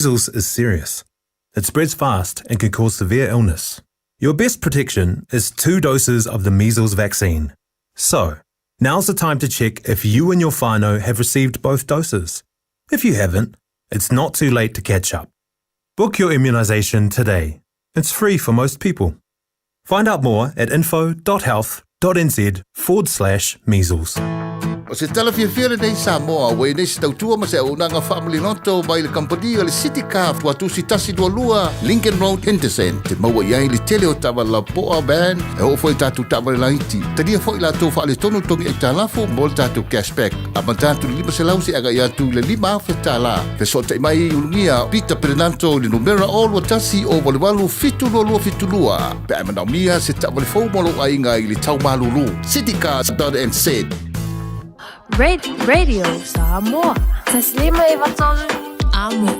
Measles is serious. It spreads fast and can cause severe illness. Your best protection is 2 doses of the measles vaccine. So, now's the time to check if you and your whānau have received both doses. If you haven't, it's not too late to catch up. Book your immunisation today. It's free for most people. Find out more at info.health.nz/measles. O se talawhiawhia nei Samoa, wei nei se tautua ma se aunanga whaamaliloto mai le kampania le City Car tua tusi tasi dua lua Lincoln Road Henderson. Te maua iai le tele o tawa la poa ban e o foi tatu tawa le laiti. Tadia foi la tau whaale tonu tongi e talafo mo le tatu cashback. A matatu lima se lausi aga ia tu le lima awha tala. Pe so te mai ulungia Peter Pernanto le numera o lua tasi o walewalu fitulua. Pe a manaumia se tawa le fau molo ainga i le tau malulu. citycars.nz. Radio Samoa. Taslima Ivatol Amo.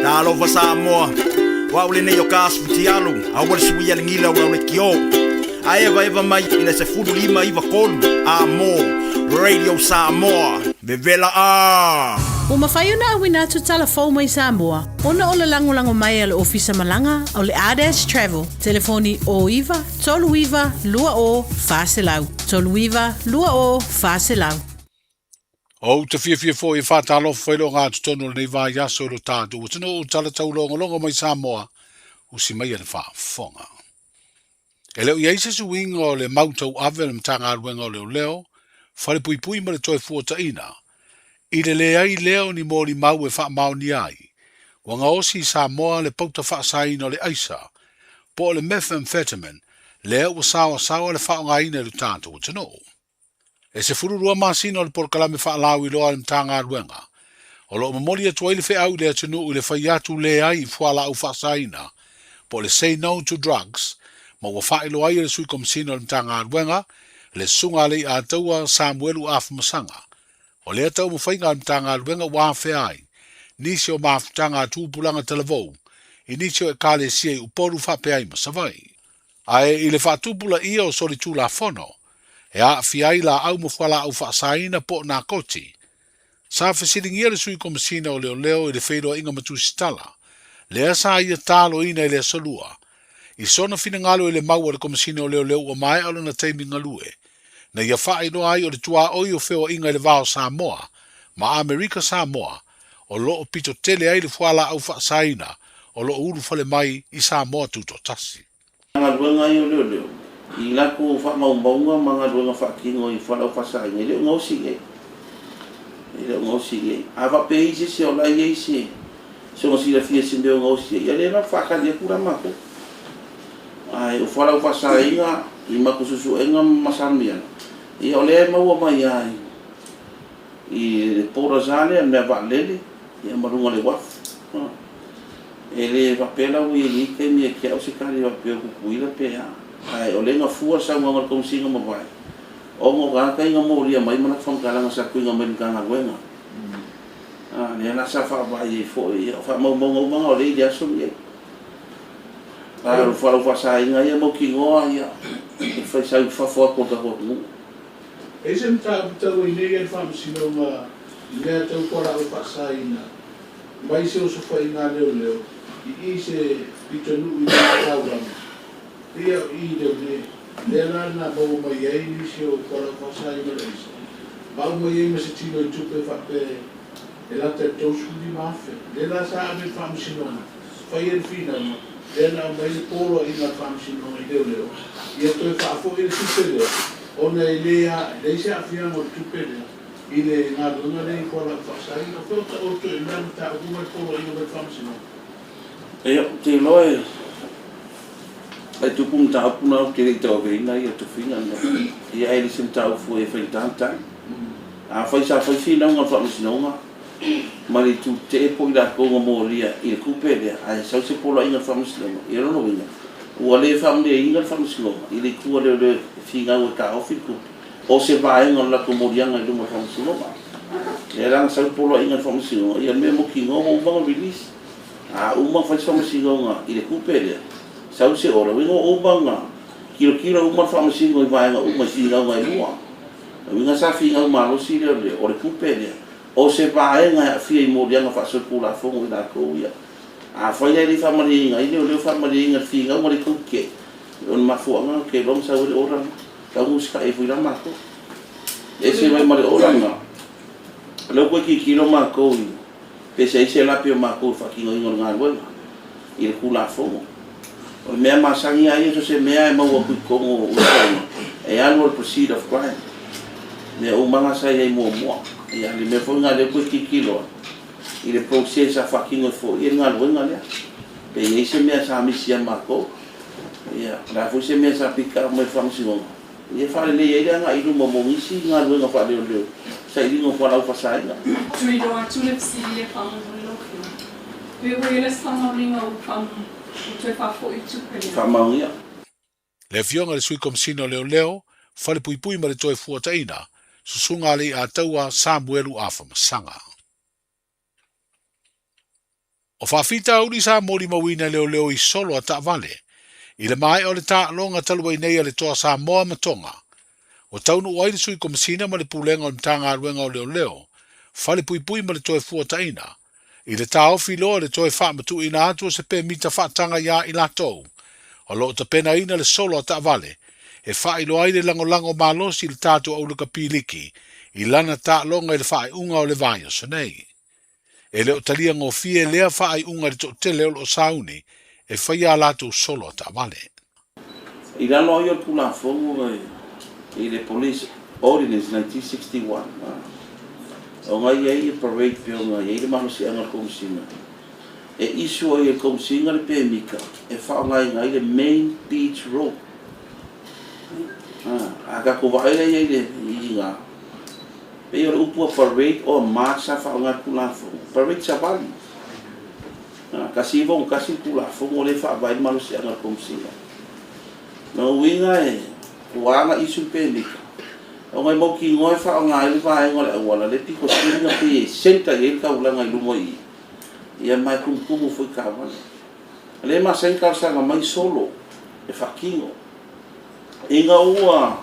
Talo fa Samoa. Wa ule ne yo kasu tialu. Awal suia ngila wa le kio. Eva mai ina se fudu lima iva kolu. Amo. Radio Samoa. Bevela a. O mawhaiuna awina tu telefon mai Samoa. Ona o le lango mai ale ofisa malanga o le ADS Travel. Telefoni o iwa, tolu iwa, lua o, whaselau. Tolu iwa, lua o, whaselau. O te fia fo i whatalo whailo ngā tutono nei wā yaso ro tātu. O tino o tala tau longa mai Samoa. O si mai ane whaafonga. E leo iaise su winga o le mautau ave le mtanga aruenga o leo. Whare pui ma le toi fuota ina. I le ai leo ni mōri mau e wha mau ni ai. Wanga osi Samoa le pauta wha saina le aisa. Po le methamphetamine, leo wa sawa le wha ngai ne lu tātou tino. E se fururua masina le porkalame wha lau I loa le mtanga aruenga. O lo mamori atua ile whi au le tino i le whai atu le ai I fuala au wha saina. Po le say no to drugs, ma wa wha ilo ai le sui komsina le mtanga aruenga, le sunga le a taua Samuelu afu masanga. O lea tau mawhainga mtanga aruenga wāwhi ai. Nisi o mawhtanga tūpulanga televou. I nisi o e kāle sia I uporu whape ai masawai. Ae I le whatūpula ia o sori tūla whono. E a whiai la au mawhala au whaasaina po nā koti. Sa whasiringia le sui komisina o leo I le whairoa inga matusitala. Lea sa ia tālo ina I le solua. I sona whina ngalo I le maua le komisina o leo o mai alo na teimi ngalue. Na ia whae no ai o le tua oi o whewa inga I le vao Samoa, ma Amerika Samoa, o loo pito tele ai le fuala au whaasaina, o loo uru whale mai I Samoa tuto tasi. Mga duanga I o leo. I lako wha maunga mga duanga whakingo I whala au whasainga. I leo ngausi. A wape isi se o lai eisi. Se o sira fia sin leo ngausi. I leo na whakalia kura mako. Ai o whala au whasainga, I makususu enga masanmiana. I o lea maua mai ai. I le pora zale a mea waalele. I a marunga le wafu. E le wapela ui li ke mi e kia o se kari wapea kukuila pea. Ai o le nga fua sa unga komsinga mawai. O ngo gaka inga moria mai mana whankaranga sa kuinga mai nkanga wenga. Le na sa whawai e fo i wha maunga o le I aso mi e. Ai o whalau whasa inga ia mo ki ngoa ia. E whai sa whafua kota hotu. E se mtau I nei e whamasino ma lea tau kora au whasaina. Mai se o so whainga leo. I se pito nui I tau rama. Ia I leo ne. Lea na mau mai ei ni se o kora au whasaina reisa. Mau mai ei ma se tino I tupe whape. E lata tausu di mafe. Lea la sa ame whamasino ma. Whai e fina ma. Lea na mai le polo I na whamasino I leo. Ia toi whaafo I le tupe leo. Ona I lea, leise a whianga o tupere, I le ngā runga nei kora whasai, na whiota o tu I mea mta o kumai koro I ngā whamasino. E te loe, ai tupu mta apuna o te reita o veina I a tu whina, I a ele se mta ufu e whai tātai. A whai sa whai whina unga whamasinonga, mari tu te e po I la konga mōria I le kupere, ai sau se pola I ngā whamasinonga, I rono winga. Ua le whamle I ngā whamasinonga, I le kua leo whingā ua ka ofi ku. O se vaenga o lako morianga I lunga whamasinonga. E ranga sau polo I ngā whamasinonga, I a mea mo ki ngonga umanga release. A umanga whai whamasinonga I le kupere, sau se ora, wingo umanga, kilo umanga whamasinonga I vaenga umanga si ngā ngai lua. Winga sa finga malo si le o le kupe le. O se vaenga fia mo dia nga fa so kula fongo ina ko ia. A fa ia li fa maringa ile fa maringa finga mo le kuke. On ma fu nga ke long sa ore ora. Ka muska e fu la ma ko. Ese vai mare ora nga. Lo ko ki kilo ma ko. Pe se la pe ma ko fa ki ngo nga lo. Il kula fongo. O mea masangi ai so se mea e mau ku ko o e annual proceed of crime. Ne o manga sai ai mo e ali me foi nga le ko ki kilo i le process a fucking fo i nga lo nga le pe i se me sa mi sia mako ia la fo se me sa pika mo fa mo singo i fa le ye nga i lu mo mo isi nga lo nga fa le sai di ngo fa la fa sai nga tu do a tu le si le fa mo lo pe wo le sa mo ringa o fa tu fa fo i tu pe fa ma ia Le fionga le sui komsino leo, fale pui ma le toe fuataina, susunga le a taua Samuelu afa masanga. O whawhita uri sa mori mawina leo i solo a Ta'avale, i le mai o le ta'alonga talua i nei le toa Samoa matonga. O taunu o aile sui komsina ma le pulenga o le tanga aruenga o leo, fale pui ma le toe fuataina, i le taofi loa le toe wha matu ina atua se pe mita whaatanga ia i la tou. O lo ta pena ina le solo a Ta'avale, e whae lo aile lango malosi le tātua au luka piliki, i lana ta'alonga i le whae unga o le vaya so nei. E leo talia ngō fie lea whae unga le to tele o sauni, e whaia lātou solo a Ta'avale. I lano ai o pula fongo i le police ordinance 1961. O ngai ai e parade pio ngai, e le manusi anga komisina. E isu ai e komisina le pēmika, e whao ngai le main beach road. A ka ko vai ai le inga. Pe o upua parade o marcha whao ngai pula fongo. Parade sa vali. Kasi vong kasi pula fongo le whao vai manusi anga komisina. No winga e kuanga isu pēmika. O ngai mau ki ngoi whao ngai le vai ngole awala le piko singa pe senta e ka ulanga i lumo i. Ia mai kumu foi kawana. Le ma sen ka sa mai solo e fakingo. Inga ua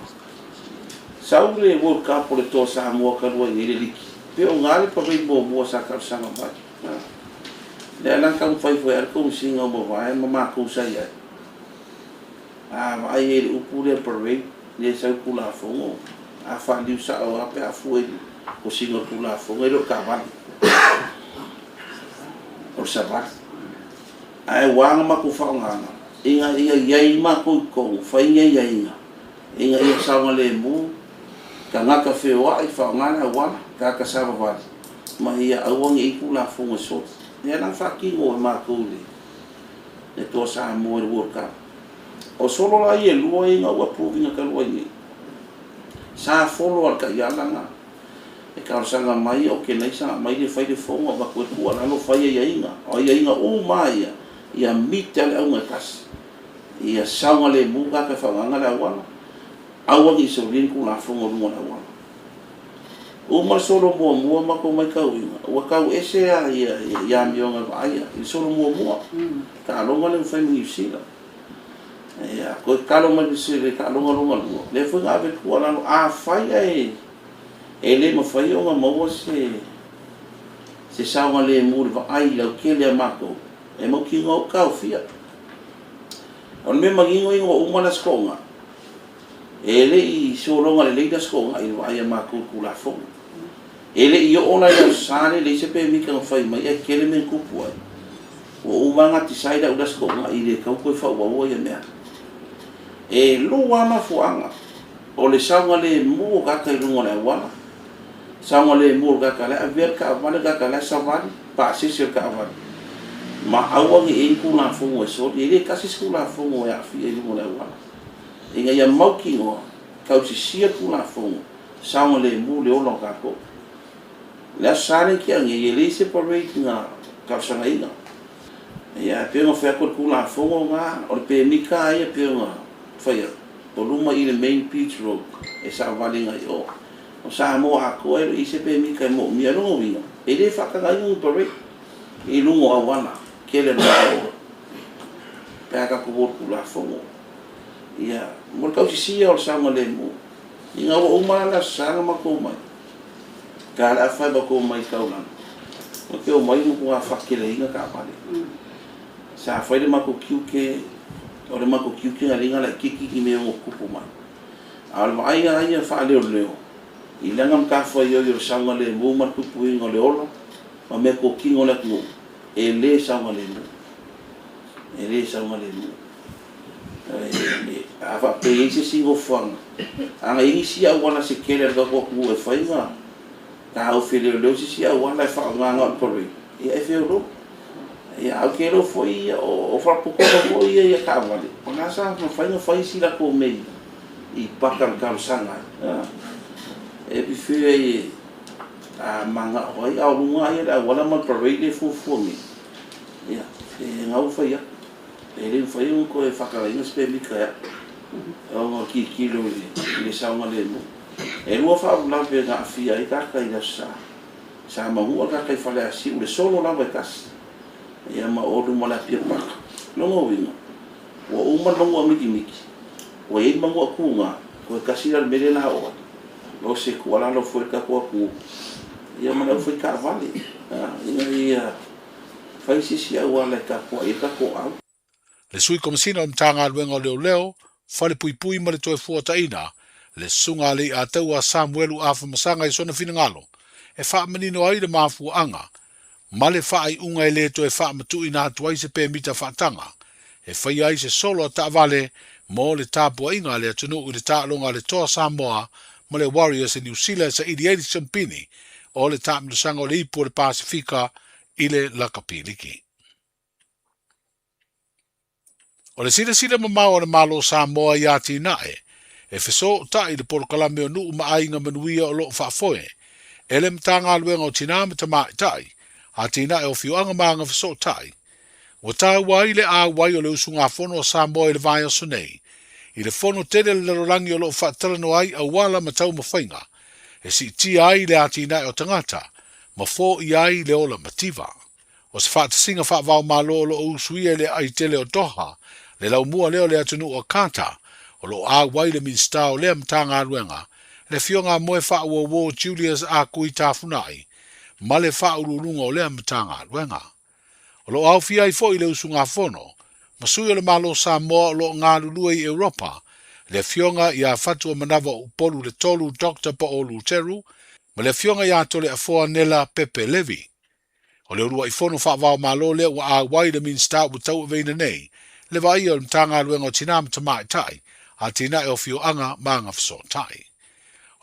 saule World Cup le to Samoa ka lua i le liki. Pe o ngale pa vei mo sa ka sa mai. Le ala ka fai foi ar ko singa mo vai ma ko sa ia. Vai e upu le parade le sa kula fongo. A fa liu sa o ape a foi ko singa kula fongo e lo kawana. O sabat ai wanga ma ku whaonganga inga iai ma ku ko whainga inga ia saunga le mu ka ngaka whewa i whaongana wana ka kasama wani ma ia awangi i kula funga sot ia nang whakingo e ma kule e toa Samoa le World Cup o solo la ia lua inga ua pruvinga ka lua inga sa follow al ka ialanga e ka sanga mai o ke nei sa mai le fai le fonga ba ko ku ala no fai ia inga o ia inga o mai ia mita le unga kas ia saunga le buka ka whanganga la wana awangi so rin ku la fonga runga la wana o ma solo mua ma ko mai kau inga o kau ese ia mionga vai i solo mua ka longa le fai mi sila ia ko ka longa le sila ka longa le foi nga be ku ala a fai ai ele ma fai o ma se saunga le muri va ai la ke le mako e mo ki ngo ka fia on me magingo ingo uma na skonga ele i solonga le da skonga i vai mako kula fo ele i ona ya sane le se pe mi ka fai mai e ke le men kupu o uma nga ti sai da skonga i le ka ko fa wa ya me e luwa ma fuanga o le saunga le mu ka ka lunga le wana saunga le mur ka kala aver ka vale ka kala savani pa sisir ka vale ma awangi e kula fongo so ele kasi kula fongo ya fi e mo la wala inga ya mauki ngo ka si sia kula fongo saunga le mu le ono ka ko la sane ki ange ele se parade nga ka sanga inga ya pe no fa ko kula fongo nga o pe mika ya pe nga fa ya o luma i le main beach road e sa vale nga yo o Samoa ko e se pe mi ka mo mi alo winga e le fa ka ngai pore e lungo awana ke le no pa ka ko ku la fongo ia mo ka si o Samoa le mo Inga o umana na sanga mako mai. Kala fa mako mai kaulan. O ke o mai mo a fakele inga ka pale. Sa fa de mako kiuke o le mako kiuke a ringa la kiki ki me o kupu mai. Al mai ai fa le leo. I langa ka fa yo sanga le mo ma kupu inga le olo. Ma me ko kingo la ku. E le sanga le mo. E le sanga le mo. Ava pe ese singo fang anga isi a wala se kele ga ko ku e fainga ka o fele lo si a wala fa nga por e e fero e a quero foi o fa pouco foi e ka wale ona sa no fainga fai si la ko me I pakan kam sanga e bi fe a manga hoi a lunga e a wala mal por le fu mi ya e nga o fa ya ele foi ko e whakarainga spemi kaya o ki kilo le saunga le mo e lua whaabula pe ngā whia I kaka I rasa sa mahua kaka I whale asi ule solo lawa e kasi e ama oru mala pia paka longo winga wa uma longo a miki miki wa e mangu a kuunga ko e kasi la mele la oa lo se kuala lo foi ka kua kuu e ama lau foi ka vale ia fai sisi au ala ka kua e ka kua au Le sui komisina o mtanga luenga leo leo, fale pui pui ma le toe fuataina, le sunga le a tau a Samuelu a whamasanga I sona finangalo, e wha manino ai le mafu anga, ma le wha ai unga le toe wha matu ina atuai se pe mita whaatanga, e whai ai se solo a taavale, mo le tāpua inga le atunu u le tālonga le toa Samoa, ma le Warriors e New Zealand sa Idi Champini, o le tāmidusanga o le ipu o le Pasifika, I le Lakapiliki. O le sila mamau o le malo Samoa ia tinae, e feso ta I le porokalame o nuu maainga manuia o loo whaafoe, e le mtanga aluenga o tina me tamai tai, a tinae o fiuanga maanga feso tai. O tā wai le a wai o le usunga fono o Samoa I le vai o sonei, I le fono tele le rolangi o loo whaatalano ai a wala matau mawhainga, e si ti ai le a tinae o tangata, ma fo I ai le ola mativa. O se whaatasinga whaavau malo o loo usuia le ai tele o toha, le lau mua leo le atunu o kata, o lo a wai le minsta o le mtanga aluenga, le fionga moe wha ua Julius a kui tafunai, ma le wha urulunga o le mtanga aluenga. O lo au fia I fo I le usunga fono, masui o le malo Samoa o lo ngā lulua I Europa, le fionga I a fatu o manava upolu le tolu Dr. Paolu Teru, ma le fionga I a tole a foa nela Pepe Levi. O le urua I fono wha vau malo le ua a wai le minsta o tau veina nei, le vai o mtanga luenga o tina tamai tai, a tina e o fioanga maanga fiso tai.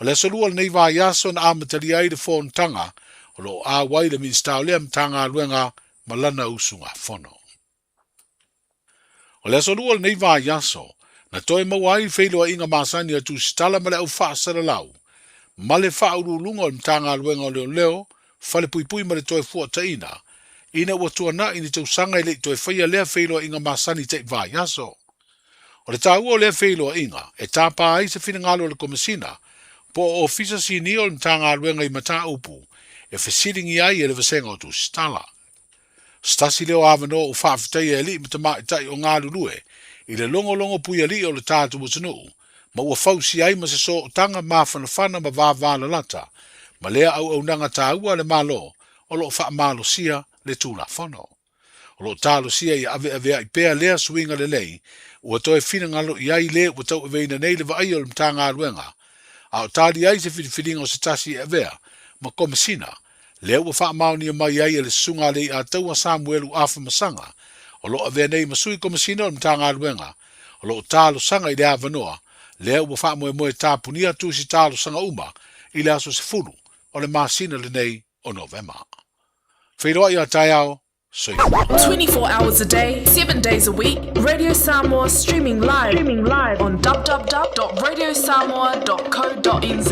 O le solua nei vai aso na amatali ai de fon tanga, o lo a wai le minsta o le mtanga luenga malana usunga fono. O le solua nei vai aso, na toi mawai feilo a inga masani a tu stala male au whaasara lau, male whaurulunga o mtanga luenga o leo, fale pui pui male toi fuataina, ina ua tuana ini tau sanga ile toi whaia lea whailoa inga masani te vai aso. O le tāua o lea whailoa inga, e tāpā ai se whinangalo le komisina, po o ofisa si ni o mtanga aluenga I mata upu, e whesiringi ai e le vasenga o tu stala. Stasi leo awano o whawhitai e li mta tai o ngā lulue, I le longo puia li o le tātu mutanu, ma ua whausi ai ma se so o tanga mawhanawhana ma vāvāla lata, ma lea au nanga tāua le malo, o lo wha malo sia, le tūla whono. O lo tālo sia I ave ai pēr lea suinga le lei, ua toe whinangalo I ai le ua tau eweina nei le vai o le mtanga aluenga, a o tāli ai se whiringa o se tasi e avea, ma komisina, lea ua wha mauni mai ai le sunga le a taua Samuelu afa masanga, o lo avea nei masui komisina o le mtanga aluenga, o lo tālo sanga I le avanoa, lea ua wha moe tāpunia tu si tālo sanga uma, I le aso se fulu, o le masina le nei o November. Whairoa I a tai ao, 24 hours a day, 7 days a week, Radio Samoa streaming live on www.radiosamoa.co.nz.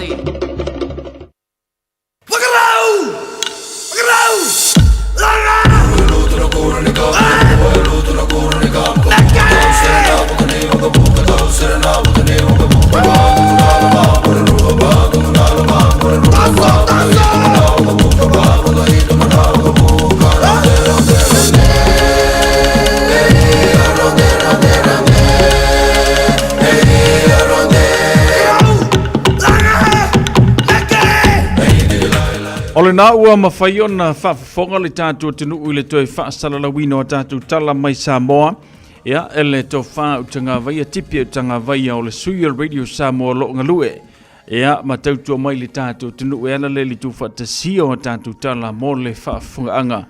Ole na ua mawhai ona whawhonga le tātua tinu ui le toi whaasala la wino a tātua tala mai Samoa. Ia, ele tō wha utanga vaia, tipi utanga vaia o le Suia Radio Samoa lo ngalue. Ia, ma tautua mai le tātua tinu ui ala le li tu whatasio a tātua tala mo le whawhonga anga.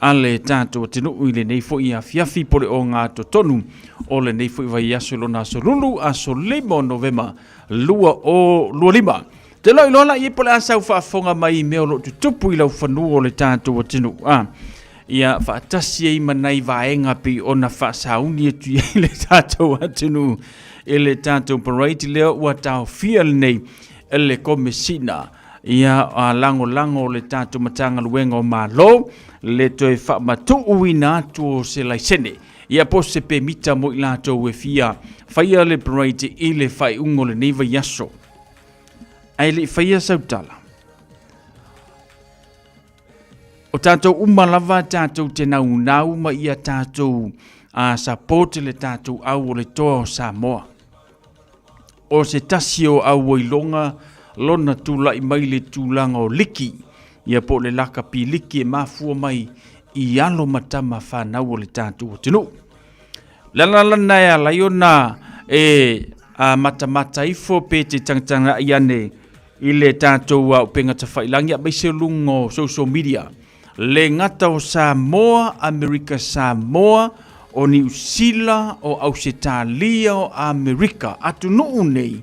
Ale tātua tinu ui le nei fo i a fiafi pole o ngā to tonu. O le nei fo i vai aso lo nā so lulu aso limo novema lua o lua lima. Te loi lola i pole asau whaafonga mai meo lo tu tupu i lau whanua o le tātua tinu. Ia whaatasi e manai vaenga pi o na whaasauni e tu i le tātua tinu. E le tātua parade leo ua tau fia nei e le komesina. Ia lango lango le tātua matanga luenga o malo. Le toi whaamatu uina atu o se laisene. Ia po se pe mita mo i lātou e fia. Whaia le parade i le whai ungo le neiva yaso. Ai le whaia sautala. O tātou umalava tātou te nau ma ia tātou support le tātou au o le toa o Samoa. O se tasi o au o ilonga lona tula i mai le tūlanga o liki. Ia po le laka pi liki e mafua mai i alo matama whanau o le tātou o tinu. Lana ea laiona matamata ifo pe te tangtanga iane i le tātou au penga ta whailangi a meise lungo social media. Le ngata o Samoa, Amerika Samoa, o New Zealand, o Australia, o Amerika. Atu nuu nei,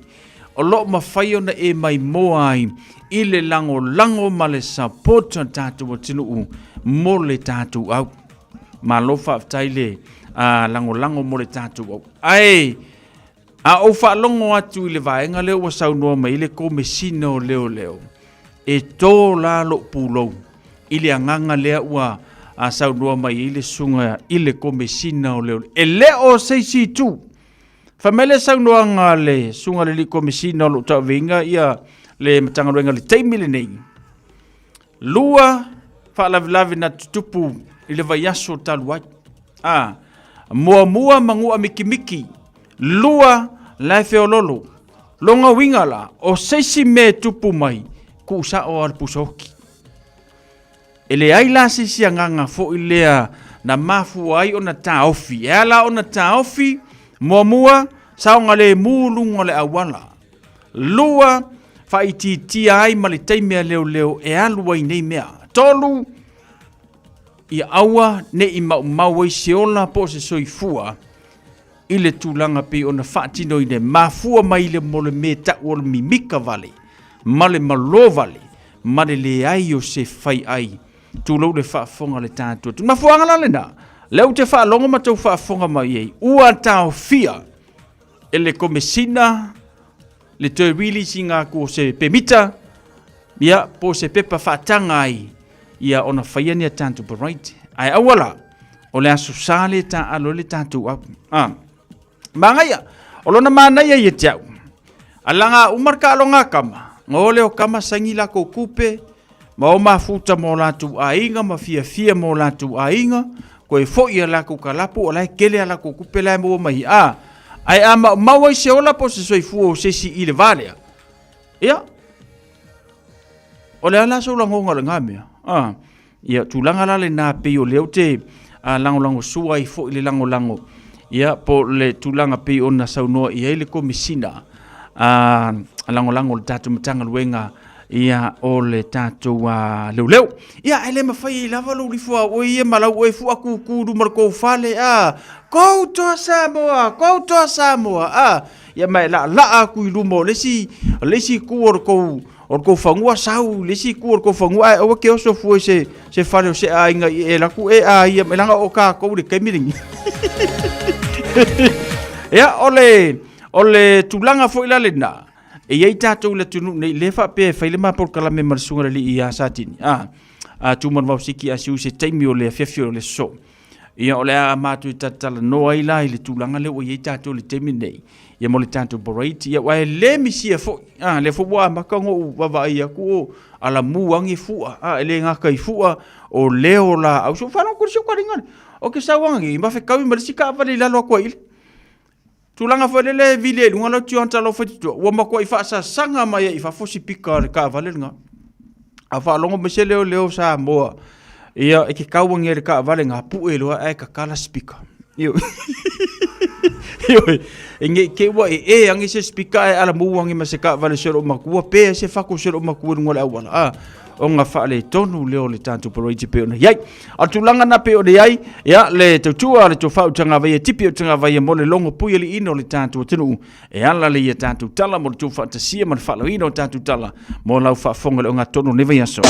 o lo mawhai ona e mai moa ai, i le lango ma le support tātou o tinu mo le tātou au. Ma lo whaaftai le lango mo le tātou au. Ai, a o whaalongo atu i le vaenga leo wa saunua mai le ko mesina o leo. E tō la lo pūlou. I le anganga lea ua a saunua mai i le sunga i le ko mesina o leo. E leo seisi tu. Whamele saunua ngā le sunga le li ko mesina o lo tau vinga ia le matanga ruenga le teimile nei. Lua whaalavilavi na tutupu i le vaiaso taluai. Mua mangua miki. Lua lai feololo. Longa wingala o seisi me tupu mai ku sa o al pusoki. Ele ai la sisi nganga fo ilea na mafu ai ona taofi. Ela ona taofi mua saunga le mulunga le awala. Lua faiti ai mali teimea leo e alua i nei mea. Tolu i aua ne i mau se ola po se soifua. I le tūlanga pe ona whaatino i ne mafua mai le mole me ta'u o le mimika vale, ma le malo vale, ma le ai o se whai ai, tūlau le whaafonga le tātua. Tu mafuanga la lena, leu te whaalonga ma tau whaafonga mai ei, ua tau fia, e le komesina, le toi wili si ngā ko se pemita, ia po se pepa whaatanga ai, ia ona whaiania tātua parite, ai awala, o le aso sale ta alo le tātua au. Mangaya, olona mana ia te au. Alanga umarka alonga kama. Ngole o kama sangi la ko kupe. Ma o mafuta mo latu ainga, ma fia mo latu ainga. Ko e fo ia la ko kalapu, o lai kele ala ko kupe lai mo mai. Ai ama mawai se ola po se soifu o se si ile valea. Ia. Ole ala so langonga le ngamea. Ia tulanga la le na pe o leo te lango sua i fo ile lango. Ia po le tulanga pe ona saunoa ia ile komisina lango le tatu matanga luenga ia o le tatu leu. Ia ele mawhai lava lo li fua o ia malau o e fua kukudu marko fale koutoa Samoa ia mai la ku ilumo lesi ku orko fangua sau lesi ku orko fangua o ke oso fu se fale o se ainga e la ku ia melanga o ka ko le kemiringi. Ia ole tulanga fo ila lena. E ia tātou le tunu nei lefa pe faile ma por kala me marsunga li ia satini. Tu man vau siki asiu se taimi o le fiafio le so. Ia ole a matu tatala no ai la le tulanga le o ia tātou le taimi nei. Ia mo le tātou borite ia wa le misia fo. Le fo wa makango wa ia ku ala muangi fua. Ele ngaka i fua o leo la au so fano kursi ko ringa. O ke sawangi ma fe kawi marisika vale la lo ko il. Tulanga fo le vile lunga lo tu anta lo fo tu. Wa ma ko i fa sa sanga mai i fa fosi pika ka vale nga. a whaalongo me se leo Samoa. Ia e ke kauangi e ka vale ngā pu e loa e ka kala speaker. Ioi. Inge ke wa e angi se speaker e ala muangi ma se ka vale se ro makua pe se faku se ro makua ngole awala. O ngā whaale tonu leo le tātou paroiti pe ona iai. A tūlanga na pe ona iai, ia le tautua le tō whau tanga vai e tipi o tanga vai e mo le longo pui ali ino le tātou tinu. E ala le ia tātou tala mo le tō whaatasia ma le whaalo ino tātou tala mo lau whaafonga le o ngā tonu newa yaso.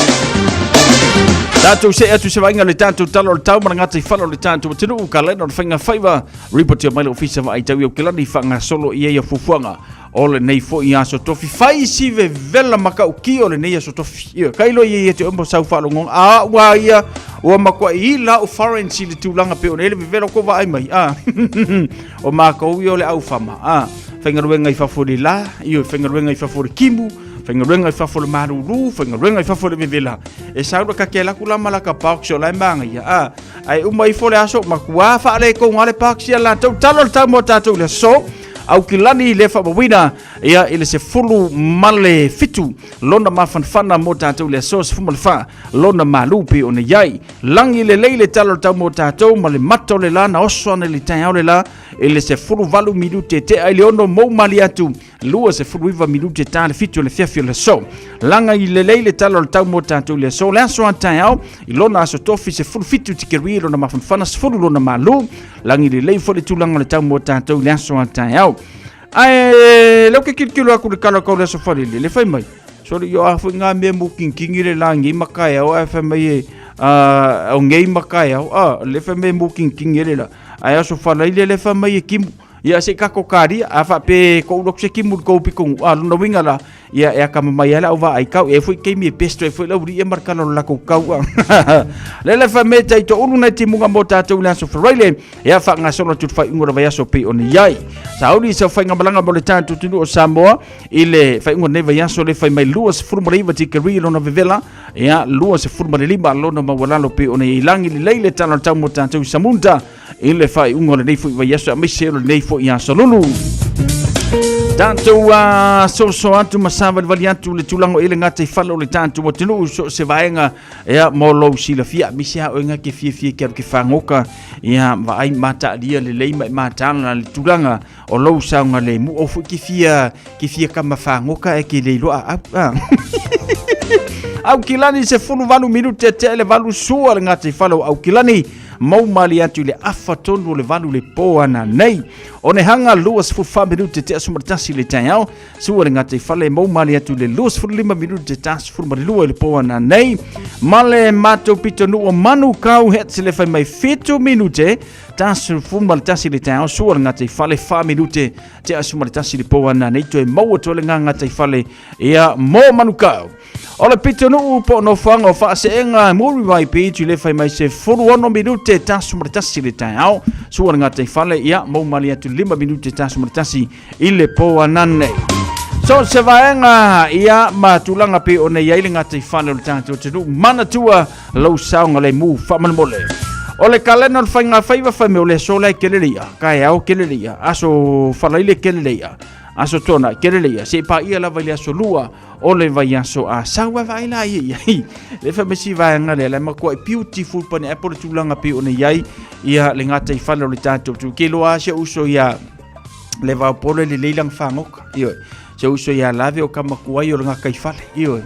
Tātou se atu se vainga le tātou tala o le tau mana ngata i whalo le tātou tinu ka lena o le whainga whaiva ripoti o mai le ofisa wa ai tau i au kilani whanga solo i eia fufuanga. Ole nei fo ia so tofi fai si ve vela maka uki ole nei so tofi ia kailo ia te ombo sau fa longo a wa ia o makwa i la o foreign si le tulanga pe ole ve vela ko va ai mai o maka o ole au fama whaingaruenga i whafori la i whaingaruenga i whafori kimu whaingaruenga i whafori maruru whaingaruenga i whafori ve vela e saura ka ke la kula malaka park so la manga ia ai umai fole aso makwa fa le ko ngale park si la tau talo tau mo tatu le so au kilani le whamawina ia ile se fulu male fitu lona mafanfana mo tātou le sos fumale wha lona malupi o ne iai langi le leile talo tau mo tātou ma le mato le la na osoane le tai au le la ile se fulu valu minute te ai le ono mou mali atu lua se fulu iwa minute ta le fitu le fiafio le so langa i le leile talo tau mo tātou le so le aso an tai au i lona aso tofi se fulu fitu tikeri lona mafanfana se fulu lona malu langi le lei fole tulanga le tau mo tātou le aso an tai au ai lo ke kilo aku de kala ko le so fali le fai mai so yo afu nga me mu kingi le langi makai o fa mai o ngei makai o le fa me mu kingi le la ai so fali le fa mai kim ia se ka kokari a fa pe ko lo se kim ko pi ko no winga la ia e ka mai ala ova ai kau e foi ke mi pesto e foi la uri e markano la ko kau le fa me tai to unu na ti munga mota to la so fraile ia fa nga solo tu fa ngora vai so pe on iai saudi so fa nga balanga mo le tanto tu o Samoa ile fa ngora ne vai so le fa mai luas furmari va ti keri lo na vela ia luas furmari lima lo na mawala lo pe on ilangi le tano tau mo tanto samunta ile fa ngora nei foi vai so mai se nei foi ia solulu tanto so atu masava vali atu le tulango ile ngata I falo le tanto mo tinu so se vaenga ia mo lo sila fia misia o nga ke fia ke fangoka ia va ai mata dia le leima mata na le tulanga o lo saunga le mu o fu ki fia kama fangoka e ke le lo au kilani se fulu valu minute te le valu sua ngata I falo au kilani mau mali atu le afatonu le valu le poana nei one hanga luas fu 5 minute te asumartasi le taiao sua ngata I fale mau mali atu le luas fu 5 minute te asumarlua le poana nei male mato pitonu o manu kau het le fai mai 5 minute tasu fumal tasi le taiao sua ngata I fale 5 minute te asumartasi le poana nei to e mau to le ngata I fale ia mo manu kau Ola pitonu po no fanga o fa se enga muri vai pe tu le fai mai se furu ono minute tasu martasi le taiao suara ngata I fale ia mo mali atu 5 minute tasu martasi ile po anane so se vaenga ia matulanga pe ona ia ile ngata I fale o tanto tu mana tua lo saunga le mu fa mole Ole kalena o whainga whaiva whaime o le sola I keleria kai au keleria aso falaile keleria aso tona keleria se pa ia lava ile aso lua ole vai aso a sawa vai la ia le fa mesi vai ngale le makoi beautiful pane apple tulanga pe ona iai ia le ngata I fale o le tato tu ke loa se uso ia le va pole le leilang fangoka io se uso ia lave o kamakuai o nga kai fale io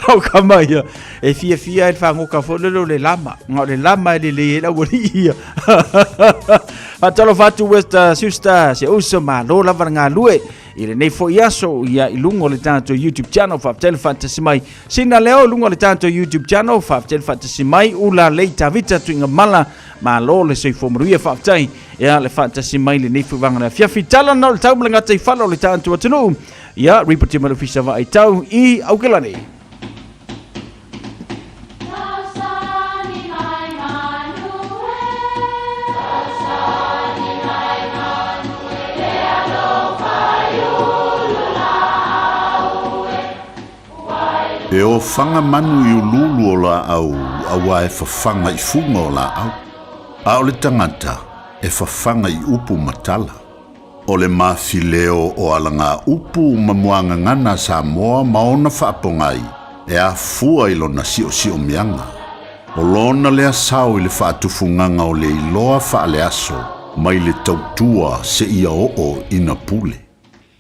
au kamaia e fia e fangoka fole le lama ngale lama le la woni ia Atalo fatu west sister se uso ma lo lava nga lue ile nei fo yaso ia ilungo le tanto YouTube channel fa tel fantasy mai sina leo lungo le tanto YouTube channel fa tel fantasy mai ula leita vita tuinga mala ma lo le se fo mruia fa tai ia le fantasy mai le nei fo vanga fia fitala no le tau mlanga tai falo le tanto atunu ia report me ofisa va ai tau I aukelani E o whanga manu I ululu o la au, awa e whawhanga I funga o la au. A o le tangata e whawhanga I upu matala. O le mawhileo o ala ngā upu mamuanga ngana Samoa maona whaapongai e a fua i lona sio mianga. O lona lea sao i le whaatufunganga o le iloa whaale aso, mai le tautua se ia o ina pule.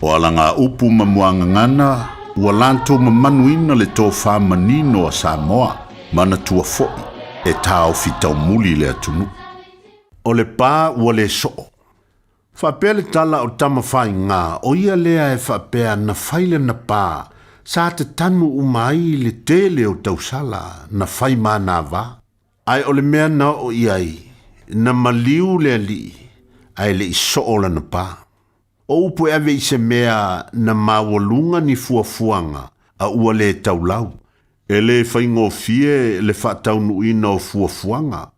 O alanga upu mamuanga ngana, ua lanto mamanuina le tō whamanino a Samoa, mana tua foi, e tā o fitau muli le atunu. O le pā ua le soo. Whapea le tala o tama whai ngā, o ia lea e whapea na whaile na pā, sa te tanu umai le tele o tausala na whai mana wā. Ai o le mea na o iai, na maliu le ali, ai le iso la na pā. O upo ave i se mea na mawalunga ni fuafuanga a ua le taulau. E le whaingo fie le whaataunu ina o fuafuanga,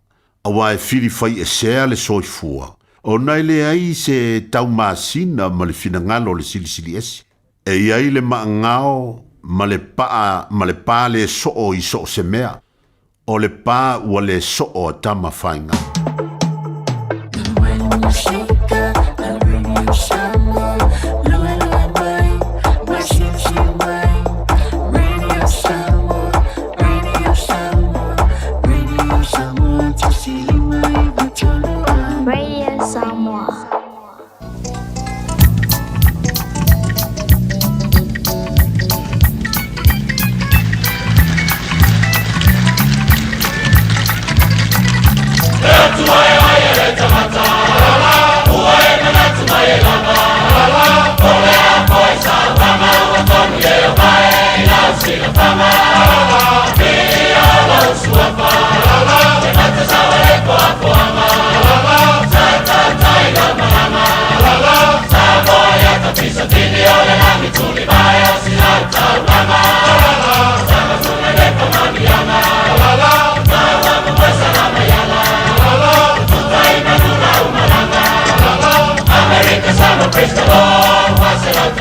a wa e whiri whai e sea le soifua. O nai le ai se tau maasina ma le finangalo le silisili esi. E iai le maangao ma le paa le soo i soo se mea. O le paa ua le soo a tama whainga.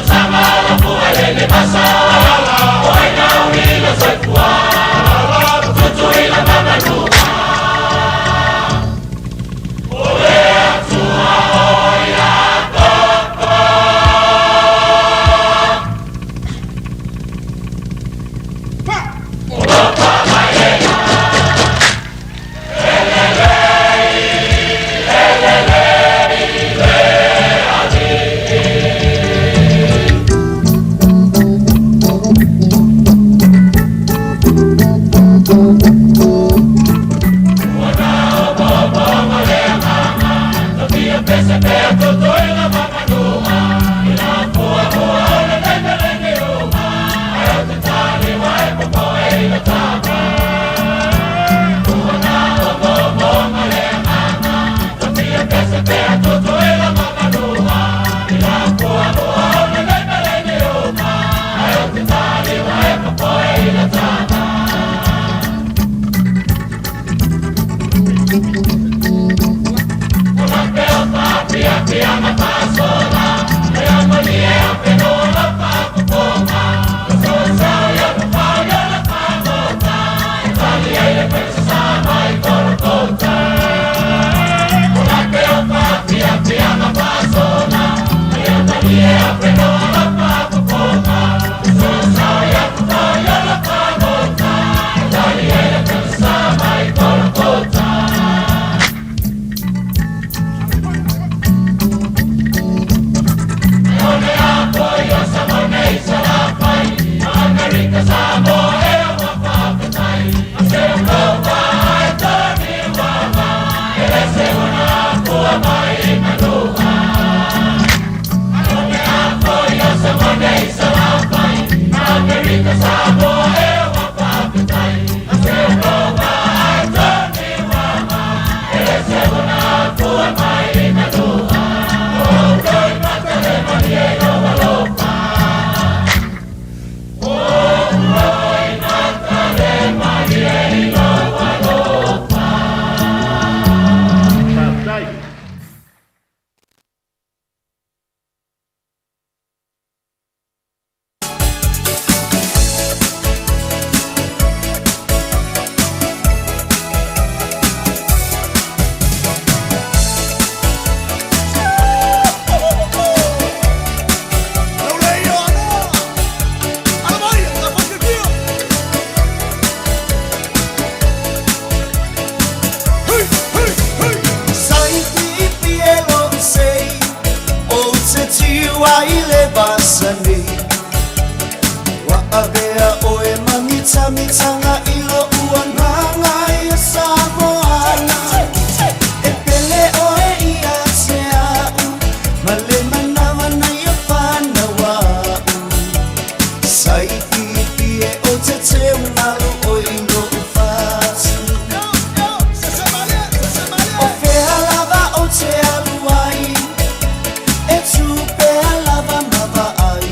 Sama la pua le pasa, hoy no avea o e mamita mitanga ilo uananga ia Samoana e pele o e ia sea male manawa na ia whanawa sai pipi e o te te umaru o ilo ufasi o whea lava o te aluai e tupe lava mava ai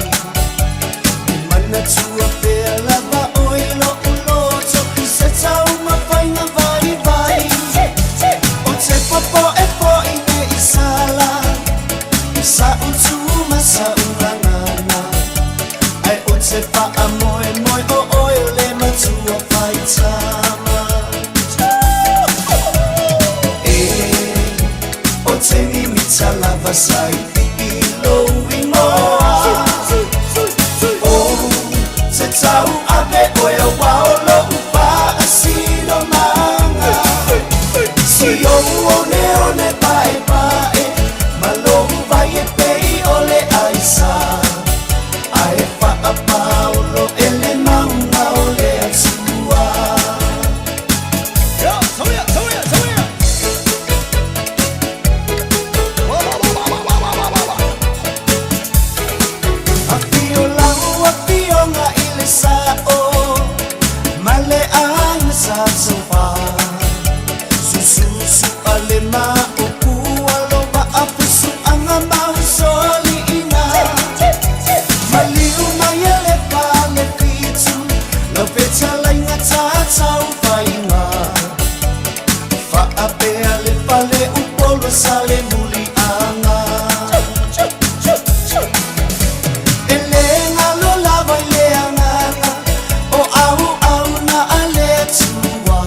mana tua pea lava oilo uloto se tau mawhainga vai vai o te popo e po ine i sala sa utu masa urangana ai o te paa moe moe o oile matua vai tama o te mimita lava sai ilo imoa se tau ave oe waolo upa asino manga si o one one pae pae malohu vai e pei ole aisa ae wha paolo ele maunga ole atua Afio lau afio nga ile sao male ang sa sofa susu ale ma oku alo ba apusu ang amau soli ina maliu mayele pale pitu no petala inga tatau fainga fa ape ale pale upolo sale muli anga elenga lo lava ileanga o au na ale tua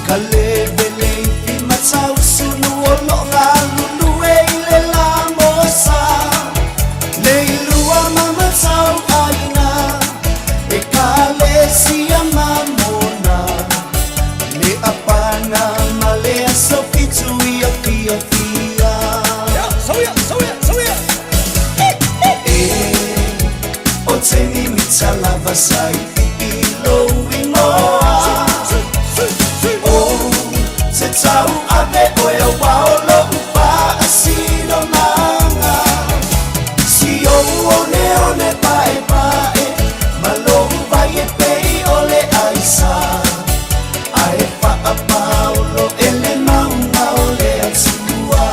kalebele i matau sunu o longa lulu e ile la mosa le ilua mama tau aina e kale sia mamona le apana male aso pitu ia pia pia o te mimita lava sai ilo imoa o te tau ave oe waolo upa asino manga si o one one pae pae malohu vai e pei ole aisa ae wha paolo ele maunga ole atua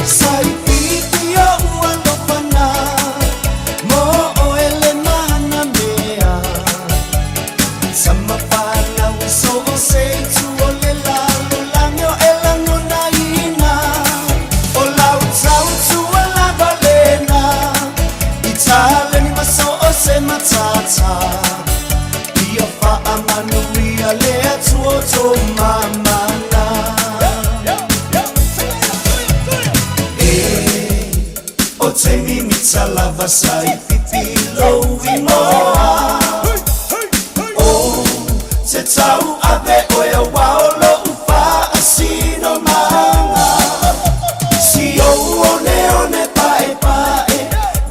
sai pipi o ualo pana mo o ele mana mea sama pana uso o sei tu o le lalo lanyo e lango na ina o lau tau tu o la valena itale ni maso o se matata ia wha amanu ia lea tuo to mamana o te mimita lava sai pipilo imoa o te tau ave oe waolo upa asino manga si o one one pae pae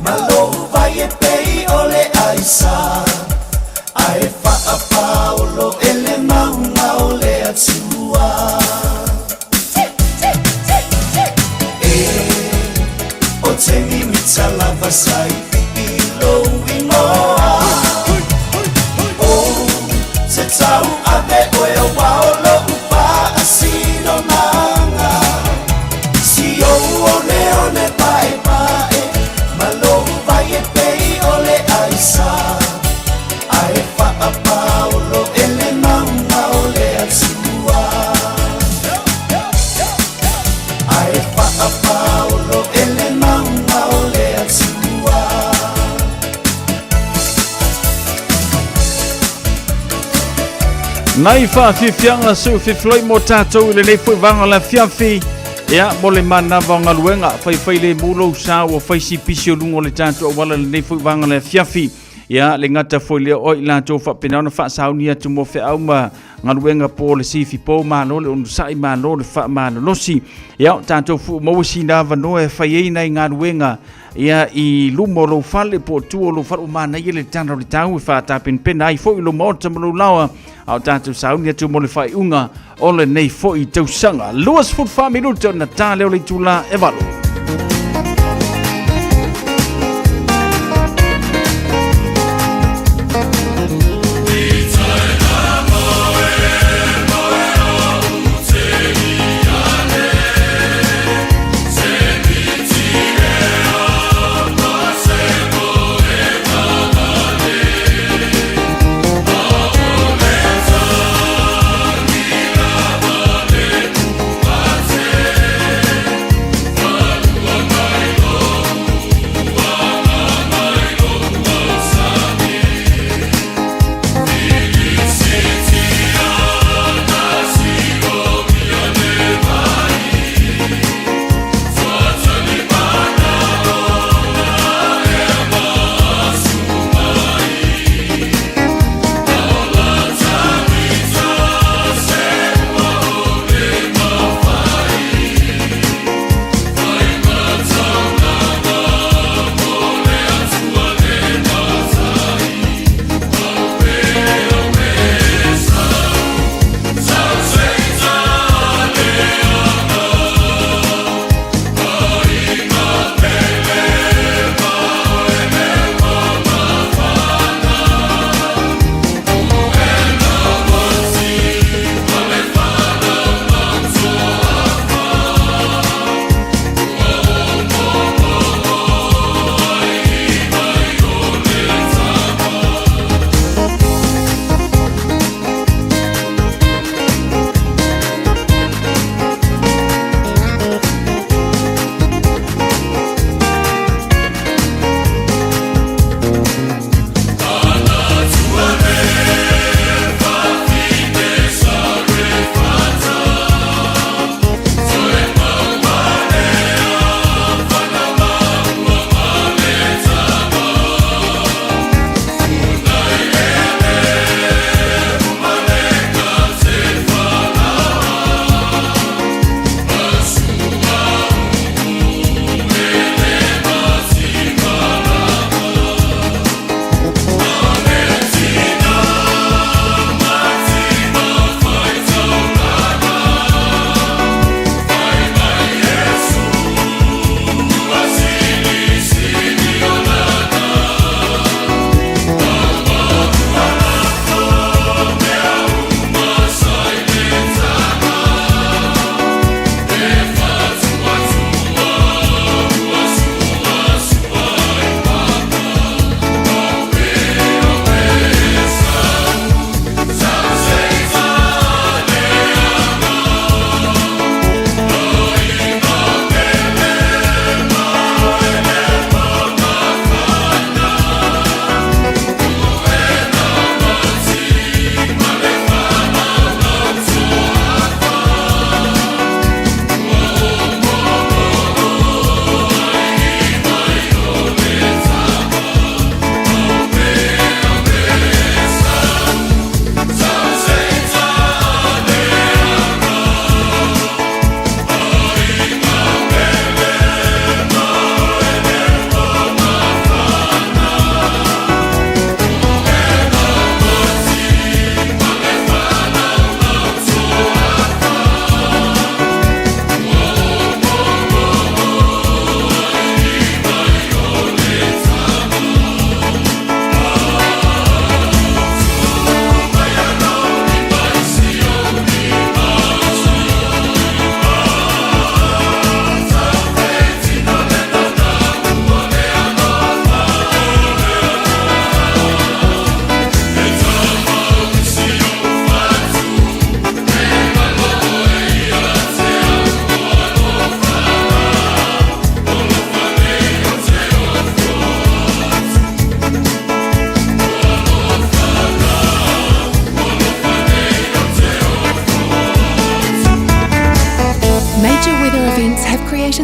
malohu vai e pei ole aisa ae wha paolo ele maunga ole atua o te mimita lava sai ilo imoa o te tau ave oe waolo upa asino manga si o one one pae pae malohu vai e pei ole aisa ae wha paolo ele maunga ole atua ae wha paolo ele maunga ole atua Nai whaafifianga su whiwhloi mo tātou le nei whaiwanga la fiafi Ia, mo le mana vaonga luenga, whai le mulo sa o whai si pisi o lungo le tātou a wala le nei whaiwanga le fiafi ia le ngata foi le o ila to fa pena na fa saunia tu mo fe au ma ngaluenga po le si fi po ma no le un sai ma no le fa ma no si ia tanto fu mo si na va no e fa ye na ngaluenga ia I lumo lo fale po tu lo fa ma na ye le tano le tau fa ta pena I foi lo mo tam lo lawa au tanto saunia tu mo le fa unga o le nei foi tau sanga luas fut fa minuto na ta le tula e valo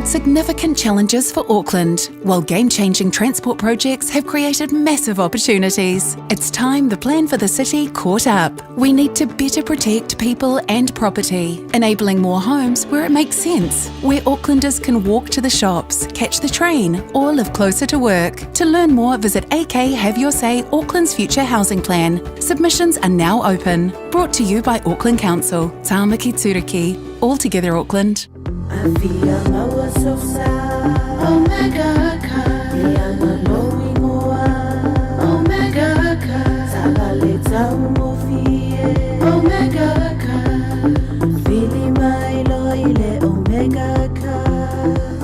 significant challenges for Auckland, while game-changing transport projects have created massive opportunities. It's time the plan for the city caught up. We need to better protect people and property, enabling more homes where it makes sense, where Aucklanders can walk to the shops, catch the train, or live closer to work. To learn more, visit AK Have Your Say Auckland's Future Housing Plan. Submissions are now open. Brought to you by Auckland Council. Tāmaki Turiki. All together Auckland.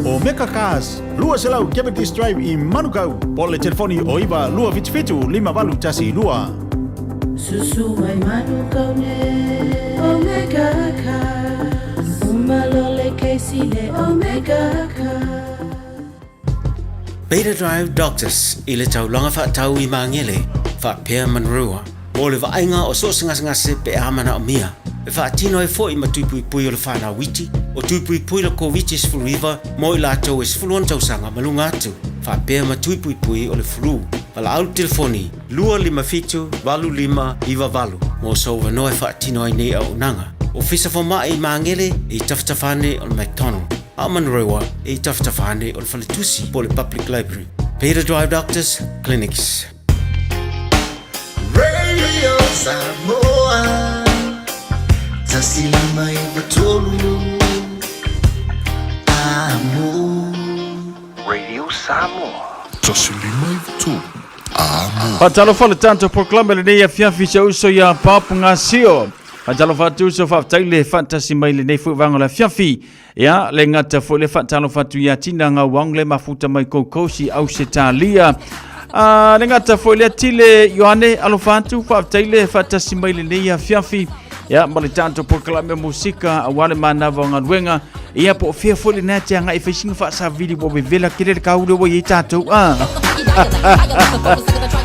Omega Cars, lua selau Cavendish Drive i Manukau. Pole telefoni o iwa lua vitu 5 tasi lua. Susu mai Manukau ne Omega Cars. Umalole keisile Omega Cars. Beta Drive Doctors i le taulanga whaatau i mangele whaapea manrua. O le vainga o so ngase pe amana o mia. E whaatino e fo i matupui pui o le whana witi. O tupui pui la COVID is fluiva, mo i lātou is fuluan tausanga malunga atu. Whaapea matupui pui o le flu. Pala au telefoni, 255 iwa valu. Mo so wanoe whaatino ai nei au nanga. O fisa fo maa i mangele i taftafane o le McDonald. A manrewa i taftafane o le Faletusi po le Public Library. Beta Drive Doctors Clinics. Radio Samoa Tasilima i Batolu Radio Samoa. Patalo fale tanto proclama le nei fiafi se uso ya papunga sio. Patalo fatu so fa taile fantasy mai le nei fu vanga la fiafi. Ya le ngata fo le fatalo fatu ya tinanga wang le mafuta mai kokosi au setalia. Le ngata fo le tile Yohane alofatu fa taile fantasy mai le nei fiafi. Ya mali tanto proclama musika wale mana vanga wenga. Ia po fia fo le nate nga ifishing fa sa video bo vela kile ka ulo wo yitato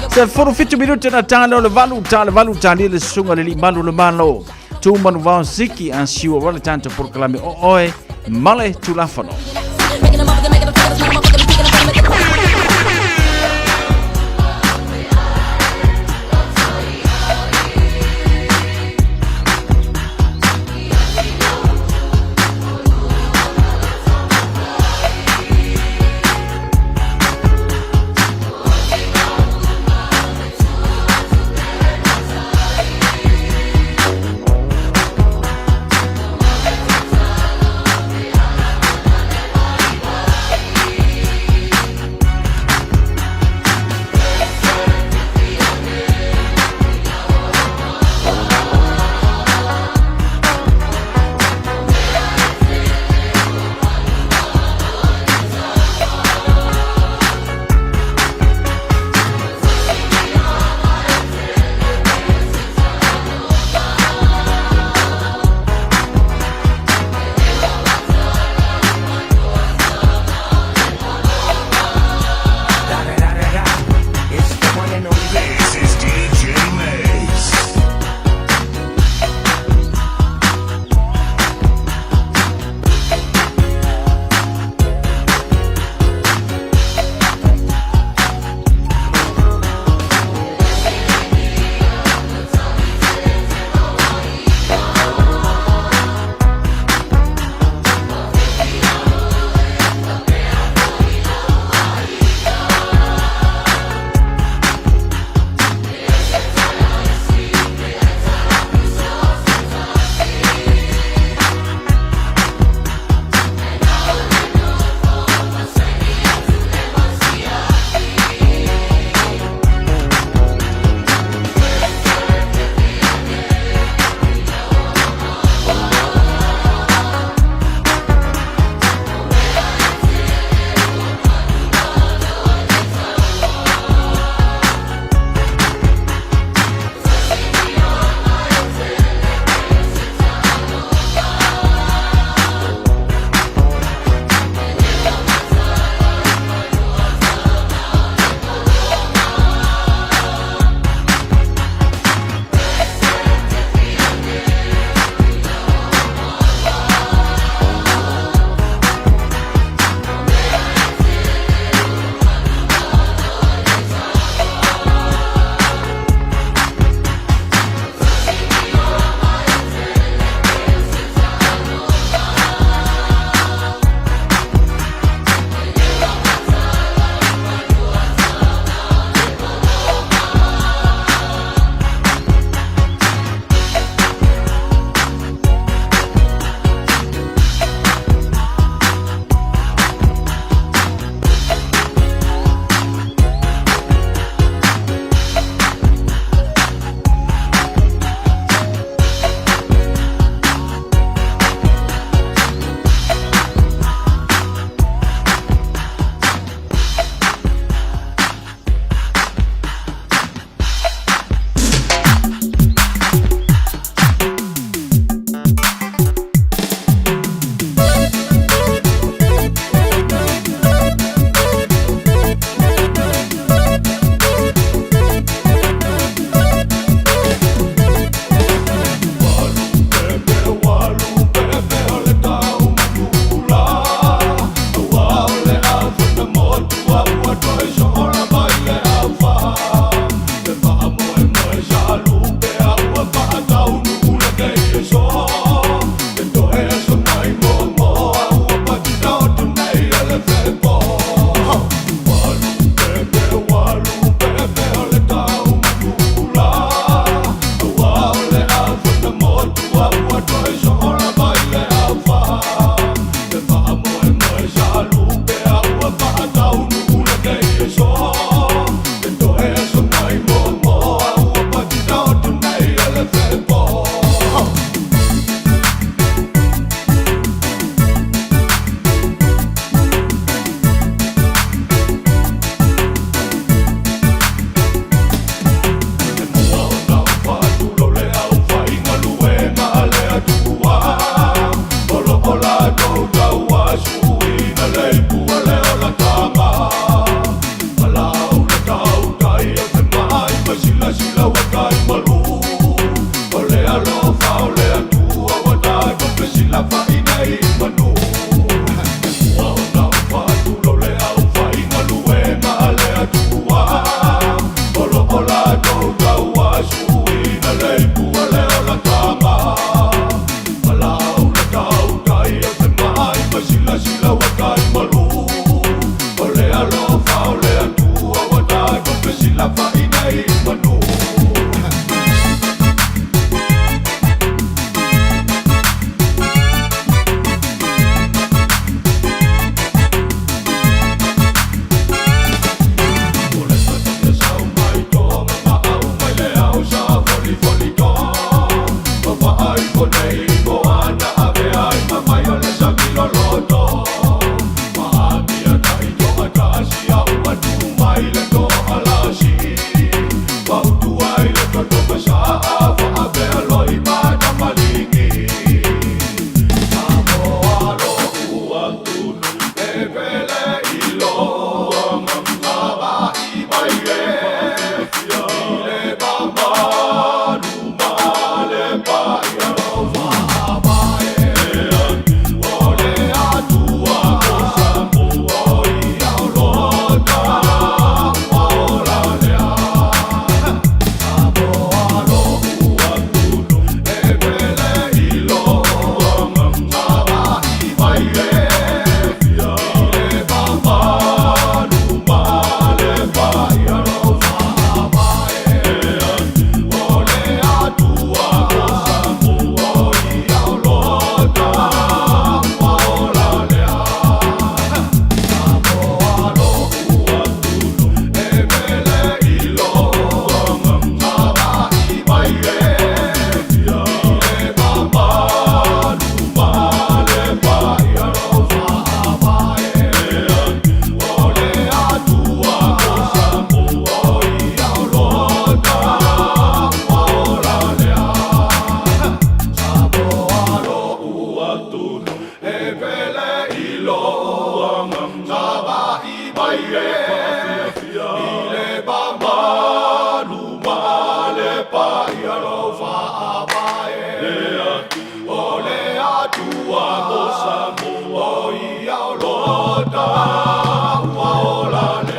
Se for 50 minutos na tano le valuta le sunga le malu le malo tu manu va siki an siwa wale tanto proclame oe male tu la fono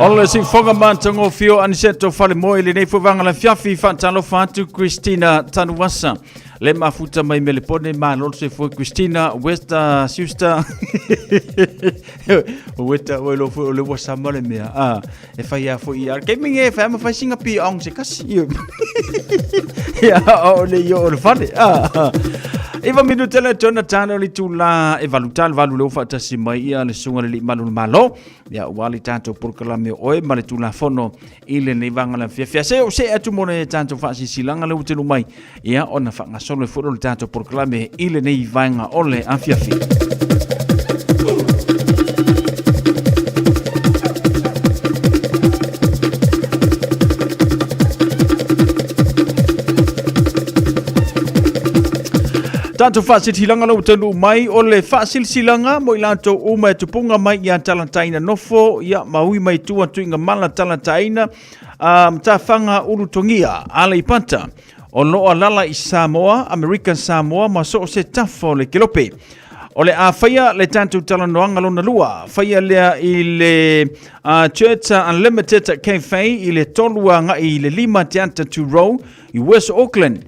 Ole si fonga mantango fio aniseto fale moi le nei fuvanga la fiafi fantalo fatu Christina Tanuwasa le mafuta mai melepone ma lo se fu Christina Westa Sister Weta lo fu le wasama le mea e fai ya fu ia ke minge fa ma fa singa pi ong se kasi ya ole yo le fale Eva minutele Jonathan oli tula e valutal valu lo fa tasi mai ia le sunga le malu malo ya wali tanto proclame oe male tula fono ile ne vanga la fia se o se atu mone tanto fa si silanga le utelu mai ia ona fa ngasolo e fono tanto proclame ile ne vanga ole a fia fia Tanto fasil silanga lo tenu mai ole fasil silanga mo ilanto uma tupunga mai ya talataina nofo ya maui mai tua tuinga mala talataina tafanga ulutongia ala ipanta ono alala i Samoa American Samoa maso se tafo le kilope ole a faya le tanto talanoanga lona lua faya le ile Church Unlimited Cafe ile tolua nga ile lima tianta to row i West Auckland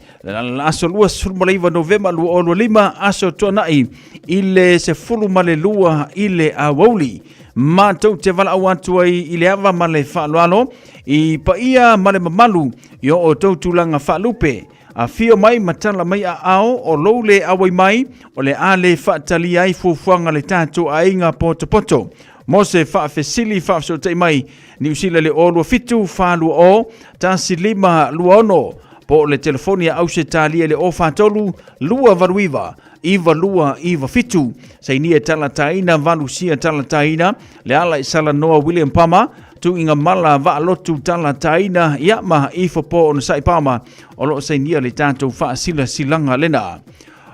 aso lua sulmalaiva November lua olo lima aso tonai ile se fulu male lua ile awauli ma tau te vala awantua ile ava male whaalualo i paia male mamalu yo o tau tulanga whaalupe a fio mai matala mai a ao o loule awai mai o le ale whaatali ai fufuanga le tato a inga poto mo se whaafesili whaafsotei mai ni usila le o lua fitu whaalua o tasi lima lua ono po le telefonia au se talia le o whaatolu lua varuiva iva lua iva fitu sa inia talataina valusia talataina le ala isala Noa William Pama tu inga mala va lotu talataina ia ma ifo po on sai Pama o lo sa inia le tato fa sila silanga lena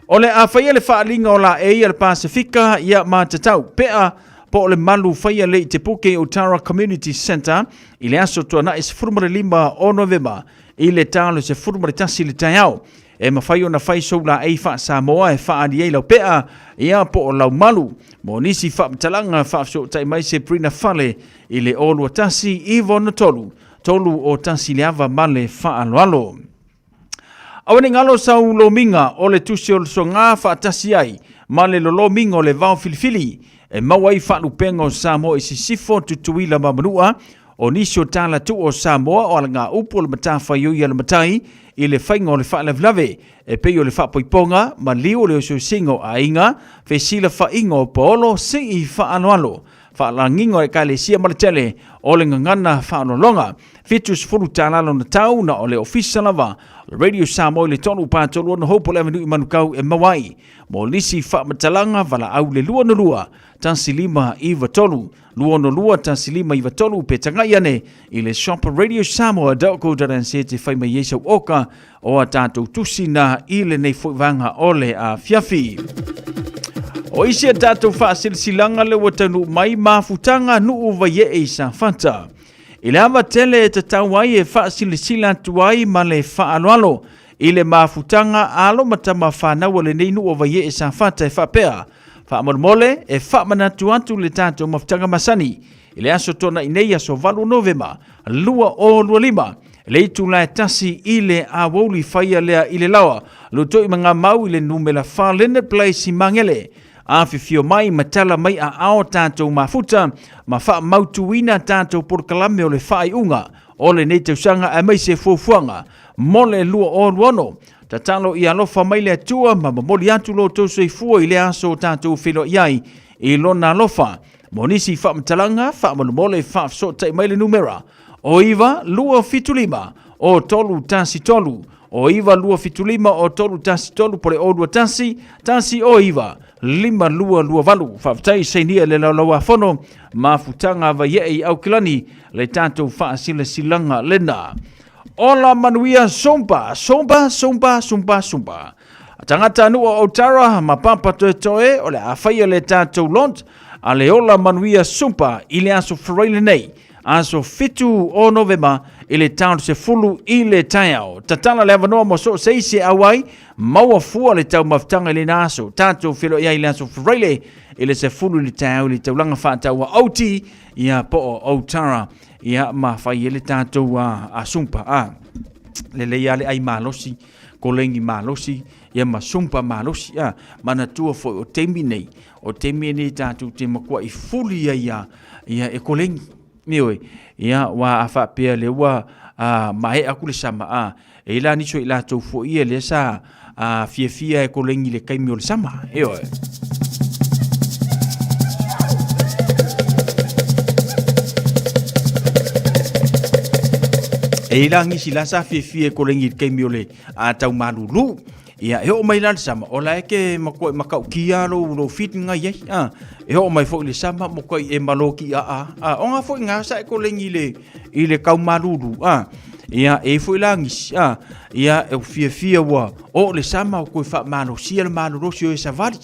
ole a faia le faalinga o la e le Pasifika ia ma tatau pea po le malu faia le te puke Otara Community Center ile aso tuana is furmare lima o November ile talo se furmare tasi le taiao e mawhai na whai soula ei wha Samoa e wha ani ei lau pea ia po o lau malu mo nisi wha mtalanga wha so tai mai se prina whale i le olua tasi iwo na tolu o tasi le ava male wha aloalo. Awane ngalo sau lo minga o le tusi o so ngā wha tasi ai male lo minga o le vau filifili e mawai wha lupenga o Samoa i si sifo tutuila mamanua o nisio tala tu o Samoa o ala ngā upo le matafa yoi ala matai i le whainga o le whaalevlave e pei o le whaapoiponga ma liu le o singo a inga fe sila whainga o paolo si i whaanoalo whaalangingo e kaile sia maratele o le ngangana whaanolonga fitus furu tālalo na tau na o le ofisa lava Radio Samoa le tonu pātolu na Hope Avenue i manukau e mawai mo lisi whaamatalanga wala au le lua na lua tansi lima iwa tolu lua no lua tansi lima iwa tolu pe tangai ane i le shop Radio Samoa dauko daran se te whaima yesau oka o a tātou tusi na i le nei fuivanga ole a fiafi. O isi a tātou whaasilsilanga le watanu mai mafutanga nuu vaye e sa fanta. I le awa tele e tatau ai e whaasilisila tuai ma le whaaloalo i le mafutanga alo matama whanau le nei nuu vaye e sa fanta e whapea. Whaamormole e whaamanatu atu le tātou mafutanga masani i le aso tona i nei aso valu Novema lua o lua lima. Le itu la tasi ile a woli faya lea ile lawa luto i mga mau ile numela falene place i mangele a fifio mai matala mai a ao tātou mafuta ma wha mautuina tātou porkalame o le whai unga o le nei tausanga a mai se fuafuanga mole lua o luono tatalo i alofa mai le atua ma mamoli atu lo tauso i fua i le aso tātou whilo iai i lona alofa monisi wha mtalanga wha manomole wha fsota i mai le numera o iwa lua fitulima o tolu tasi tolu. O iwa lua fitulima o tolu tasi tolu pole o lua tasi o iwa lima lua valu. Whaftai seinia le laulaua fono ma futanga va yei au kilani le tātou wha silanga lena. Ola manuia sompa. Tangata anu o Otara ma pampa toe toe o le awhaia le tātou lont a le ola manuia sumpa i le aso wharaile nei, aso fitu o Novema i le tau se fulu i le taiao. Tatala le avanoa mo so seise awai, maua fua le tau maftanga i le naso, tātou whilo ia i le aso wharaile i le se fulu i le taiao, i le taulanga whātaua auti, ia po o autara, ia ma whai i le tātou a sumpa, le leia le ai malosi, ko lengi malosi, ia ma sumpa malosi, mana tua foi o temi nei, o temi nei tātou te makua i fuli ia e ko lengi, mioi, ia wa a whapea le ua mae aku le sama, e la niso i la tau foi le sa fia e ko lengi le kaimi o le sama, e la ngisi la sa fie ko lengi ke miole a tau malulu ia e o mai la sama o la ke mako makau kia lo fit nga ye e o mai fo le sama mo ko e maloki o nga fo nga sa ko lengi le i le kau malulu ia e fo la ngisi ia e fie wa o le sama ko fa mano sia le malulu sio e sa vali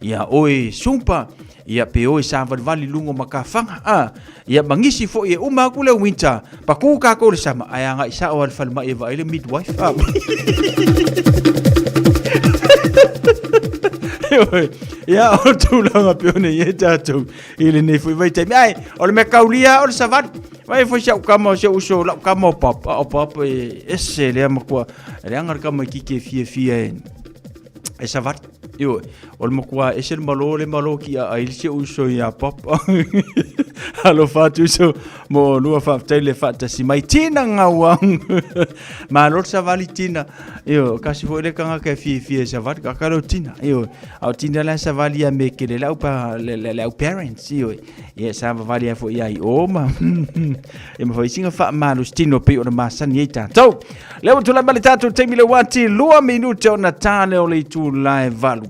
ia o e sumpa ia pe o sa vali lungo makafanga ia mangisi fo e uma ku le winter pa ku ka ko le sama aya nga isa o fal ma e va ile midwife ia o tu langa pe ne ye tatu ile ne fo vai te ai o le me kaulia o le savat vai fo sa kamo se uso la kamo pop ese le ma ko le angar kamo ki fie e savat io o le makua e se malo ki a il se uso ia pop alo fatu so mo lua fa tele fata si mai tina ngawang ma lo sa valitina io kasi fo le kanga ke fie sa vat ka kalo tina io au tina la sa valia me ke le lau pa le parents io ia sa valia fo ia o ma e ma foi singa fa ma lo stino pe o ma sanieta to le tu la malitato te mi le wati lua minuto o natale o le tu live valu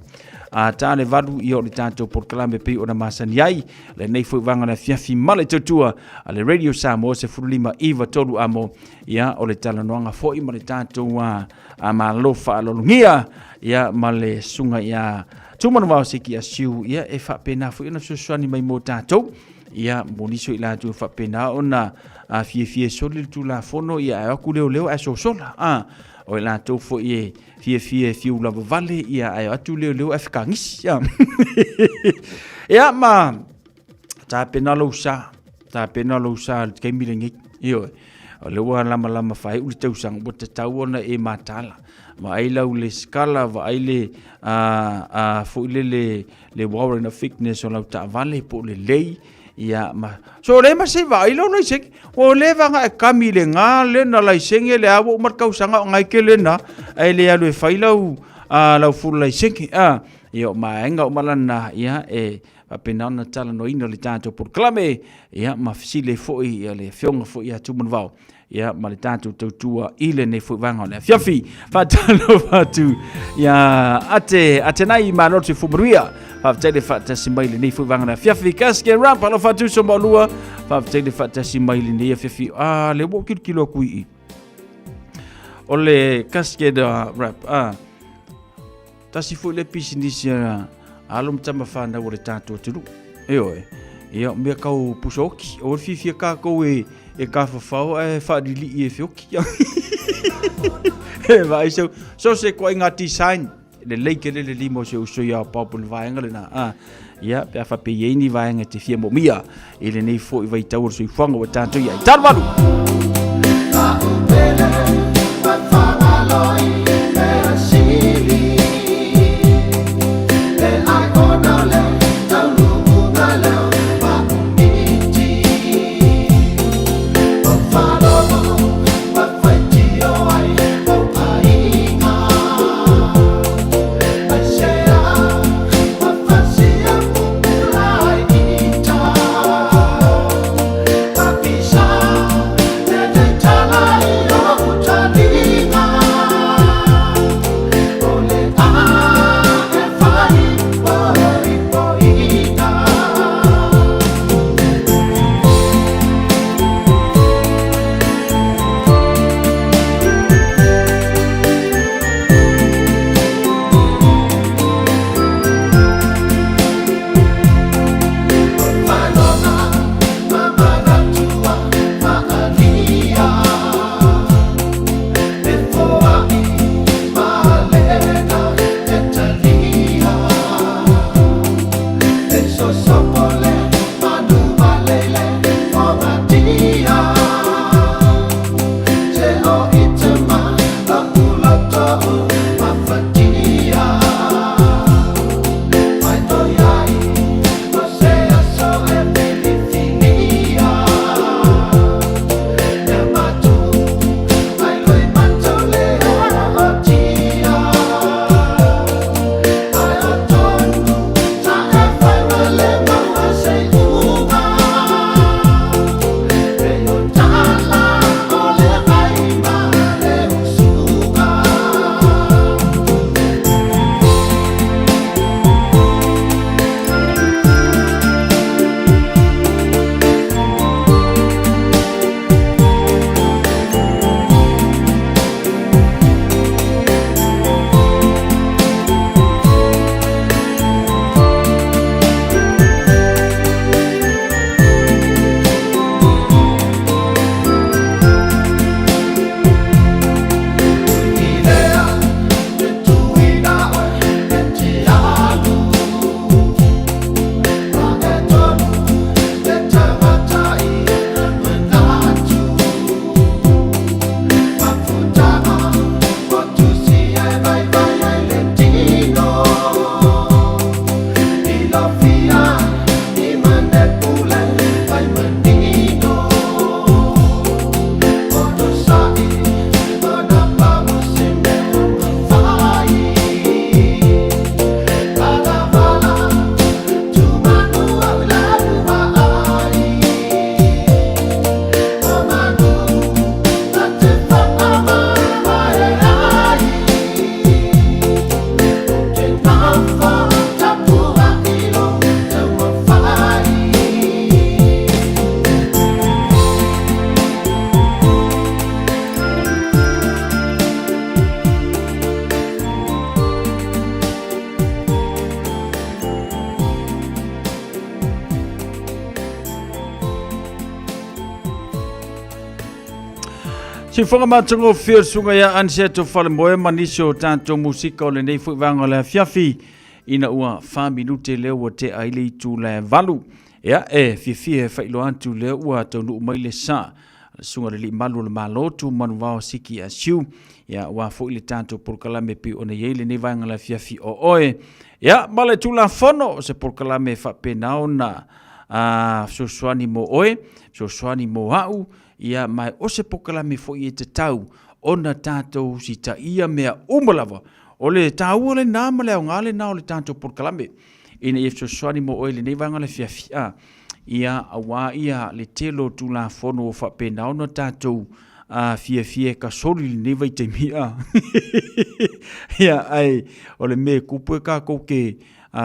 tane valu i o le tātou porkalame pe o na masani ai le nei fui vanga na fiafi male tutua a le Radio Samoa se furulima iwa tolu amo ia o le talanoanga foi ma le tātou a malofa alolungia ia ma le sunga ia tumanu wao siki a siu ia e whapena fui na susuani mai mo tātou ia moniso i la tu whapena o na fie soli tu la fono ia e aku leo e so sola o la tau fo e fie fiu lava vale ia ai atu leo e fikangisi ia ma ta penalo sa ke milengi io o le wa lama fai uli tau sang bo te tau ona e matala ma ai lau le skala va ai le fo le warren of fitness o lau ta vale po le lei ia ma so le ma se vai lo no se o le vanga e kamile nga le na lai senge le awo mar kau sanga ngai ke le na ai le alu e fai lau lau fu lai senge io ma enga o malana ia e apena na tala no ino le tanto por clame ia ma fisile foi ia le fionga foi ia tuman vao ia ma le tanto tautua ile ne foi vanga le fiafi fatalo fatu ia ate nai ma no te fumruia Faftele fata simaili nei fu vanga na fiafi kaske rap alo fatu so malua faftele fata simaili nei fiafi le bo kilo kui ole kaske da rap tasi fu le pisinisia alum tama fanda o le tato tulu io me kau pusoki o fifi ka ko e ka fafau e fa dili e fioki vai so se ko inga design le leike le limo se uso ia papul vaenga le na ia pe fa pe yeni vaenga te fia mo mia ile nei fo i vai tau so i fanga o tanto ia tarvalu Si fonga matungo feel sunga ya anseto fale moe maniso tanto musika o le nei fu vanga le fiafi ina ua 5 minute le o te aile tu le valu ya fifi fa ilo antu le ua tonu mai le sa sunga le malu le malotu manu vao siki asiu ya ua fo ile tanto por kalame pi ona yele nei vanga le fiafi o oe ya male tu la fono se por kalame fa penao na so swani mo oe so swani mo hau ia mai o se pokalame fo i te tau ona tātou si ta ia mea umalava o le tau o le nāma leo ngale na o le tātou pokalame ina i so swani mo oe le nei vanga le fiafia ia awa ia le telo tu la fono o fa pena ona tātou fie ka sori le nei vai te mia ia ai o le me kupu ka koke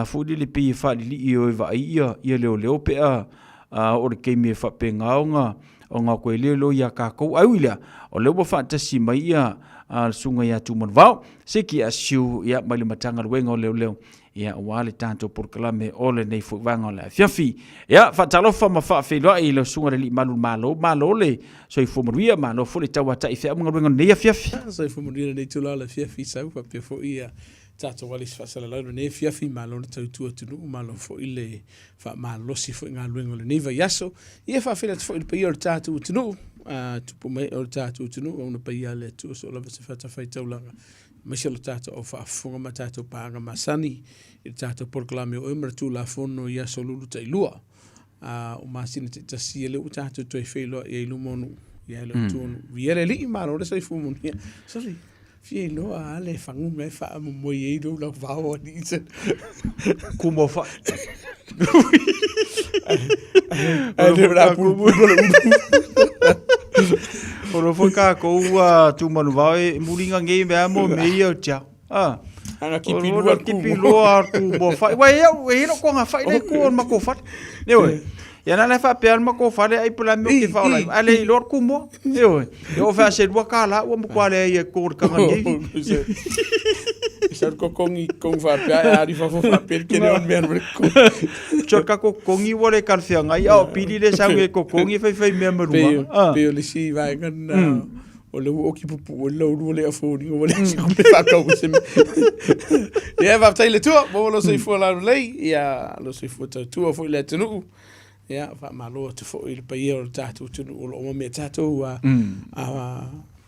fudi le pi fa li i o va ia leo pea o le keimi fa pengaonga o ngā koe lelo ia kākou auila o leo whātasi mai ia sunga ia tūman vau seki a siu ia mai le matanga luenga o leo ia wale tātou porkalame o le nei fuwanga o le fiafi ia whatalofa ma whawhiloa i leo sunga le li malu malo le so i fumaruia malo fo le taua tai whea mga luenga nei a fiafi so i fumaruia nei tula le fiafi sau pa pia fo ia tātou wale sfasala lau ne fiafi malo na tautua tunu malo fo ile fa malo si fo ngā luenga le neva yaso ia fa fela fo ile pa ia tātou tunu tupu mai o tātou tunu o na pa ia le tu so la se fata fai taulanga mai se lo tātou o fa fonga ma tātou paanga masani i tātou porklame o emra tu la fono ia so lulu tai lua o masina te tasi ele o tātou toi feilo ia ilu monu ia ilu tonu viere li malo le sai fumu ia sorry fie no ale fangu me fa mo ye do la va o ni se como fa ale bra pu oro foi ka ko tu manu vai mulinga nge me amo me ia cha ana ki pilo ar ku bo fa wa e no ko nga fa le ko ma ko fa ne we ya na fa pe al ma ko fa le ai pula me ki fa la ale i lor ku mo e we yo fa se dua kala o mo kwa le e ko ka ngi Sar ko kongi kong fa pe ari fa pe ke ne on mer ko choka ko kongi wole kan fia ngai o pili le sa ko kongi fa me maruma pe le si va ngan o le o ki pupu o le le afo ni o le si ko fa ka o se ya va tai le tu bo lo se fo la le ya lo se fo tu fo le tenu ya fa malo te fo il pa ia o tatu tunu o mo me tatu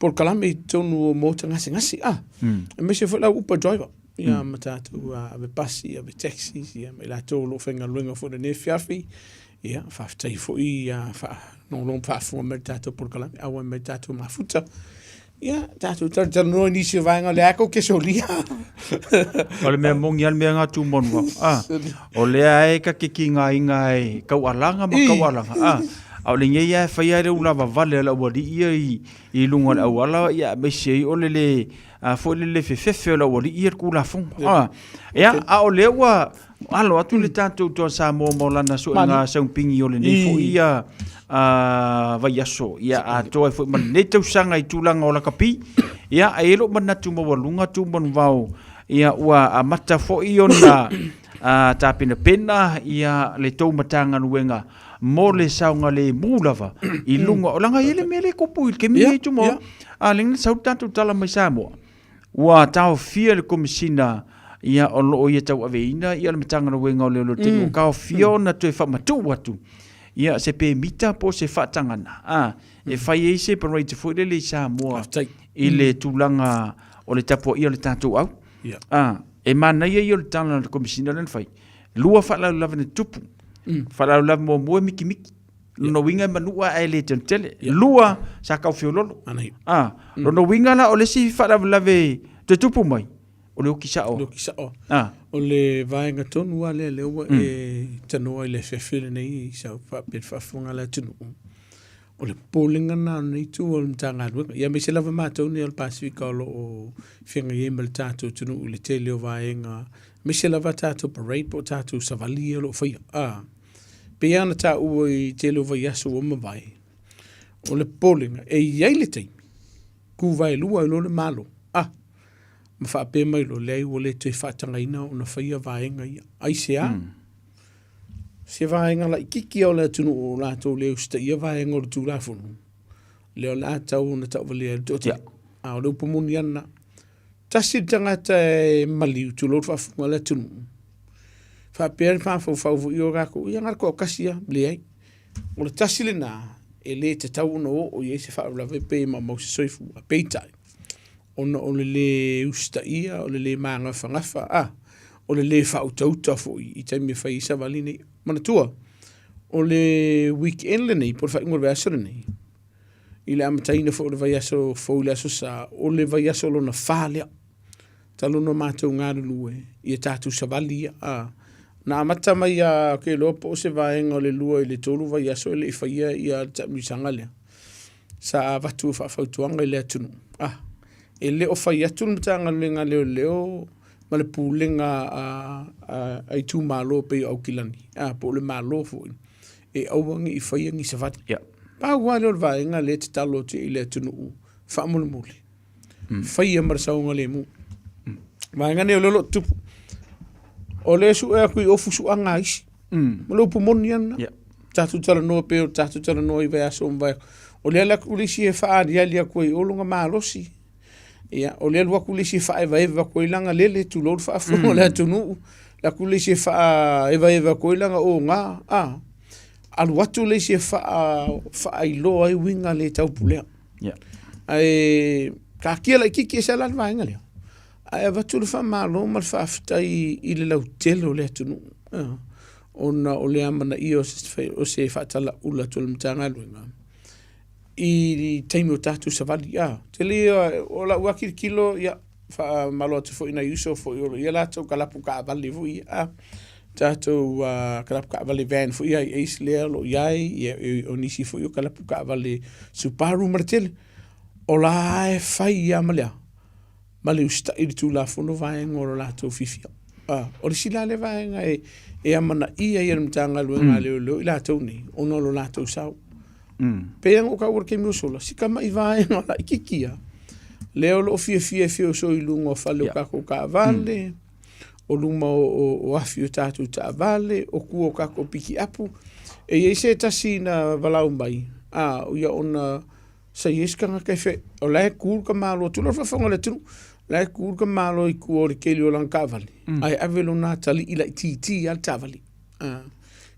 por kalame tonu mo tanga ngasi me se fo la upa driver ya matatu ave pasi ave taxi ya me la tolo fenga luenga fo de ne fiafi ya fa tai fo ia fa non lo fa fo me tatu por kalame awa me tatu ma futa ya tatu tar no ni se vanga le ako ke solia ole me mongial me nga tu mon ole ai ka kikinga ingai ka walanga ma ka walanga au le ngia fa ia le ula va vale la wadi i lunga la wala ya me sei ole le fo le fe la wadi i ku la fon ya au le wa alo atu le tatu to sa mo lana so nga sa pingi ole ni fo ia va yaso ia a to fo man ne tu sanga i tulanga ola kapi ia e lo man tu mo lunga tu mon vau ia wa amata fo i ona ta pena ia le to matanga nuenga mo le saunga le mulava i lunga o langa ele mele ko pu ke mi tu mo a ling sa tanto tala mai Samoa wa tau fia le komisina ia o lo ia tau aveina ia le matanga nuenga o le lo tinu ka fiona tu fa matu watu ia se pe mita po se fa tangana e fai se per right fo le Samoa i le tulanga o le tapo ia le tanto au e mana ia le tanga komisina len fai lua fa la lava ne tupu fala la mo miki no winga manua ai le tele lua sa ka fiololo no winga la o le si fala la ve te tupu mai o le okisao o le vaenga tonu ale le e tano le fefele nei sa fa pe fa funga la tunu o le polinga na nei tu o mtanga ya me se lava mato ni al Pacifica o finga yemel tato tunu le tele o vaenga me se lava tato parade po tato savalia lo fa pe ana ta o i tele o yaso o mavai o le polinga e yai le taimi ku vai lua lo le malo ma fa pe mai lo le o le te fatanga ina o na faia vaenga ai se vaenga la kiki o le tunu o la to le usta ia vaenga o tu la funu leo la tau na tau vale to te a lo pomuni ana tasi tangata maliu tu lo fa funga le tunu fa per fa fa yo ga ko ia ngar ko kasia blei o le tasi le na ele te tau no o ye se fa la pe ma mo se soifu a peitai ona o le usta ia o le manga fangafa o le fa utauta fo I taimi fa isa valini mana tua o le weekend le nei por fa ngol va sore nei I le amataina fo le vai aso fo le aso sa o le vai aso lo na falia talo no matou ngaru lue I tatu savali na amata mai ke lo po se vai ngol le lue le tolu vai aso le fa ia mi sangale sa vatu fa tuanga le tunu ele o fa ia tunu tanga le leo ma le pulenga ai tu malo pe au kilani po le malo fo e au wangi I fa ia ngi savati pa wale o vaenga le te talo te ile tunu fa mulmuli fa ia marsa o le mu vaenga ne lo tupu o le su e kui ofu su anga isi mo lo pomoni ana tatu tala no pe tatu tala no I vai aso vai o le la kulisi e fa dia lia koi o lunga malosi ia o le lua kulisi fa eva koi langa lele tu lo fa fo le tunu la kulisi fa eva koi langa o nga alu watu le se fa ai lo ai winga le tau pulea ai ka kia la kiki se la vainga le ai watu le fa malo mal fa aftai I le lautelo le tunu ona o le amana I o se fa tala ula tol mtanga luenga I taimi o tatu savali te le o la waki kilo ia fa malo te fo ina yuso fo ia la tau kalapu ka vali fu tato kalap ka vale van fo ia Islea lo iai o nisi fo kalap ka vale Subaru martel o la fai ia male usta I tu la fono vai ngoro la to fifia o le sila le vai nga e amana ia mtanga luenga leo I la to ni ono lo la to sau pe ang o ka worke mi sola sika mai vai no la ikikia leo lo fia so I lungo fale ka ko ka vale o luma o afi o tatu ta vale o ku o kako piki apu e se tasi na valau mai o ia ona sa yeska nga kefe o la ku ka malo tu lo fa fonga le tu la ku ka malo I ku o le keli o lan kavali ai avelo na tali ila titi al tavali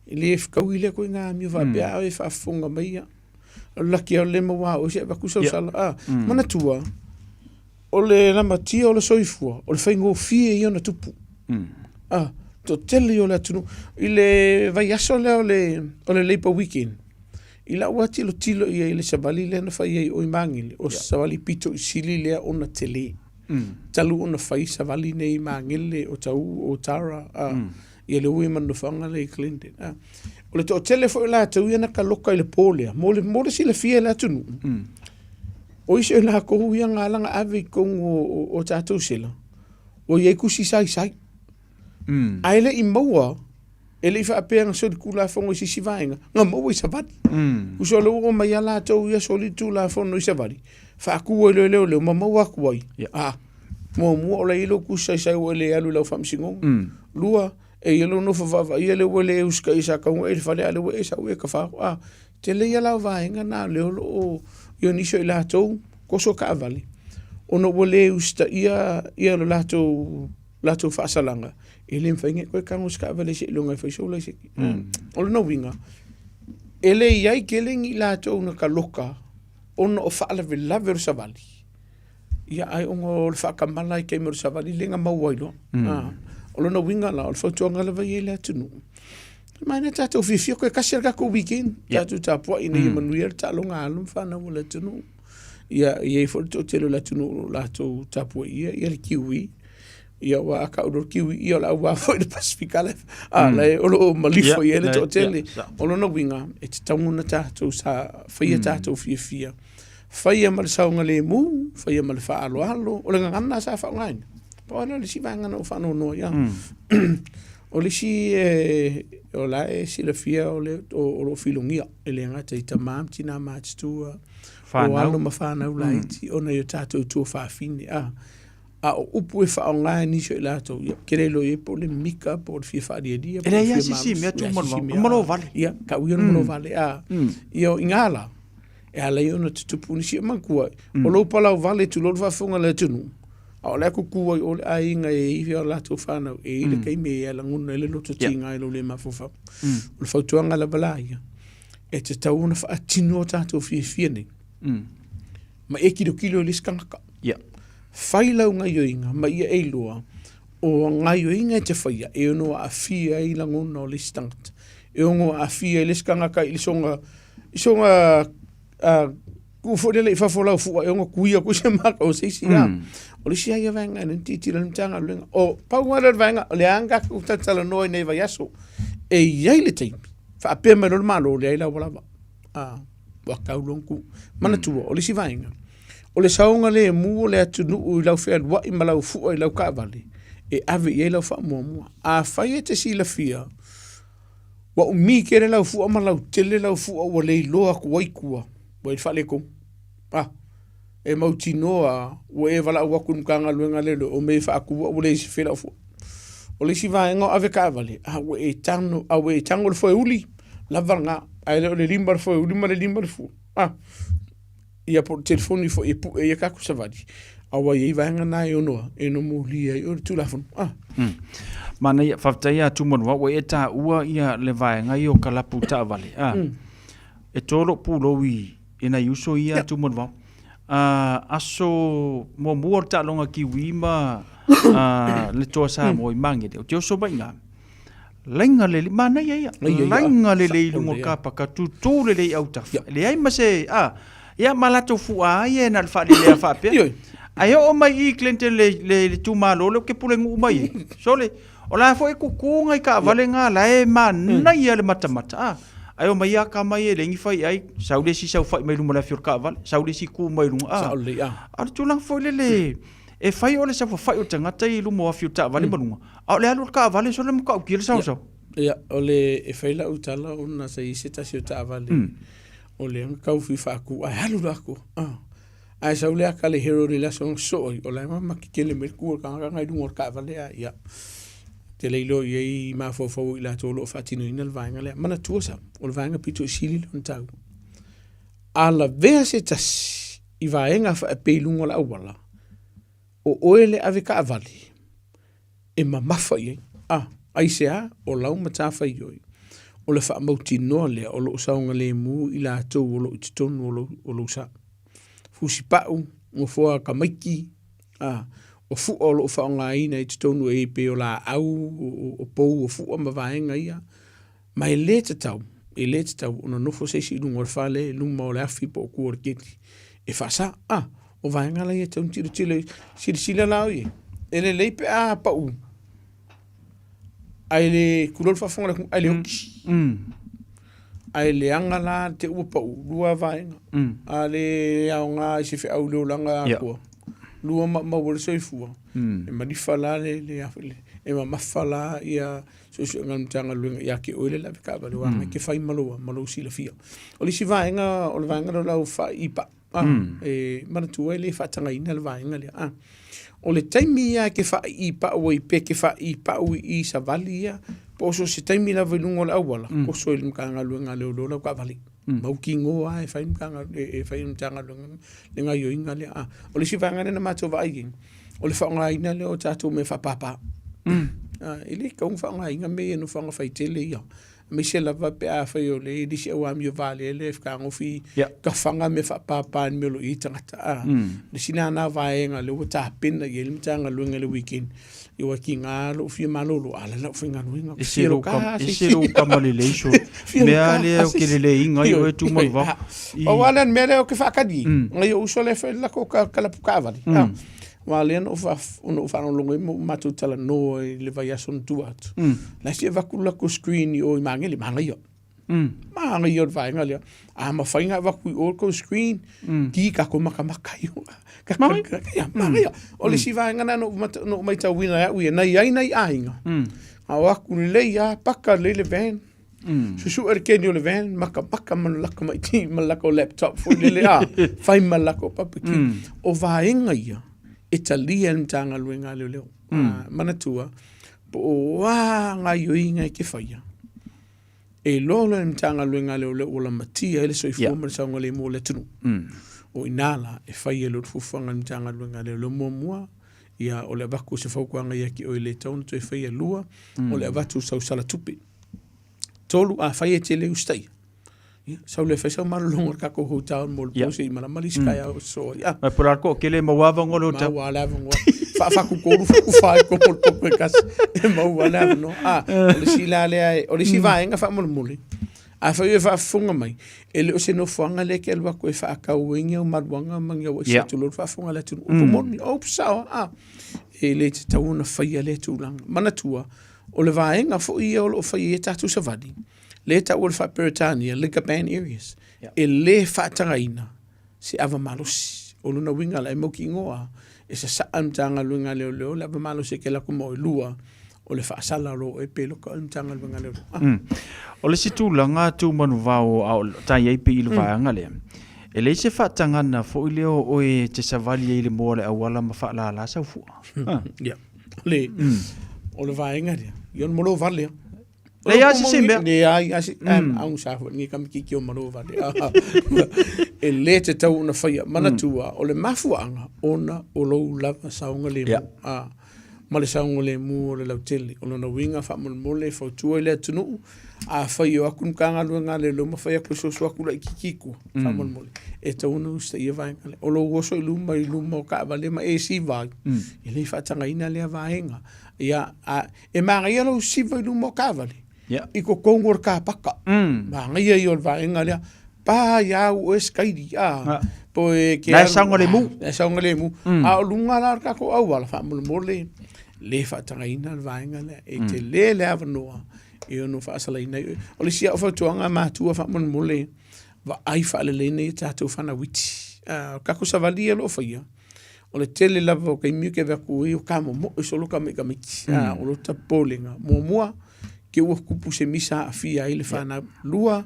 ile f ka wile ko nga mi va bia e fa fonga mai la ki o le mo wa o se va ku so sala mana tua o le na matia o le soifua o le faingo fie I ona tupu to tele o la tunu ile vai aso le o le leipa weekend ila wati lo tilo ia ile sabali le na fai o imangile o sabali pito I sili le ona tele talu ona fai sabali nei mangile o tau o tara ia le ui manu fanga le Clinton o le to tele fo la tau ia na ka loka ile polea mo le sile fie la tunu o ise la ko ia ngalanga ave kong o tatu sila o ye kusi sai aile I maua ele I fa apea so di kula fongo si vainga nga maua I savat uso lo o mai ala tau ia so li tu la fongo I savari fa ku le maua ku ai mo o le ilo kusa sai o le alu la famsingo lua e yelo no fa yele wele uska isa ka o e fa le alu e sa o ka fa te le ia la vainga na le o yo ni so ila tau ko so ka vale ono wele usta ia lo lato fa salanga ele mfainge ko ka nguska vale se longa fa so le se o no winga ele ia ke le ngi lato na ka loka ono o fa la ver savali ia ai ongo fa ka mala ke mer savali lenga mawailo o no winga la o fa tonga la vai ele tunu mana tato fifio ko ka serga ko weekend tato tapo ina manuel ta longa alum fa na wala tunu ia fo to telo la tunu lato tapo ia le kiwi ia wa ka o kiwi ia la wa fo de pacifica la o malifo ia le to tele o no winga e tamu na tato sa fa tato fifia fai mal saunga le mu fai mal fa alo o le ngana sa fa ngai po na le si vanga no fa no ya o le si o la si le fia o le o filongia ele ngata ita mam tina match tu o alo ma fa na ulaiti ona yo tato tu fa fini o upu e fa online ni so la to kere lo e po le mika po le fa dia ele ya si me tu mo vale ya ka wi mo vale yo ingala e ala i ona tutupu ni si mankua. O lo pala vale tu lo whafunga le tunu. O le kukua o le ainga e iwi o lato whanau e ile kei me e la nguna e le loto tinga e lo le mafofa. O le whautuanga la balaya. E te tauna wha atino o tātou fie nei. Ma e kilo liskangaka. Whailau ngai oinga, ma ia e loa. O ngai oinga e te whaia, e ono a fia i la nguna o listangata. E ono a fia i liskangaka i lisonga kufodele i whafolau fua e onga kuia kusia maka o seisi a. O le sia ia vaenga e titira mtanga luenga. O pauara vaenga o le anga kutatala noi nei vai aso. E iai le teimi. Whaapea mai lor malo o le aila walawa. Wakau lonku. Mana tua, o le si vaenga. O le saunga le mu o le atunu i lau whea lua i malau fua i lau kaavale. E ave i lau wha mua. A whai e te si la fia. Wa umi kere lau fua malau tele lau fua o le loa kuwaikua. Wa i whale kong. E mauti noa o e wala waku mkanga luenga lelo o me whaakua o le si whela fua. O le si vaenga ave kaavale. O e tango le foe uli. Lava nga. Ai le limbar foe uli ma le limbar fua. Ia po telefoni fo e pu e ka ku savadi. Awa i vaenga na e ono e no mo lia i o tulafon. Mana ia whaftai a tumon wa e ta ua ia le vaenga i o kalapu ta vale. E tolo pulowi ina yuso ia tumon wa. Aso mo muor ta longa ki wima le toa sa mo i mangi te. O te oso bainga. Lainga le mana ia. Lainga le lungo kapa ka tutu le au tafa. Le ai mase ia malato fua ia na fa le fa pe. Ai o mai I cliente le tu malo le ke pule ngu mai. Sole o la fo e kuku ngai ka vale nga la e mana ia le matamata. Ai o mai ka mai le ngi fai ai saule si sau fai mai lu mala fior ka vale. Saule si ku mai lu Saule Ar tu lang fo le e fai o le sa fai o tanga tai lu mo fior ta vale malunga. Au le alu ka vale so le mo ka ki le sau. Ia o le e fai la utala ona sa I seta si o ta vale. O le kau fi whaaku, ai halu lako. Ai sa ule aka le hero relation soi, o lai mama ki kele me kua kanga ngai dungo ka vale a ia. Te leilo I ma fofo I la tolo fatino ina le vaenga le. Mana tuosa, o le vaenga pito I sili lon tau. A la vea se tas I vaenga fa e peilungo la awala. O oele ave ka vale. E mamafa I. Ai se a, o lau matafa I oi. O le wha mauti noa lea o lo saunga le mu I la tau o lo utitonu o lo sa. Fusi pau, o fua ka maiki, o fua o lo whaonga ina I titonu e pe o la au, o pou, o fua ma vaenga ia. Ma e le tau, ona nofo seisi ilunga o whale, lunga o le afi po o kua keti. E whasa, o vaenga la ia tau tiro tilo, sila lao ia. E le leipe pau. Ai le kulol whafonga le ai le hoki. Ai le anga la te ua pau, lua vaenga. A le au ngā I se whi au leo langa a kua. Lua mawale soifua. E manifa la le afile. E mamafa la ia sosu ngamtanga luenga ia ke oile la vika vale wanga ke whai malo sila fia. O le si vaenga, o le vaenga lo lau wha ipa. E manatua le whatanga ina le vaenga le. O le taimi ia ke wha ipa o I pe ke wha ipa o I sa vali ia. Po so se taimi la velungo le awala. Ko so il mkanga luenga leo lola ka vali. Mauki ngoa e whai mkanga luenga le ngai o inga le. O le si vaenga na mato va aiging. O le whaonga ina le o tatou me whapapa. Ele kaung whaonga inga me no whaonga whaitele ia. Me se lava pe a whai o le disi au amio vale ele whaka ngofi ka whanga me whapapa ni melo I tangata. Le sina ana vaenga le o tāpena I ele mtanga luenga le weekend. I waki ngā lo fia malolo ala la whinga luenga. E sero kamale leiso. Mea leo ke le inga I o e tu malwa. O wala mea leo ke whakadi. Ngai o uso le whaila ko kalapu kāwari. Wale no whano longo I matu tala no le vai ason tuat. La si e wakula ko screen I o I mangele manga yo. Manga yo vaenga leo. Ma whainga waku I o ko screen. Ki ka ko makamaka yo. Manga yo. O le si vaenga na no mai tau wina ya ui. Nai ainga. A waku le ia paka le van. Susu erkeni o le van. Maka malaka mai ti malaka o laptop. Fui le a. Whai malaka o papaki. O vaenga ia. Italia mtanga luenga leo. Manatua. Po wa nga yo inga ke whaia. E lolo e mtanga luenga le ole ola matia ele so i fuma sa ngale mo le tunu. O inala e fai e lo fufanga mtanga luenga le ole mua ia ole baku se faukuanga ia ki o le taunu to e fai e lua ole avatu sau sala tupi. Tolu a fai e tele ustai. Sau le fai sau marulonga kako hotel mo le pose i malamali skaya o so. Ma por ko kele mo wava ngolo ta. Ma wala ngo. Fa ku koru fa ku fai ko por poco kas. Ma wala no. Ole si la le ole si vai nga fa mo muli. A fa e fa funga mai. Ele o se no funga le ke alwa ko e fa ka winga o madwanga manga o se tu lo fa funga le tu. O moni o sa ele te tauna fai le tu lang. Mana tua o le vai nga fo i o fai e tatu sa vadi. Le ta o fa Peritania, Ligaban areas. E le fa tangaina. Se ava malusi. O luna winga la e mo ki ngoa. E se sa amtanga luenga leo leo. Le ava malusi ke la kumo e lua. O le fa sala ro e pelo ka amtanga luenga leo. O le situ langa tu manu vao au tai ei pe ilu vaanga le. E le se fa tangana fo i leo o e te savali e le mo le awala ma fa la la sa fu. Ya. Le. O le vaenga dia. Yon molo vale. Le ya si simbe. Le ya si au sa fo ni kam ki ki o molo vale. E le te tau na faia manatua o le mafuanga ona o lo lava saunga le mo. Ma le saunga le mo o le lautele. O lona winga fa mole fa tua le tunu. A fai o akun kanga luenga le lo ma fai aku so aku la ikikiku. Fa mole. E tau na usta ia vaenga le. O lo woso i luma o ka vale ma e si vai. E le fa tanga ina le vaenga. Ia e manga ia lo si vai luma o ka vale. I ko kongor ka paka. Manga ia i o vaenga le. Pa ia o eskaidi po e ke na sango le mu a lunga la ka ko au wala fa mole le fa tanga ina vaenga le e te le avanoa e no fa sala ina o le sia fa tuanga ma tu fa mole va ai fa le ne tatu fa na witi ka ko sa valia lo fa ia o le tele lava ke mi ke va ku i o ka mo so lo ka me o lo tapolinga mo ke o kupu se misa afia ile fa na lua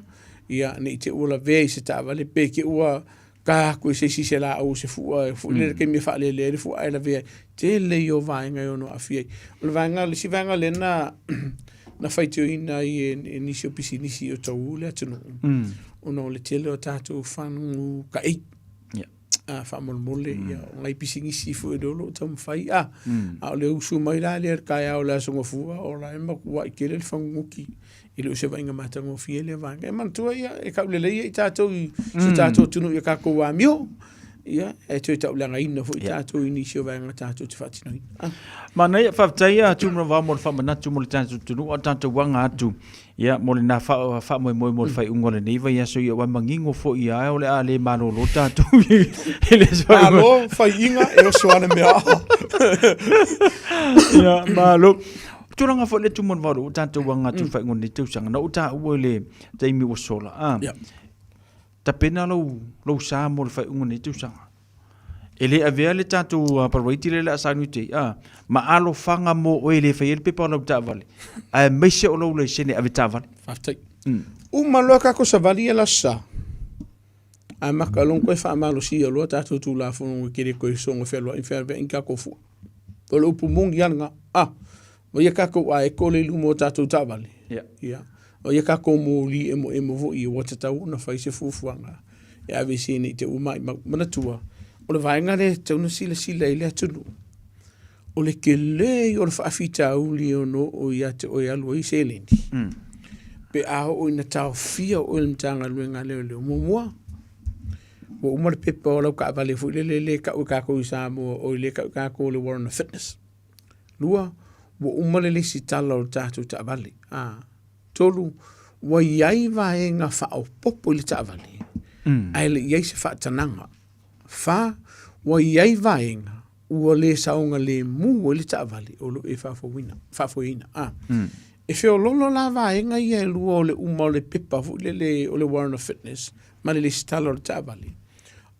ia ne te ola ve se ta vale pe ke ua ka ko se se la o se fu le ke mi fa le fu ai la ve te le yo vainga yo no afia le vainga le si vainga le na faitio ina i ni si opisi ni si o tau le tunu o no le tele o tatu fanu ka ei fa mole ia ngai pisingi si fu do lo tam fai a le usu mai la le ka ya o la so fu o la ma ku ai ke le fanguki ile se vainga mata ngo fiele vanga e man tua ia e ka le ia tato se tato tunu ia ka ko wa mio ia e tu ta ulanga ina fu tato inisio vanga tato te fatino ma nei fa taia tu mo va mo fa mana tu mo tato tunu o tato wanga atu ia mo le na fa mo fai ungole nei va ia so ia wa mangingo fo ia o le ale mano lo tato ele so alo fai inga e o so ana me ia malo turanga fo le tumon varu tanto wanga tu fa ngoni tu sanga na uta uole taimi o sola ta pena lo sa mo fa ngoni tu sanga ele avea le tanto parwaiti le sa nuti ma alo fanga mo o ele fa el pepa lo ta vale a mese o lo le sene avita vale faftai uma lo ka ko sa valia la sa a makalon ko fa malo si lo ta tu la fo ke le ko so ngo fe lo infer in ka ko fu to lo pumong yanga o ia kako ai ko le lumo tatu tavali o ia kako mo li e mo vo i o tatu na fai se fufuanga e ave sini te uma mana tua o le vainga le te una sila ile tunu o le kele o le faafita uli o no o ia te o ia lo i selendi pe a o ina tau fia o le mtanga luenga le mo o uma le pepa o la ka vale fu le ka ko isa mo o le ka ko le Warren Fitness lua wo umale le si tala o tatu ta vale tolu wa iai vaenga fa o popo le ta vale ai le iai se fa tananga fa wa iai vaenga ua le saunga le mu le ta vale o lo e fa fo ina e fe o lolo la vaenga ia lu o le umale pepa fu le o le Warren Fitness ma le si tala o ta vale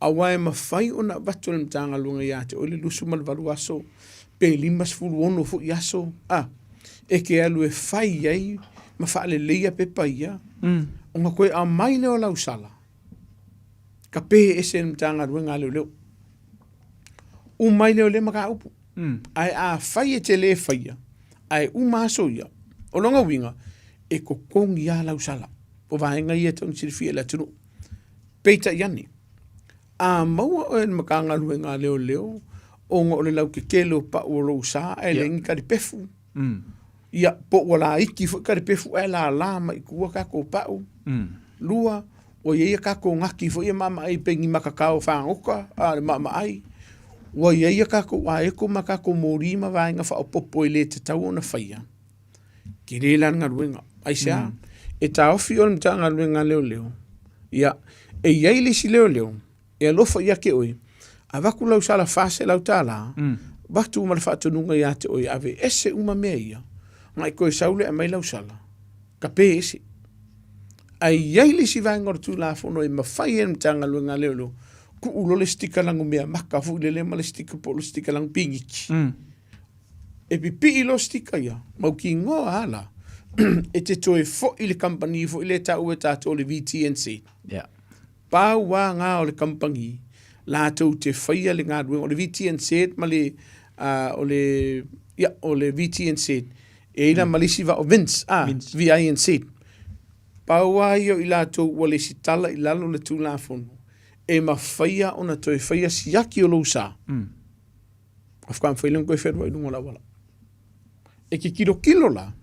a wa ma fai ona batu le mtanga lunga ia te o le lusu mal valu aso pe limas fulu ono fu yaso e ke alu e fai ai ma fa le leia pe paia o nga koe a mai leo lau sala ka pe ese mtanga ruenga leo u mai leo le maka upu ai a fai e te le faia ai u maso ia o longa winga e ko kongi ia lau sala. Po vaenga ia tau sirifia la tunu. Peita iani. A maua o en makanga lue ngā leo. O ngā ole lau ke kelo pa o lo sa e lengi kari pefu. Ia po wala iki fu kari pefu e la mai kua kako pau. Lua o ia kako ngaki fu ia mama ai pengi makakao whaangoka. A mama ai. Wa ia kako a eko makako morima vaenga wha o popo i le te tau o na whaia. Ki reila ngā ruenga. Ai sea. E ta ofi o mta ngā ruenga leo. Ia. E iai lisi leo. E alofa ia ke oi. A waku lau sala fase lau tala. Batu umar whaatununga ia te oi. Ave ese uma mea ia. Ngai koe saule a mai lau sala. Ka pe ese. Ai iai lisi vaenga tu la fono e mawhai e mta ngā ruenga leo. Ku ulo le stika langu mea maka fu le ma le stika po le stika lang pingiki. E pipi ilo stika ia. Mau ki ngoa ala. E te toe fo i le company fo i le tau e tato le VTNC. Pau wā ngā o le company la tau te whaia le ngā ruenga o le VTNC ma le o le VTNC e ila malisi wa o Vince VINC. Pau wā io i la tau wale si tala i lalo le tu la fono. E ma whaia o na toi whaia siaki o lo sa. Afkan whailang koe wherua i lunga la wala. E ki kilo la.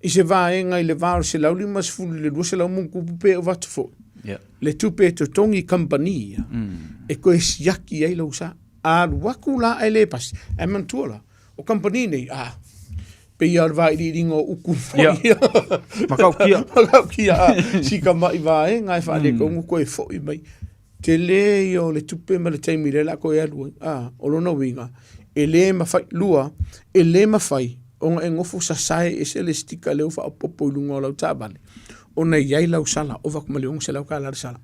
I se vaenga i le vāro se lauli mas fulu le rua se lau mungu pupe o vatu fo. Le tupe to tongi company. E koe siaki ai lo sa. A waku la ai le pasi. E mantua la. O company nei. Pe iar vai di ringo uku fo. Makau kia. Sika mai vaenga e whaare kongu koe fo i mai. Te le o le tupe ma le taimi le la koe alua. O lona winga. E le mawhai lua. E le mawhai. O ngā ngofu sa sae e se le stika leo wha o popo i lunga o lau tābale. O nei iai lau sala. O waku maleong se lau ka lara sala.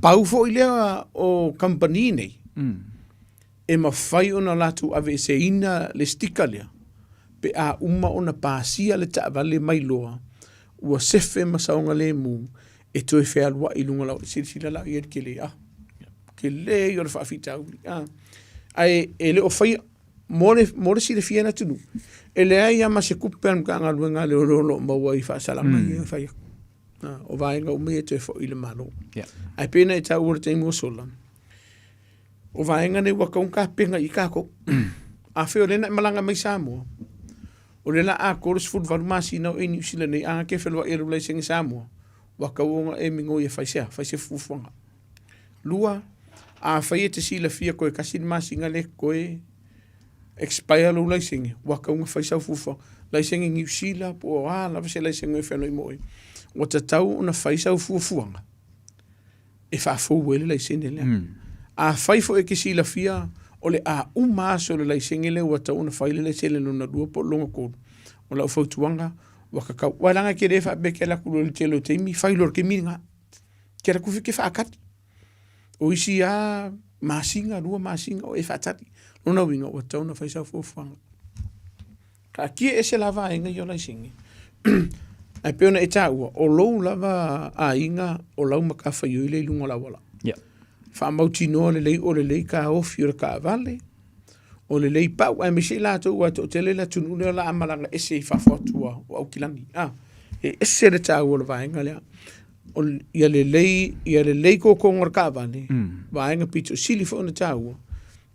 Pau fo i lea o company nei. E mawhai o na latu ave se ina le stika lea. Pe a uma o na pāsia le tābale mai loa. Ua sefe masaonga le mu. E toi whea lua i lunga lau. Sila lau i ke le. Ke le i o le whaafitau. Ai e le o whai. More si le fiena tunu. E le ai ama se kupean ka ngā ruenga le olo maua i whaasalanga i a whai. O vaenga ume e toi fo i le malo. Ai pena e tau ora teimu o sola. O vaenga ne waka unka penga i kako. A wheo lena i malanga mai Samoa. O le la a koros food varumasi nau e New Zealand nei a ke whelua e rulai sengi Samoa. Waka uonga e mingo i a whaisea fufuanga. Lua, a whai e te sila fia koe kasin masi ngale koe expire lo laisengi. Waka unga whaisau fufuanga. Laisengi New Zealand po a lava se laisengi e whenua i moi. O ta tau una whaisau fufuanga. E whafou wele laisengi lea. A whaifo e ke sila fia o le a umaso le laisengi le ua tau una whaile le sele luna dua po longa kodu. O lau whautuanga waka kau. Walanga ke refa beke la kulo le telo teimi whailor ke miringa. Kera kufi ke whaakati. O isi a masinga, rua masinga o e whaatati. Luna winga ua tau na whaisau fufuanga. Ka kia e se lava inga i o laisengi. Ai peona e tā ua. O lou lava a inga o lau makafa i le lunga la wala. Whamauti noa le lei o le lei ka ofi o le ka avale. O le lei pau ai me se la tau ua to tele la tunune o la amalanga ese i whawhatua o au kilangi. E ese le tā ua le vaenga lea. Ia le lei ko kongar ka avale. Vaenga pito sili fo na tā ua.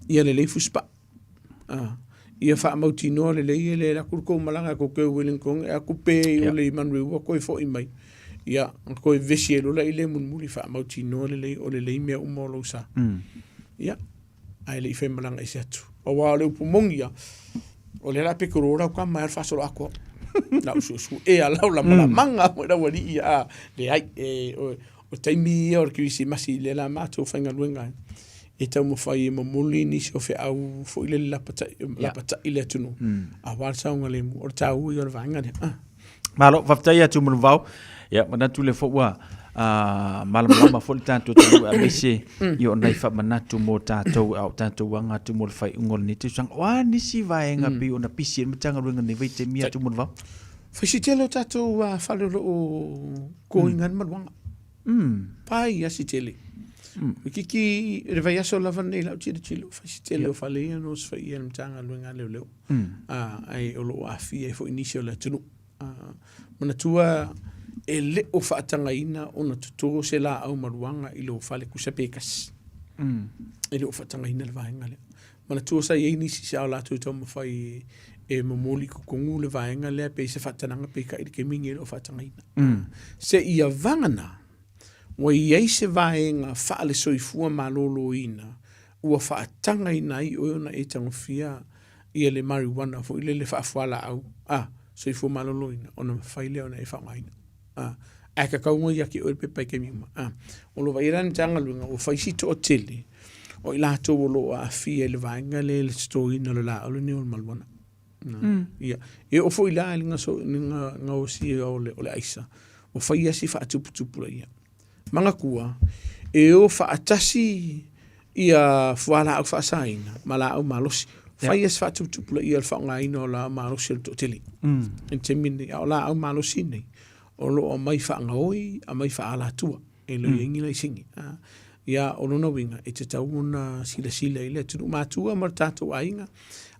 Ia le lei fuspa. Ia whamauti noa le lei e le la kurko malanga ko keu Wellington e a kupe o le manwe ua koe fo i mai. Ia, koe vesi e lola i le munmuri whamauti noa le lei o le lei mea umolo sa. Ia, ai le i whemalanga i se atu. O wā le upumongi ia, o le la pekorora o ka mai ar whasoro ako. Lau su e a lau la manga mo na wani ia le ai o taimi ia o kirisi masi le la mato whainga luenga. E tau mo whai e mamuli ni se o whi au fo i le lapata i le atunu. A wār saunga le mu, o tau i o le vanga ne. Malo, whaftai atu manu vau. Ia, manatu le fo ua malamalama fo le tātou tau a mese i o nei wha manatu mō tātou au tātou wanga tu mō le whai ungol ni te sang. Wā nisi vaenga pi o na pisi e matanga ruenga nei vai te mia tu manu vau. Whaisi tele o tātou whalero o kōingan maruanga. Pai asi tele. Kiki revai aso lava nei lau tira chilo. Whaisi tele o whalea no sfai e matanga ruenga leo leo. Ai o lo a fia e fo inisio le tunu. Mana tua e le o whaatangaina o na tutoro se la au maruanga i lo whale kusapekas. E le o whaatangaina le vaenga lea. Mana tua sa iei nisi se au la tui tau mawhai e mamoli ko kongu le vaenga lea pe se whaatananga pe ka i ke mingi le o whaatangaina. Se ia vangana wa iei se vaenga whaale soifua malolo ina ua whaatangaina i o na e tangofia ia le marijuana fo ile le whaafuala au. Soifua malolo ina o na mawhaile o na e whaangaina. Aka kaunga ia ki oe pepai ke mima. O lo vairani tanga luenga o whaisito o tele o i lato o lo a fia le vaenga le story na lo la o le neo malwana. Ia. E o fo i la nga o si o le aisa. O whaia si whaatuputupu la ia. Manga kua e o whaatasi ia fuala au whaasaina ma la au malosi. Whaia si whaatuputupu la ia le whaangaina o la malosi le to tele. En te mine o la au malosi nei. O lo o mai whaanga oi, a mai wha ala tua, e lo ingi lai singi. Ia o lona winga, e te tauna sila ile, tunu mātua mar tātou ainga,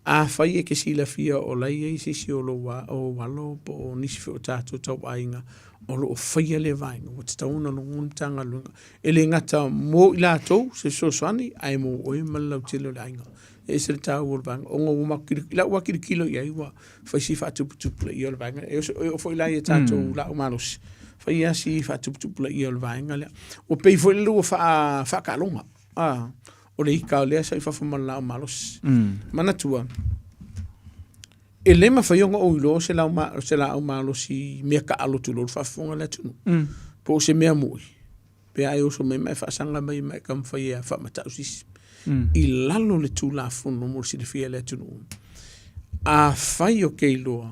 a whai e ke sila fia o lai e sisi o lo o walo, po o nisi fi o tātou tau ainga, o lo o whaia le vainga, o te tauna longon tanga lunga. E le ngata mo i lātou, se so swani, ai mo oi malau tilo le ainga. E se le tāu o le vainga, o ngā umakiri, la wakiri kilo i aiwa, whai si whaatuputupu i o le vainga, e o whai lai e tātou la umarosi. Whai asi whaatuputupu i o le vainga lea. O pei whai lua whaakalonga. O le hika o lea sa i whawhamana la umarosi. Mana tua. E le ma whaionga o ilo se la umarosi mea ka alotu lo whafonga lea tunu. Po se mea mui. Pe ai oso mai mai whaasanga mai kam whai e whamatau sisi. I lalo le tū la fono mo si le fia le tunu. A whai o kei loa,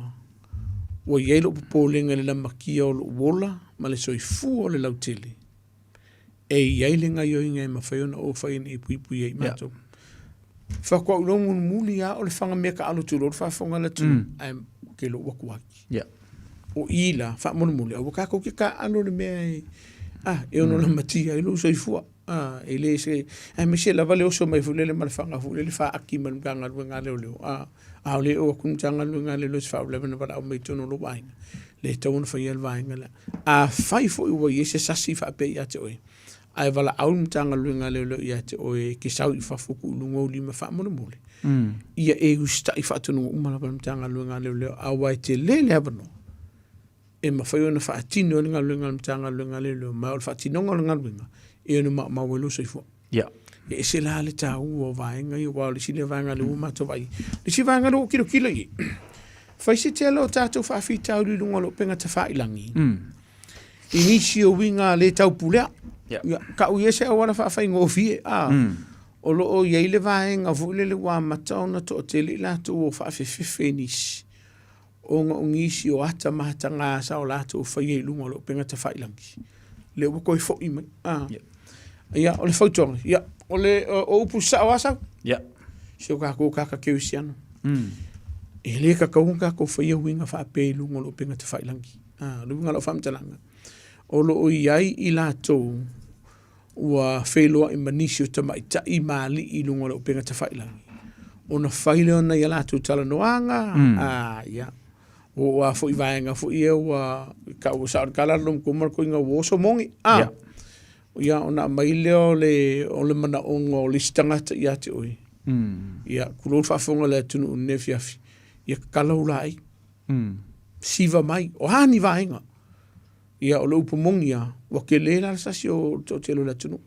o iei lo popolenga le la makia o lo wola, ma le soifu o le lautele. E iei le ngai o inga e mawhaiona o whai na i pui ei mato. Whakwa urongo muli a o le whanga mea ka alo tūlo, o whafonga le tunu, ai kei lo wakuaki. O ila, whamono muli, o wakako ke ka alo le mea e ono la matia, e lo soifua. Ele se me se la vale oso mai fulele mal fanga fulele fa aki man ganga luenga leo le o kun tanga luenga le fa le na para o me tono lo vaina le tono fa yel vaina la a fai fo o yese sasi fa pe ya te oi ai vala au tanga luenga le ya te oi ke sau fa fuku lungo lima fa mo mole ia e gusta i fa tono umala pa tanga luenga le a wai te le abano e ma fa yo na fa tino nga luenga tanga luenga le ma fa tino nga luenga e no ma welo soifua. E se la le tau o vaenga i o wale si le vaenga le umato vai. Le si vaenga lo kilo i. Fai se te alo tātou whaafi tau li lunga lo penga ta whailangi. Inisi o winga le tau pulea. Ka ui ese a wala whaafai ngofie. O lo o iei le vaenga vule le wā mataona to o te li lato o whaafefe nisi. O nga ungisi o ata mahata ngā sa o lato o whai lunga lo penga ta whailangi. Le uko i fo i mai. Ia, o le whautonga. Ia, o le o upu sa o asau. Ia. Se o kako kaka keu siano. E le kakau kako whaia winga wha ape lunga lo penga te whailangi. Lunga lo whamtalanga. O lo o iai i lato ua wheloa i manisio tamai ta i mali i lunga lo penga te whailangi. O na whaile ona i lato tala noanga. Ia. O a fo i vaenga fo i o ka o sa kala lom ko mar ko inga wo so mongi ia ona mai leo le mana o le stangata ia te oi ia kulo fa fonga le tunu ne fiafi ia kala ulai siva mai o hani vaenga ia o le upo mongi ia wa ke le la sa si o te lo le tunu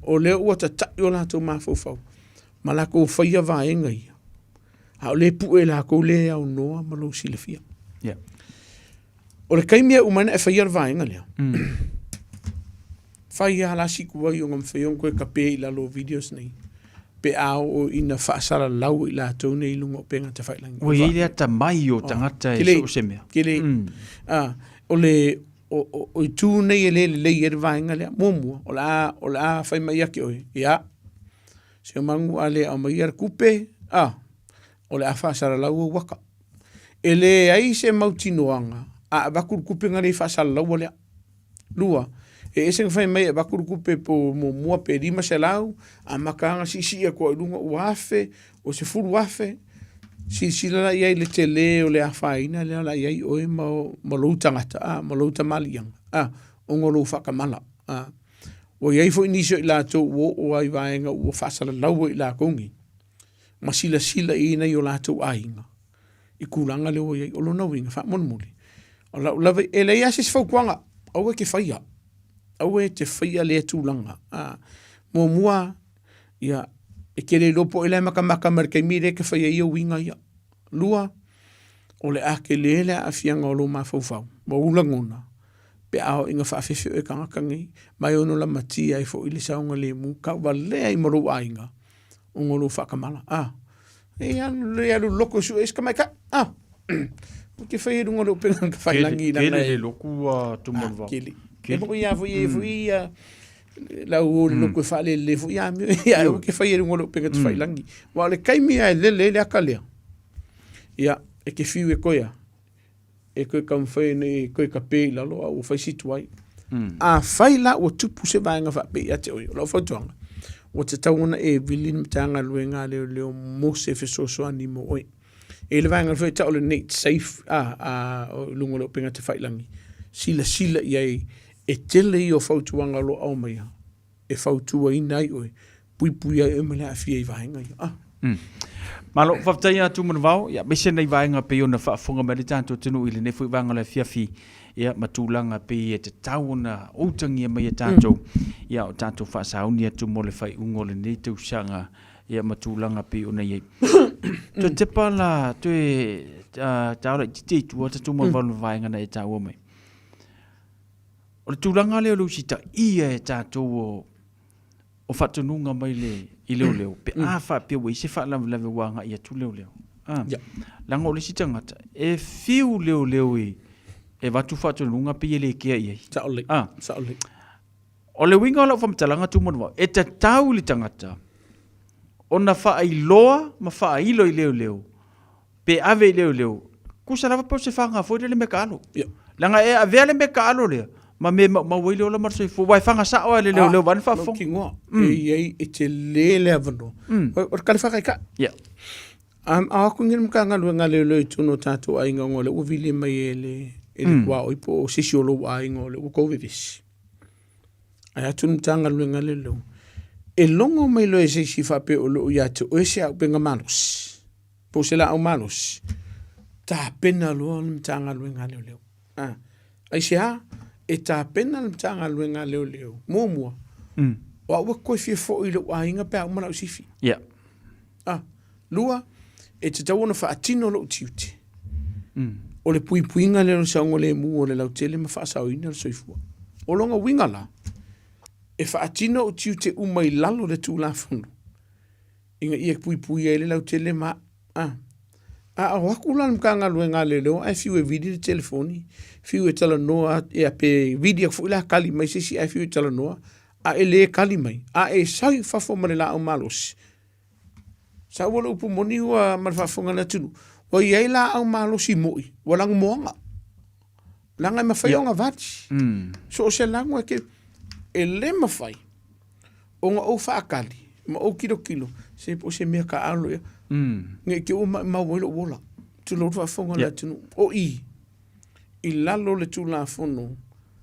o le o ta o la to ma fo fo malako fa ia vaenga ia a le pu e la ko le au noa malo silafia o le kaimia umana e whaiar vaenga lea. Whaia la siku wai o ngam whaiong koe ka pē i lalo videos nei. Pe ao o ina whaasara lau i la tau nei lungo penga te whailangi. O i rea ta mai o tangata e so semea. Kele. O le o i tū nei e le i ere vaenga lea. Mōmua. O la a whai mai ake oi. Ia. Se o mangu a le a mai ar kupe. O le a whaasara lau o waka. E le ai se mautinoanga. A bakurukupe ngare whaasala lau lea. Lua. E ese whai mai a bakurukupe po mua pe rima se lau. A makanga sisi a kua runga uafe. O se furu afe. sila la iai le te le o le awhaina, le la iai oe ma lou tangata, ma lou tamaliang, o ngolo whakamala. O iai fo iniso i la tō o ai vaenga ua whasara lau i la kongi. Ma sila i o la tō ainga. I kulanga le o iai o lona winga, wha monmuli. O la ulawa, e le ia sis whaukuanga, au e ke whaia. Au e te whaia le tūlanga. Mua, ia, e kere lopo e le makamaka marikei mire ke whaia i o winga ia. Lua, o le ake le a fianga o lo ma fau. Ma ulangona. Pe ao inga whaafefe o e kangakangi, mai ono la matia e fo ili saunga le mu, ka wale ai maro ainga, o ngolo whakamala. E anu le alu loko su eska mai ka, ke whai runga lo penga ka whailangi. Kele le loku a tumonwa. Kele. E moko ia fo ia, lau o le loko e whaale le fo ia, ke whai runga lo penga ta whailangi. Wa le kaimia e le akalea. Ia, e ke whiu e koia. E koe kam whai ne koe ka pēi lalo au whai situ ai. A whai la o tupu se vaenga wha pēi ate oi, lau whautuanga. O te tauna e vilin mtanga lue ngā leo mo se whesoso ani mo oi. E le vaenga whai tau le Nate safe o lungo leo penga te whailangi. Sila iai e tele i o whautuanga lo au maia. E whautua i nai oi. Pui ai emele a fia i vaenga i. Malo whaftai atu manawau, ia bese nei vaenga pe ona whaafonga mele tanto tenu ili ne fui vanga le fiafi, ia matulanga pe e te tauna outangi e mai e tanto, ia o tanto whaasauni atu mo le whai ungo le ne te usanga, ia matulanga pe ona iei. To te pala, to e taura i te tua tatu manawau vaenga na e taua mai. O le tūlanga leo lusita ia e tanto o whatununga mai le i leo. Pe a wha pia wei se wha lawe wanga i atu leo. Langa o le si tangata. E fiu leo i e watu whatununga pe i le kea i ei. Sa ole. O le winga o lau whamtalanga tu monu wau. E ta tau li tangata. O na wha ai loa ma wha ai ilo i leo. Pe ave i leo. Kusa lawa pau se whanga fwere le meka alo. Langa e a vea le meka alo lea. Ma me ma wei leo la marsoi fu wai fanga sa o le leo wan fa fo kingo e te le avano o ka fa ka a ku ngin ka nga nga le tu no tatu ai nga ngole u vili mai ele wa o ipo sisiolo ai ngole u covid is ai atu ntanga nga le lo e longo mai lo e se si fa pe o lo ya tu o se a penga manos po se la o manos ta pena lo ntanga nga le ai se e tā pena le mtanga luenga leo. Mua. O aua koe fia fo i lo ainga pe au mana usifi. Lua, e te tau ona wha atino lo utiute. O le puinga leo saungo le mu o le lautele ma wha sao ina le soifua. O longa winga la, e wha atino utiute umai lalo le tū la fono. Inga ia pui e le lautele ma, a wakula mkanga luenga leo, ai fiu e vidi le telefoni, fiu e tala noa, e a pe vidi a fuila kali mai sisi, ai fiu e tala noa, a e le kali mai, a e sai fafo mane la au malos. Sa wala upu moni ua marfafonga na tunu, wa iei la au malosi moi, walang moanga. Langa e mawhaionga vati. So o se lango e ke, e le mawhai, o nga o wha akali, ma o kilo, se po se mea ka alo ya, nge ke o ma welo wola tu lo fa fonga la tu o i lalo le tu la fono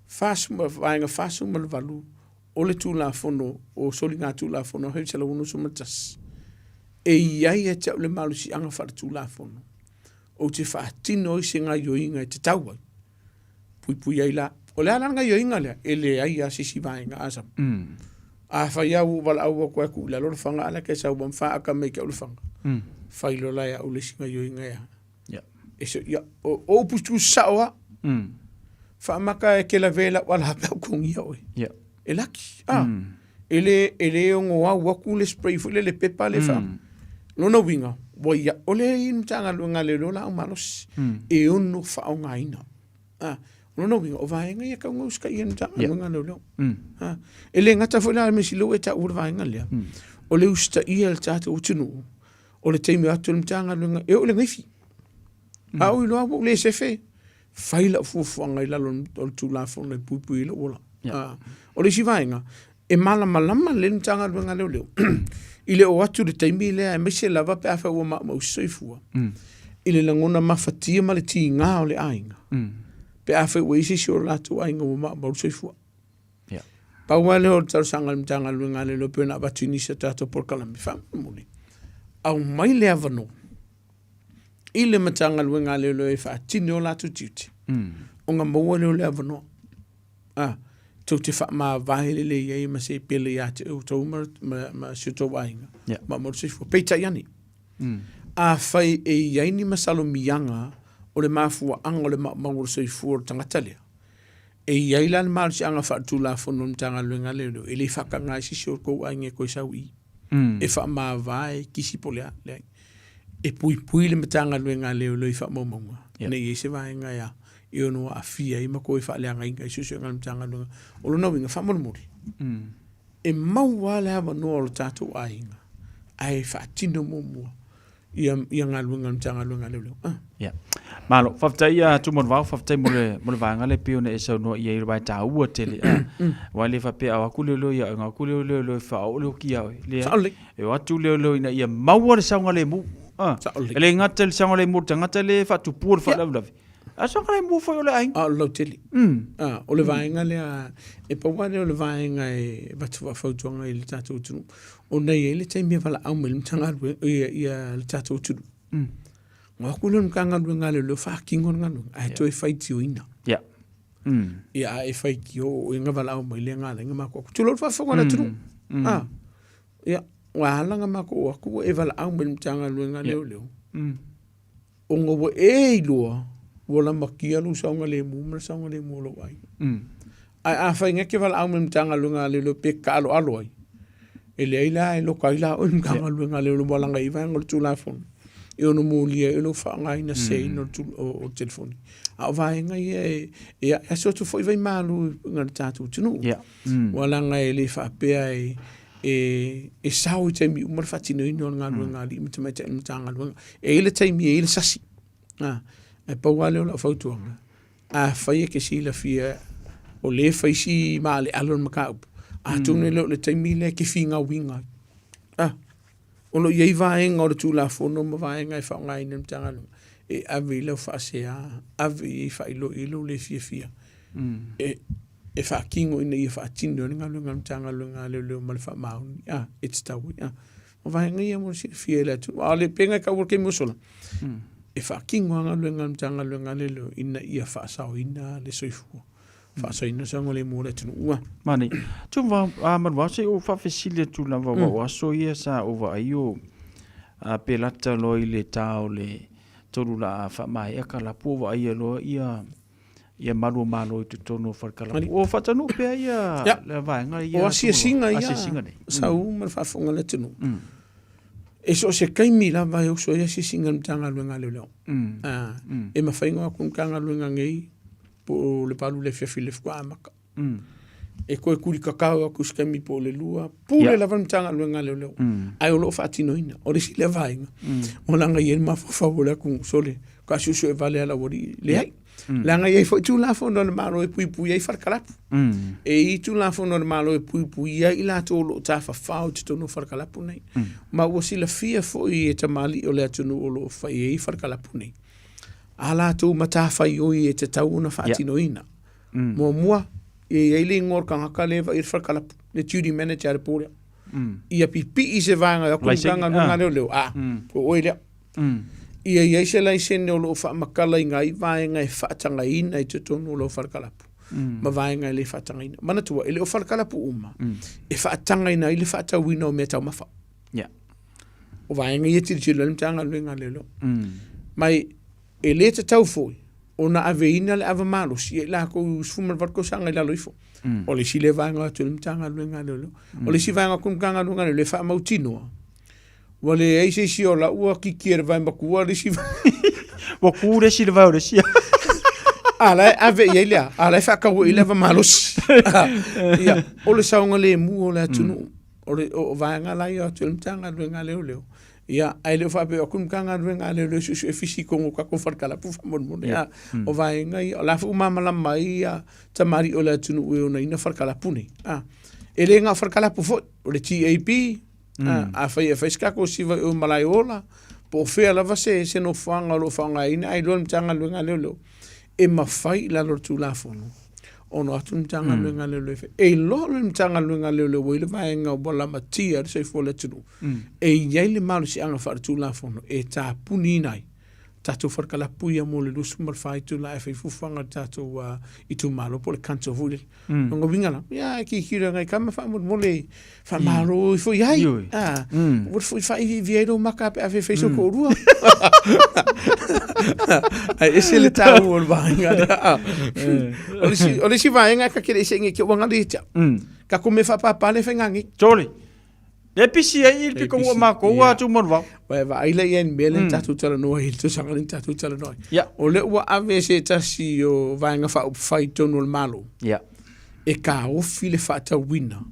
fasu ma vainga fasu ma valu o le tu la fono o solinga tu la fono he sala uno sumatas e ia e te le malu si anga fa tu la fono o te fa tino i singa yo inga te tawa pui ai la o le alanga yo inga le ele ai asi si vainga asa a fa ia u wala au ko ku la lo fanga ala ke sa u fa aka me ke u fanga failo la ya ule singa yo inga ya eso ya o pustu sawa fa maka e ke la vela wala pa ku ngia oi e laki ele ngo wa ku le spray fu le pepa le fa no winga bo ya ole in tanga lo ngale lo la malos e onu fa o ngaina no winga o vaenga ya ka nguska in tanga lo ngale lo ele ngata fu la me silo eta u vaenga le o le usta i el tatu utunu o le teimi atu le mtanga lunga e o le ngifi au ilo abu le sefe faila fuanga ila lo tu la fo le pupu ilo ola o le si vainga e malama le mtanga lunga leo Ile o atu le taimi le me se lava pe afa o ma soifua. Ile langona mafatia ma le tinga o le ainga. Pe afa o isi si o latu ainga o ma soifua. Pa wale o tau sanga mtanga luenga le lope na batini se tato por kalami famuli. Au mai le avano. Ile matanga luenga le lo e fa tini o latu titi. O nga maua le avano. Tau te wha ma vahele le iei ma se pele ia te au tau ma se tau ainga. Ma moro se fua. Peita iani. A whai e iei ma salo mianga o le mafua anga o le moro se fua o tangatalea. E iei lan maru si anga whaatu la fono mtanga luenga leo. E le whaka ngai si sio kou ainge koe sau i. E wha ma vae kisi polea lea. E pui le mtanga luenga leo i wha maumaunga. Ne iei se vae ngai a. E ono a fia i mako e wha lea ngai ngai susio ngai mtanga luenga. O lo nau inga wha morimori. E mau wale hawa noa o lo tātou a inga. Ai wha tino mumua. Ia ngā luenga mtanga luenga leo. Malo, whaftai tumon wau, whaftai mole vanga le pio ne e sau noa ia i rwai tā ua tele. Wai le whape au aku leo ia, ngā aku leo wha au leo ki au. E watu leo ina ia maua le saunga le mu. E le ngata le saunga le mu, ta ngata le whatu pua le whalavlavi. A saunga le mu whai o le ainga. A lau tele. O le vaenga lea, e pawane o le vaenga e batu whautuanga i le tātou tunu. O nei e le taimia wala au me le mtanga ia le tātou tunu. Ngā kule mkanga nui ngā leo whaakingon ngā nui. Ai toi whaiti o ina. Ia e whaiki o inga wala au mai lea ngā lenga mako. Tulo whawhonga na tunu. Ia, ngā halanga mako o aku e wala au mai mtanga nui ngā leo. O ngā wa e ilua, wala makia lu saunga le mu, mara saunga le mu lo ai. Ai a whainga ke wala au mai mtanga nui ngā leo pe ka alo alo ai. E lea ila e lo kaila o mkanga nui ngā leo walanga i vanga o tūla whonu. E ono mōlia, e ono whaangai na sei o telefoni. A o vaenga ia, e sotu fwoi vai malu ngā tātou tunu. Walanga e le whaapea e sao i taimi umar whatino ino ngā lua ngā li, mita mai taimi tā ngā lua. E ele taimi, e ele sasi. E pauale o la whautuanga. A whai e ke sila fia o le whaisi maa le alon makaupu. A tūne leo le taimi le ke whinga winga. Ono iei vaenga o le tūla whono ma vaenga e whaongai na mtanga lunga. E awe ilau whaasea, awe i whailo ilo le fia. E whaakingo ina i whaatino ni ngā lunga mtanga lunga leo ma le wha mauni. E te tau. O vaenga ia mo si fia le atu. A le penga ka urke musola. E whaakingo ngā lunga mtanga lunga leo ina ia whaasao ina le soifua. Whaasao ina sanga le mōre tunu ua. Mani, tu man wase o whawhesilia tu la waso ia sa o wa ai o pelata loi le tau le toru la whamai eka la pua wa ai lo ia malu malo i tu tono wharkala. O whatanu pia ia le vaenga ia. O asia singa ia. Sa u mar whafonga le tunu. E so se kaimi la vai o so ia asia singa mtanga luenga leo. E mawhainga aku mtanga luenga ngei po le palu le fiafi le fukua amaka. E koe kuri kakao aku skami po le lua. Pule la vantanga luenga leo. Ai o loo whaatino ina. O resi le vainga. O langa i en mawhawhawole aku sole. Ka susu e vale ala wari le hai. Langa i fo tu la fono le malo e pui pui ai wharkalapu. E i tu la fono le malo e pui pui ai la to lo ta whawhau te tono wharkalapu nei. Ma ua sila fia fo i e tamali o le atunu o lo whai ei wharkalapu nei. Ala tu matawhai oi e te tauna whaatino ina. Mua, e eile ngor kangaka lewa i whakalapu, le duty manager e pōrea. Ia pipi i se vanga, a kumkanga nunga leo. Ko oi lea. Ia iei se lai sene o lo whaamakala i ngai, vaenga e whaatanga ina i te tono o lo whakalapu. Ma vaenga e le whaatanga ina. Mana tua, e le o whakalapu uma. E whaatanga ina i le whaatawina o mea tau mawha. O vaenga i e tiri le mtanga luenga leo. Mai, e le te tau foi, o na aveina le ava malo, si e la ko usfuma varko sanga i lalo ifo. O le si le vanga atu le mtanga luenga leo. O le si vanga kumkanga luenga leo, le wha mautinoa. Wa le eise si o la ua ki kiere vai makua, le si wa kure si le vai o le si. Ala ave i lea, ala e whakawa i le ava malo si. O le saunga le mu o le atunu, o vanga lai atu le mtanga luenga leo. Ia, ai leo whape o kumkanga ruenga leo susu e fisi kongo kako wharkalapu whamon. Ia, o vaenga ia, o lafu umamala mai ia, tamari o le atunu ue o na ina wharkalapu nei. E le ngā wharkalapu fo, o le TAP, A fai skako siva o malai ola. Po fea lava se no whanga lo whanga ina. Ai loa mtanga luenga leo. E mawhai la lo tu la fono. Ono atu mtanga luenga leo. E lo mtanga luenga leo. Wile vaenga o bola matia. Se fola tunu. E iai le malu si anga whara tu la fono. E ta puni nai. Tato wharkala puia mo le lusu marwhai tu la e whai fufanga tato I tu malo po le kanto vule. Nonga wingala. Ia ki hira ngai kama whamur mo le whamaro I fo iai. Wur fo I whai vieiro maka pe a whai whai soko rua. Ai ese le tau o le vaenga. O le si vaenga ka kere ise nge ki wanga le tia. Ka kume whapapa le whengangi. Tole. Le pisi ai il piko wa mako wa tu morwa. Wa va ile yen melen tatu tala no hil tu sanga nin tatu tala no. Ya. O le wa ave se tasi o vaenga fa up fight tonul malo. Ya. E ka o file fa ta wina.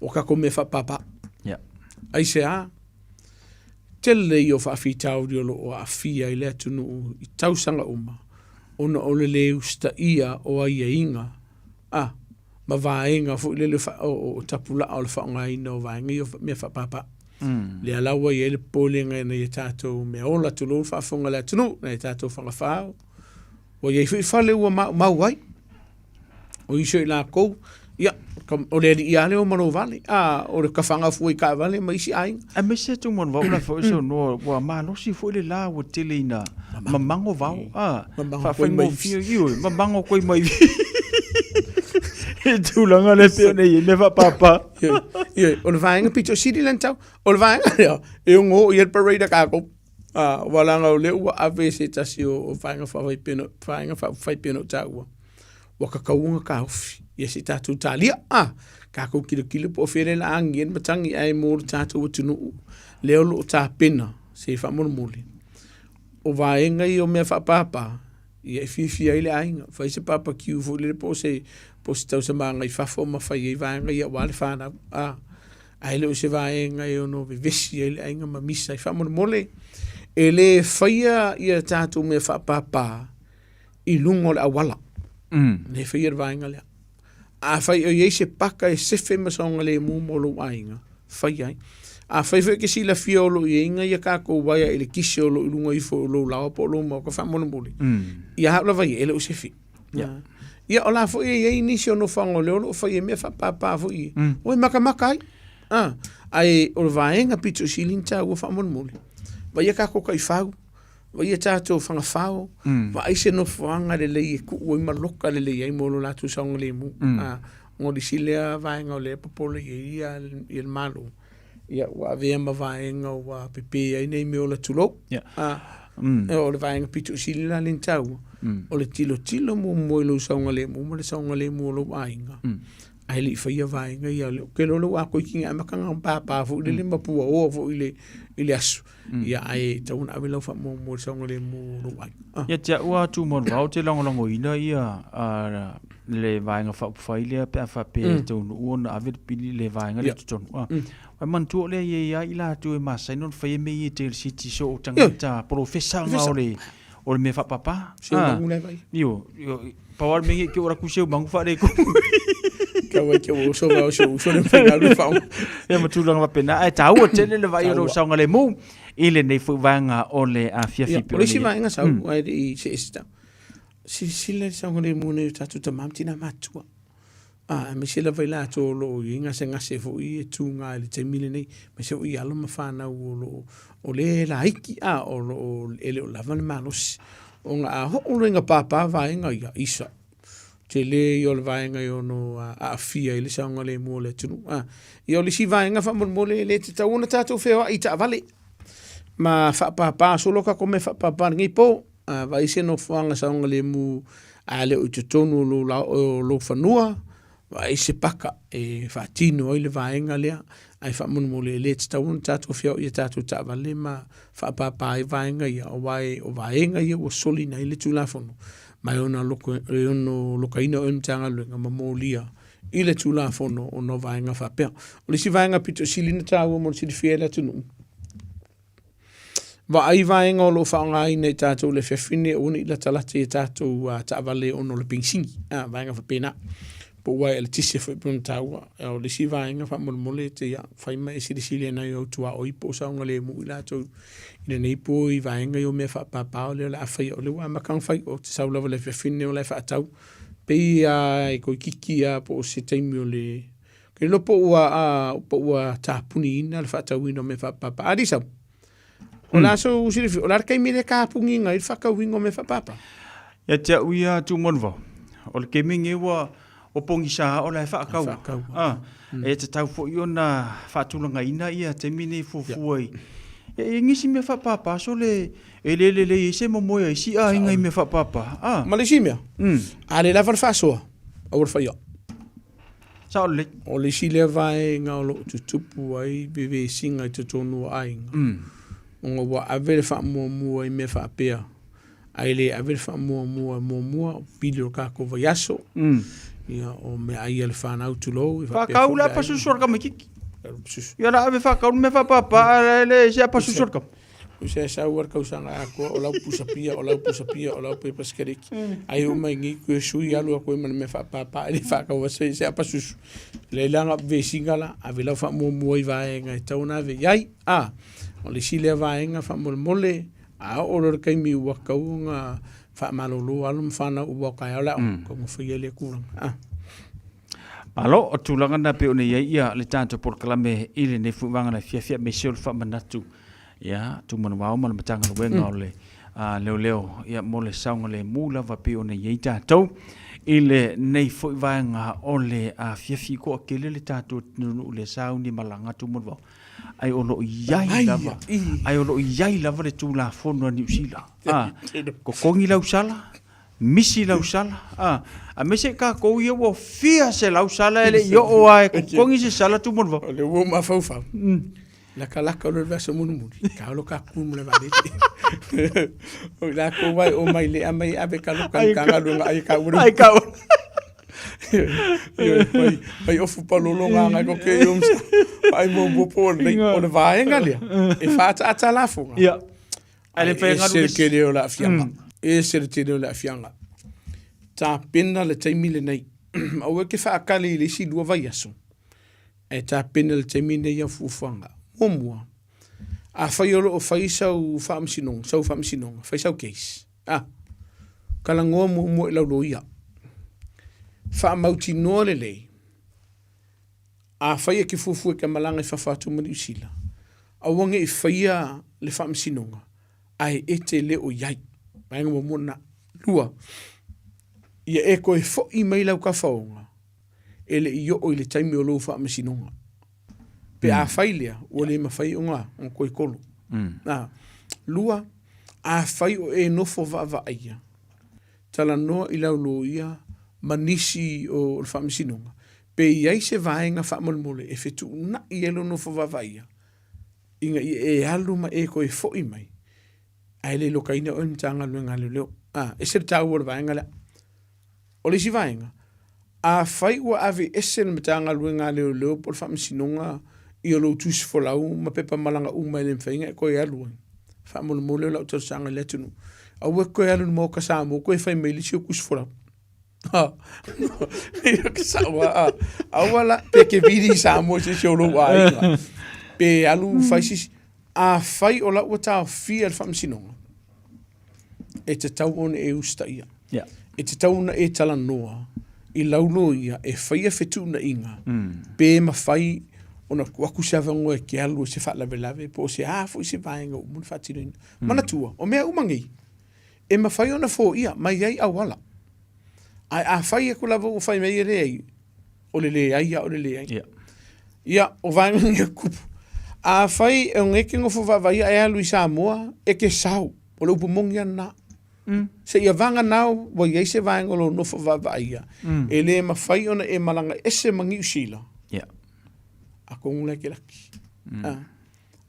O ka kome fa papa. Ya. Ai se a. Tele yo fa fi tau dio lo o a fia ile tu no I tau sanga uma. Ona o le usta ia o ai inga. Ma vaenga fu le o tapula o le whaonga ina o vaenga I o mea whapapa. Le alawa I ele polenga na I tātou mea ola tulu whaafonga le tunu na I tātou whangawhao. O iei hui whale ua mauai. O iso I la kou. Ia, o le I ale o mano vale. O le kawhanga fui ka vale ma isi ainga. A me se tu mon vau la fo so no wa ma no si fo le la o tele ina. Mamango vau. Fa foi mo fio io. Mamango koi mai. E tūlanga le peo nei, me wha papa. O le vaenga pito siri lantau. O le vaenga lea, e o ngō I el parade kako. Walanga o leo, ave se tasi o vaenga whawhai peno tāua. Waka kaunga ka hofi. Ia se tātou tālia. Kako kilo po where la angi, en matangi ai mōru tātou o tunu. Leo lo tā pena, se whamona mōli. O vaenga I o mea whapapa. Ia fifi ai le ainga. Whai se papa kiu fu le po se tau sa mga I whafo ma whai I vaenga I a wale whanau. Ai leo se vaenga I o no vivesi ai le ainga ma misa I whamona mole. E le whaia I a tātou me whapapa I lungo le awala. Le whaia le vaenga lea. A whai o iei se paka e sefe masonga le mumolo ainga. Whai ai. A whai ke si la fiolo I inga I a kako waia I le kisi o lo I lunga I fo o lo lao po lo mo ka whamona mole. Ia hapla vai e leo se fi. Ia o la fo e nisi o no whango leo lo whai e mea whapapa fo I. Oi maka ai. Ai o le vaenga pito silin ta ua whamona mole. Vai e kako kai whau. Vai e tātou whangawhao. Vai se no whanga le lei e ku oi maloka le lei ai molo la tu saunga le mu. Ngori silea vaenga o le popole I il malo. Ia wa vea ma vaenga o wa pepe ai nei me o la tulo. O le vaenga pito sili la lintau. O le tilo mo moilo saunga le mo le saunga le mo lo ainga. Ai li whaia vaenga ia le ke lo a koe kinga makanga papa fu le mapua o fu ile asu. Ia ai tauna avila fa mo saunga le mo lo ainga. Ia tia ua tu mon vau te longo ina ia le vaenga whailia pe a whape taunu uona avid pili le vaenga le tutonu. Ai man tu le ia ila tu e masa non fa me i te city so tangata professor ngau o le me fa papa io power me ke ora ku seu bangu fa re ku ka wa ke o so le fa le fa e ma tu lang pena ai ta o tele le vai ro sa ngale mu ile nei fu vanga o le a fiafi pe le si vanga sa ai I se sta si le sa ngale mu ne ta tu tamam tina matua. Me se la vai la to lo inga se ngase fo I tu nga le te mile nei me se I alo ma fana o le la iki o lo ele o lava ma los o nga ho o ringa papa vai nga ia isa te le yo le vai nga yo no a fia ile sa nga le mo le tu yo le si vai nga fa mo le te ta una tato feo I ta vale ma fa papa solo ka come fa papa ngi po vai se no fanga sa nga le mu ale o te tonu lo fanua vai se paka e fatino ile vaenga lea ai fa mo le ta un tato fio I tato ta vale ma fa papa I vaenga ia o vaenga ia o solina ile tulafono mai ona lokaina on tanga lunga mamolia ile tulafono o no vaenga fa pe o le si vaenga pito silina ta o mo si fiela tunu va ai vaenga o lo fa ngai nei tato le fefine o ni la talate tato ta vale ono le pinsingi vaenga fa pena po wai le tisi fa pun tawa o le si vainga fa mole te ya fa mai si le na yo tua o ipo sa ngale mu ila to ina nei po I vainga yo me fa pa le la fa o le wa makang fa o te sa le fa fine o le fa tau pe ai ko kiki a po se te mi o le ke lo po wa ta puni ina le fa tau ino me fa pa adisa o la so usiri o la kai mi le ka pungi ngai fa ka wingo me fa papa ya te uia tu monvo o le kemingi wa o pongi sa o la fa ka e te tau fo iona fa tulanga ina ia te mini fufuai e ngisi me fa papa so le le se mo moya si a inga me fa papa malisi me ale la fa so o fa yo sa o le si le vai nga o lo tutupu ai bebe singa te tonu ai ngo wa ave fa mo ai me fa pea ai le ave fa mo pilio ka ko vayaso ia o me ai el fa na utulo fa kaula pa su sorka me kiki ia la ave fa kaula me fa papa le se pa su sorka se sa war ka usanga ko o la pusapia o la pe paskerik ai o mai ngi ko su ia lo ko me fa papa ele fa ka wa se pa su le langa ve singala ave la fa mo i vai nga tauna ve ai o le si le vai nga fa mole o lo kai mi wa ka nga fa malolo alum fa na u ka ya la ko mo fa le ku alo o tulanga na pe o ne ia le tanto por klame ile ne fu vanga na fia me sol fa manatu ya tu man wa mal matanga le wenga le leo ia mole saunga le mula va pe o ne ia tatou ile nei foi vanga ole a fia ko akele le tatou no le sauni malanga tu mo va ai o lo iai lava le tu la fono ni usila ko kongi la usala misi la usala a mese ka ko ia wo fia se la usala ele yo o ai ko kongi se sala tu mo le wo ma fa la kala ka lo verso mun ka lo ka ku mo le vale o la ko vai o mai le amai ave ka lo ka lo ai ka Ai ofu palolo nga ko ke yum ai mo po le o le vai ngalia e fa ata la fu ya ale pe nga lu ke le la fianga e se te le la fianga ta pena le taimile nei o ke fa kali le si do vai aso e ta pena le taimile ya fu fanga mo a fa yo o fa isa u fa msinong fa isa case kala ngo mo la lo ia fa mauti no le a faia ki fufu ke malanga fa fatu mo usila a wonge I faia le fa msinonga ai ete le o yai mai mo mona lua ia e ko fo I mai la ka faonga ele yo o le taimi o lo fa msinonga pe a failia o le ma fai unga on ko kolo lua a fai o e no fo va ia tala no I la lo ia manisi o le whamisinonga. Pe iai se vaenga whamolmole e whetu na I elo no whawavaia. Inga I e alu ma e ko e fo I mai. Ai le lokaina o mtanga luenga leo. E se tau o le vaenga lea. O le si vaenga. A whai ua ave ese le mtanga luenga leo po le whamisinonga I o lo tusi folau ma pepa malanga uma ele mwhainga e ko e alu. Whamolmole o lau tau sanga letunu. A ue ko e alu mo ka samo ko e whai meilisi o kusi folau. Awala pe ke vidi samo se cholo ai pe alu faisi a fai ola o ta fia fam sinonga e te tau on e ustaia e te tau na e tala noa I laulo ia e fai fetu na inga pe ma fai ona ku sava ngo e ke alu se fa lave lave po se fo se vaenga mun fatino mana tua o mea umangi e ma fai ona fo ia mai ai awala a fai ko lava o fai mai re o le ai o le ai ia o vai ngi kupu a fai e ngeke ngo fa vai ai lu Samoa e ke sau o le upumongi na se ia vanga nau wo ia se vai ngolo no fa vai e le ma fai ona e malanga ese mangi usila a ko ngula ke laki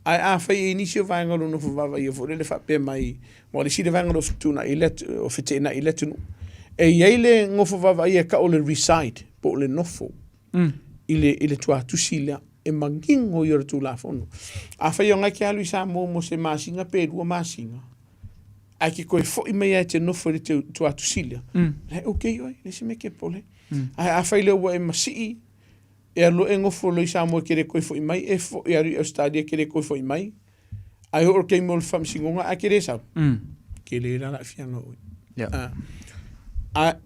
a fai inisio vai ngolo no fa vai fo le fa pe mai mo le si le vai ngolo tuna ilet o fete na ilet no e yeile ngofo vava ia ka o le reside po le nofo ile tua tusila e mangingo yor tu la fono a fa yo ngaki alu mo se masinga pe du masinga a ki ko fo I me ya te nofo le tua tusila le okay yo le se me ke pole Ai a whaile ua e masii, e alo e ngofo lo i Samoa kere koe fo i mai, e fo i ari Australia kere koe fo i mai. Ai oro kei mo le whamsingonga, a kere sau. Kere rara fianga oi.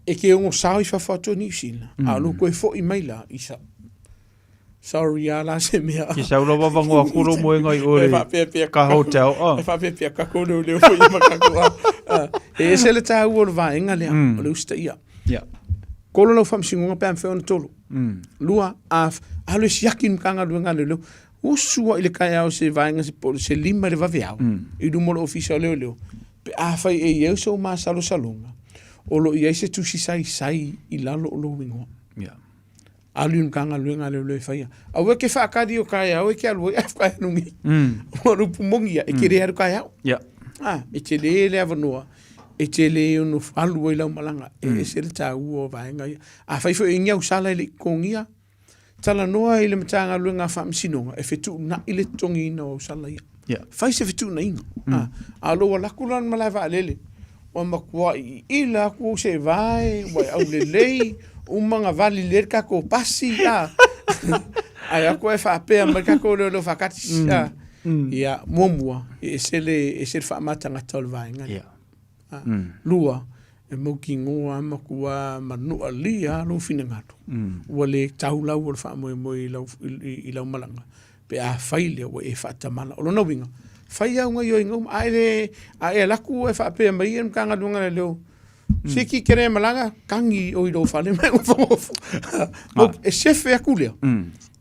E ke ongo sao i whawhato New Zealand. A lo koe fo i mai la, i sau. Sorry, ala se mea. Ki sau lo wawango a kuro mo ngai ore ka hotel. E whapepea ka kono leo fo i makako. E se le tā ua le vaenga lea, o le usta ia. Kolo lau whamsingonga pēm whiona tolu. Lua, alo si yaki mkanga luenga leo. Usua i le kai au se vaenga se lima le vave au. I dumolo ofisa leo leo. Pe a whai e iau sau maa salo salonga. O lo i eise tu si sai i lalo o lo wingoa. Aliun kanga luenga leo whaia. A ue ke whaakari o kai au e ke alu e afkai nungi. O rupu mongia e kere aru kai au. E te le le avanua. E te le ono whalu e lau malanga. E se le tā ua o vaenga. A whaifo e ngiau sala ele kongia. Tala noa i le matanga luenga whamsinonga. E whetu na i le tongi ina o sala ia. Whai se whetu na inga. A loa lakulan malai wa alele. O makua i ila kua se vai. Wai au le lei. Umanga vali ler kako pasi. Ai ako e whapea mai kako leo lo whakati. Ia momua. E se le whamatanga tau le vaenga. Lua. E mauki ngoa makua manua lia lo fina ngatu. Ua le taulau o le whaamoe i lau malanga. Pe a whaile o e whaatamala. O lo na winga. Whai au ngai o ingau. A e laku e whaapea mai e mkanga dunga le leo. Siki kere malanga kangi o i do whale mai ngofo. E sefe aku leo.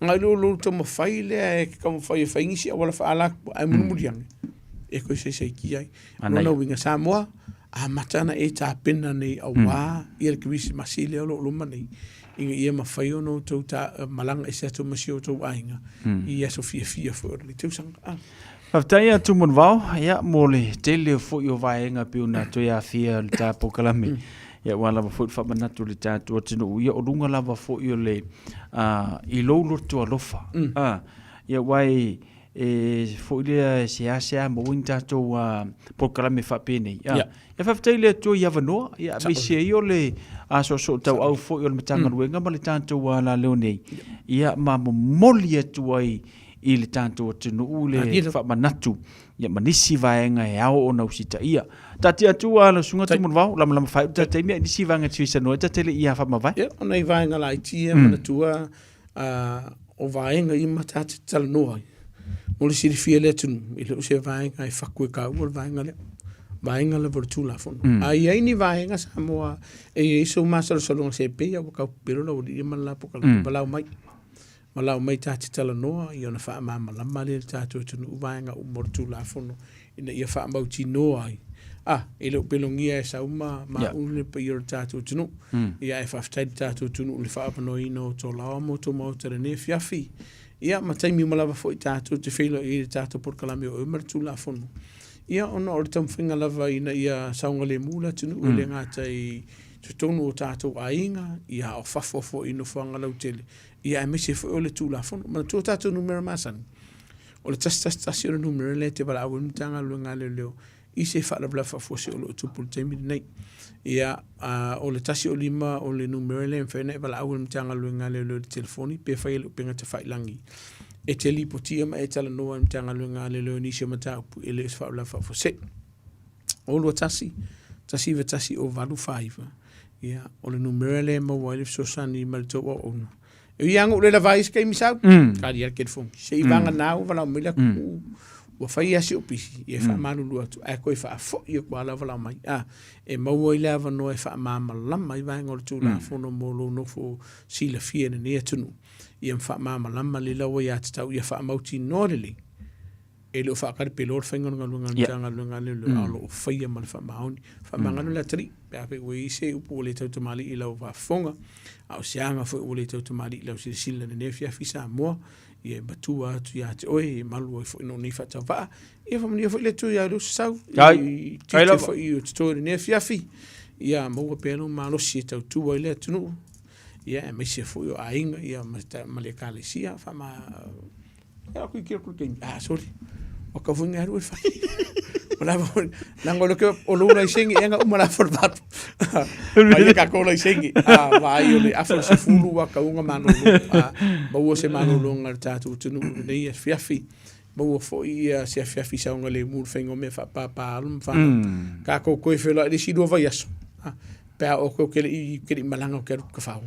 Ngai lo tamo whaile e kamo whai e whaingisi a wala whaalaku. Ai munumuriangi. E koe se ki ai. Lo na winga Samoa. A matana e tā pena nei a wā, ia le kiwisi masile o lo manei. Inga ia mawhai ono tau tā malanga e se atu masi o tau ainga. Ia so fia fwere li tau sanga. Whaftai atu mon wau, ia mo le tele o fwoi o vaenga piu na toi a fia le tā pokalame. Ia wala wa fwoi whamanatu le tā tua tino. Ia o runga lava fwoi o le i lolo tua lofa. Ia wai fwoi le sea mo wing tātou pokalame whapene. Ia whaftai le tua i avanoa, ia me se i o le so tau au fwoi o le matanga ruenga ma le tātou la leo nei. Ia ma moli atu ai i le tātou tino u le whamanatu. Ia manisi vaenga e ao o nau sita ia. Tati atu la sunga tu mon vau, lama whai tatai mea nisi vaenga tuisa noa, tatele ia whamawai. Ia, ona i vaenga la itia, manatua o vaenga i matati tala noa. Mo le siri fia le tunu, i leo se vaenga e whakue kau o le vaenga lea. Vaenga le vortu la fono. Ai ai ni vaenga Samoa e iso masalo salonga se pea o kau pero la o li mala poka la balau mai. Malau mai tati tala noa i ona wha mama lama le tātou tunu uvaenga u mortu la fono ina ia wha mauti noa ai. E leo pelongia e sauma ma ule pa i o tātou tunu. Ia e whaftai tātou tunu ule wha apano ino tō lawa mo tō mautara ne fiafi. Ia mataimi umalawa fo i tātou te whilo i tātou porkalame o umartu la fono. Ia ona o le tamwhinga lava ina ia saunga le mula tunu ule ngata i tutonu o tātou ainga ia o whafofo ino whanga lau tele. Ia e mese fo o le tūla fono. Mana tō tātou numera masani. O le tasi o le numera le te wala awa mtanga luenga leo. I se whalavla whafose o le utupu le teimiri nei. Ia o le tasi o lima o le numera le mwhena e wala awa mtanga luenga leo le telefoni. Pe whai le upenga te whailangi. E te li potia ma e tala noa mtanga luenga leo ni se mata upu e le whalavla whafose. O lua tasi ve tasi o valu whaiva. Ia o le numera le mawai le sosani ma le tō o ona. E iangu le la vais kai misau. Kari ar kedfong. Se i vanga nau wala mila ku. Wa fai asi o pisi. E wha manu lua tu. E koe wha fo i o kwa la wala mai. E maua i lava no e wha mama lama i vanga o le tū la fono molo no fo sila fia na nea tunu. I am wha mama lama le lawa i atatau i a wha mauti noreli. E leo wha kare pe lor whainga lunga le alo o whaia ma le wha maoni. Wha manganu la tri. Pe ape ue i se upu o le tau tamali i lau wha fonga. Au seanga fo o le tau tamari lau sila na nefia fi Samoa i e batua atu ia te oe e malu fo ino ni fata va e fa mani fo le tu ia lu sau i tite fo i o tito ni nefia fi ia mo pelo malo si tau tu o le tunu ia e mese fo o ainga ia ma le kalesia fa ma ia ku ke sorry O ka funga ru fa. Wala mo nang lo ke o lo na singi enga umara for bat. Ai ka ko lo singi. Vai o le afo se fulu wa ka unga mano. Ba wo se mano lo ngar tatu tunu nei fiafi. Ba wo fo ia se fiafi sa unga le mur fengo me fa pa alum fa. Ka ko ko fe la de si do va yaso. Pea o ko ke malanga ke ka fa.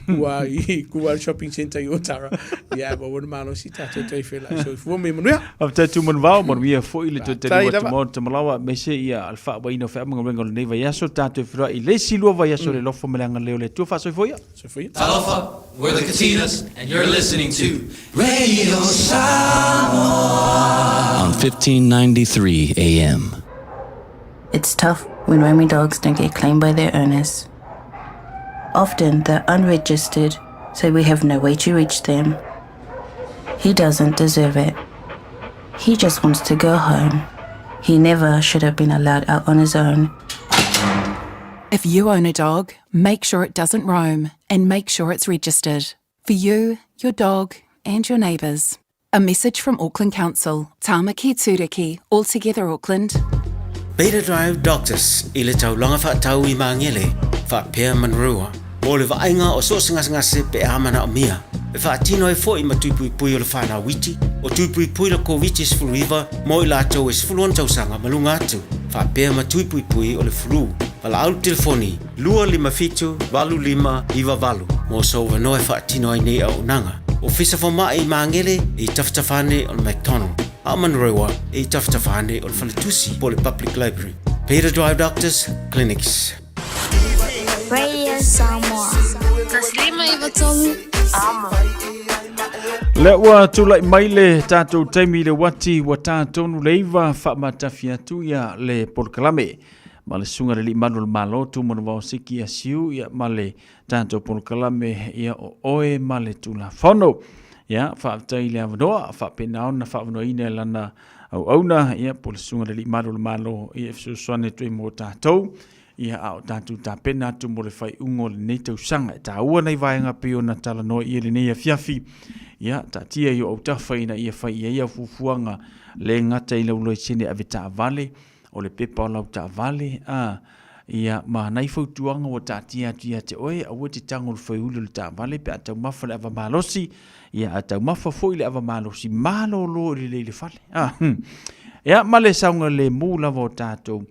Kua shopping center i Otara. Ia ba wona malo si tatu te fe la so fu me mo. Of tatu mon vao mon via fo ile to te mo te malawa me se ia alfa ba ino fa mo ngol nei va yaso tatu fra i le si lo va yaso le lofo malanga leo le tu fa so foia. So foia. Talofa, we're the Katinas, and you're listening to Radio Samoa on 1593 AM. It's tough when roaming dogs don't get claimed by their owners. Often they're unregistered, so we have no way to reach them. He doesn't deserve it. He just wants to go home. He never should have been allowed out on his own. If you own a dog, make sure it doesn't roam and make sure it's registered. For you, your dog and your neighbours. A message from Auckland Council. Tāmaki Tūriki, All Together Auckland. Beta Drive Doctors i le taulanga whaatau I mangele, whaapea manrua, mo le vaenga o so ngase pe amana o mia, e whaatino e fo I matupui pui o le whanau witi, o tupui pui la COVID is fluiva, mo I lātou is fuluan tausanga malunga atu, whaapea matupui pui o le flu, wala au telefoni, 255-25 mo so wano e whaatino ai nei au nanga, o fisa foma I mangele I taftafane o le McDonald. Amanrewa e taftafane o le falitusi po le Public Library. Peter Drive Doctors Clinics. Radio Samoa. Taslima Ivatolu. Le ua tulai mai le tātou taimi le wati wa tātonu leiva whaamatafi atu ia le polkalame. Ma le sunga le li manu le malotu mana wao siki a siu ia ma le tātou polkalame ia o oe ma le tula whono. Ia, whaatai le avanoa, whaapena ona, whaavanoa ina lana au auna, ia, po le sunga le li maro le malo, ia, fsusuane tui mo tātou, ia, au tātou tā pena atu mo le whai ungo le nei tau sanga, tā ua nei vaenga pio na tala noa ia le nei a fiafi, ia, tā tia i o au tawhaina ia whai ia fufuanga le ngata I lau loi sene ave tā vale, o le pepa o lau tā vale, ia ma nai fautuanga o tā tia te oe, au te tango le whai ulu le tā vale, pe atau mafa le ava malosi, ia atau mafa foi le ava malosi, malo lo le fale. Ia ma le saunga le mula vo tātou,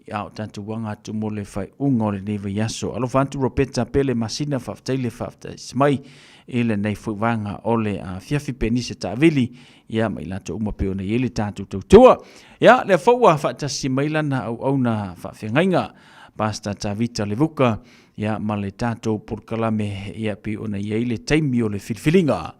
ia o tātou wanga atu mo le whai unga o le neva yaso. Alo whantu ropeta pele masina whaftai le whaftai smai, ele nei fuwanga o le fiafi penise ta vili, ia mai lato umapeo na ele tātou tautua. Ia le whaua whaatasi mailana au na whawhengainga, pasta ta vita le vuka, ia ma le tātou porkalame ia pi ona ia le taimi o le filfilinga.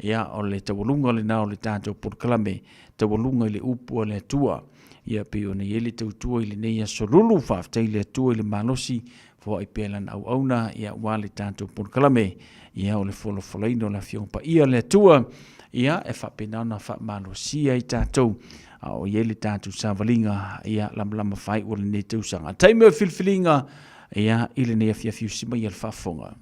Ia o le tawalunga le nao le tātou porkalame, tawalunga le upu o le atua. Ia pi ona ia le tautua I le neia sorulu whaftai le atua I le malosi, fo ai pelan au na ia wa le tātou porkalame. Ia o le folofolaino la fiongpa ia le atua. Ia e whapenana whamalosia I tātou. O ia le tātou savalinga, ia lama whai o le ne tausanga. Taime o filfilinga, ia ile ne afia fiusima ia whafonga.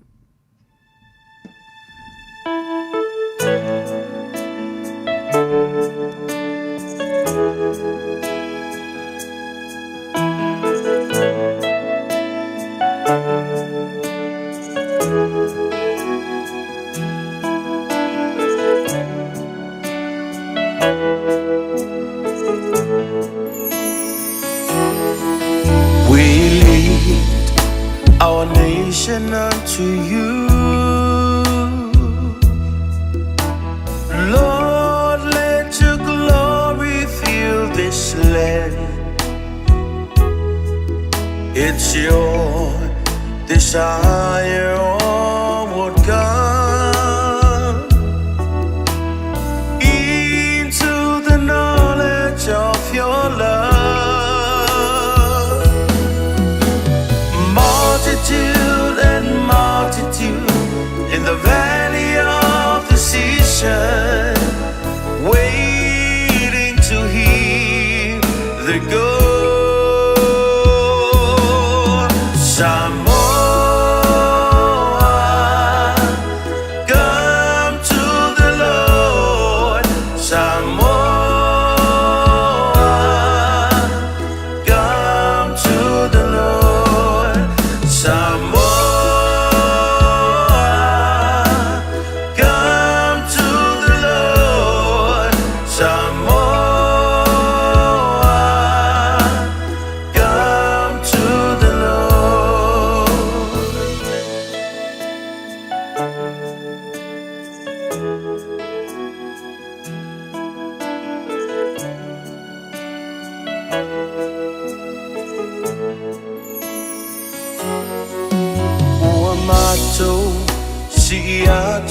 Our nation unto you, Lord, let your glory fill this land. It's your desire, onward come into the knowledge of your love. In the valley of decision, waiting to hear the good. Samoa,